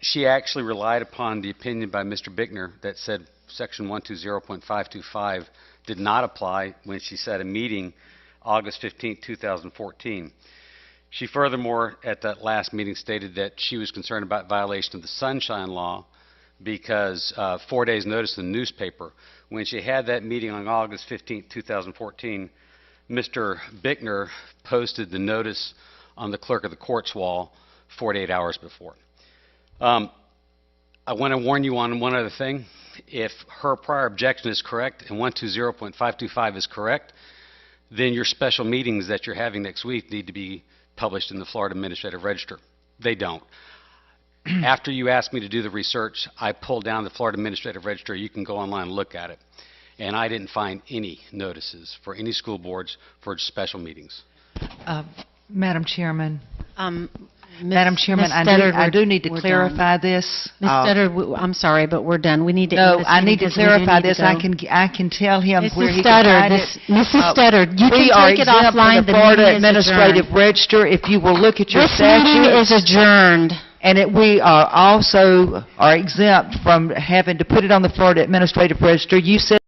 she actually relied upon the opinion by Mr. Bickner that said Section 120.525 did not apply when she set a meeting August 15, 2014. She furthermore, at that last meeting, stated that she was concerned about violation of the Sunshine Law because 4 days' notice in the newspaper. When she had that meeting on August 15, 2014, Mr. Bickner posted the notice on the clerk of the court's wall 48 hours before. I want to warn you on one other thing. If her prior objection is correct and 120.525 is correct, then your special meetings that you're having next week need to be published in the Florida Administrative Register. They don't. After you asked me to do the research, I pulled down the Florida Administrative Register. You can go online and look at it. And I didn't find any notices for any school boards for special meetings. Madam Chairman. Madam Chairman, I do need to clarify this. Ms. Studdard, I'm sorry, but we're done. We need to end No, this I meeting need to because we do clarify need to this. go. I can tell him Mrs. where he Studdard, can find this- it. Mrs. Studdard, you we can are take it exempt from offline. the The Florida meeting is Administrative adjourned. Register. If you will look at your This meeting statutes. is adjourned. And we are also exempt from having to put it on the Florida Administrative Register. You said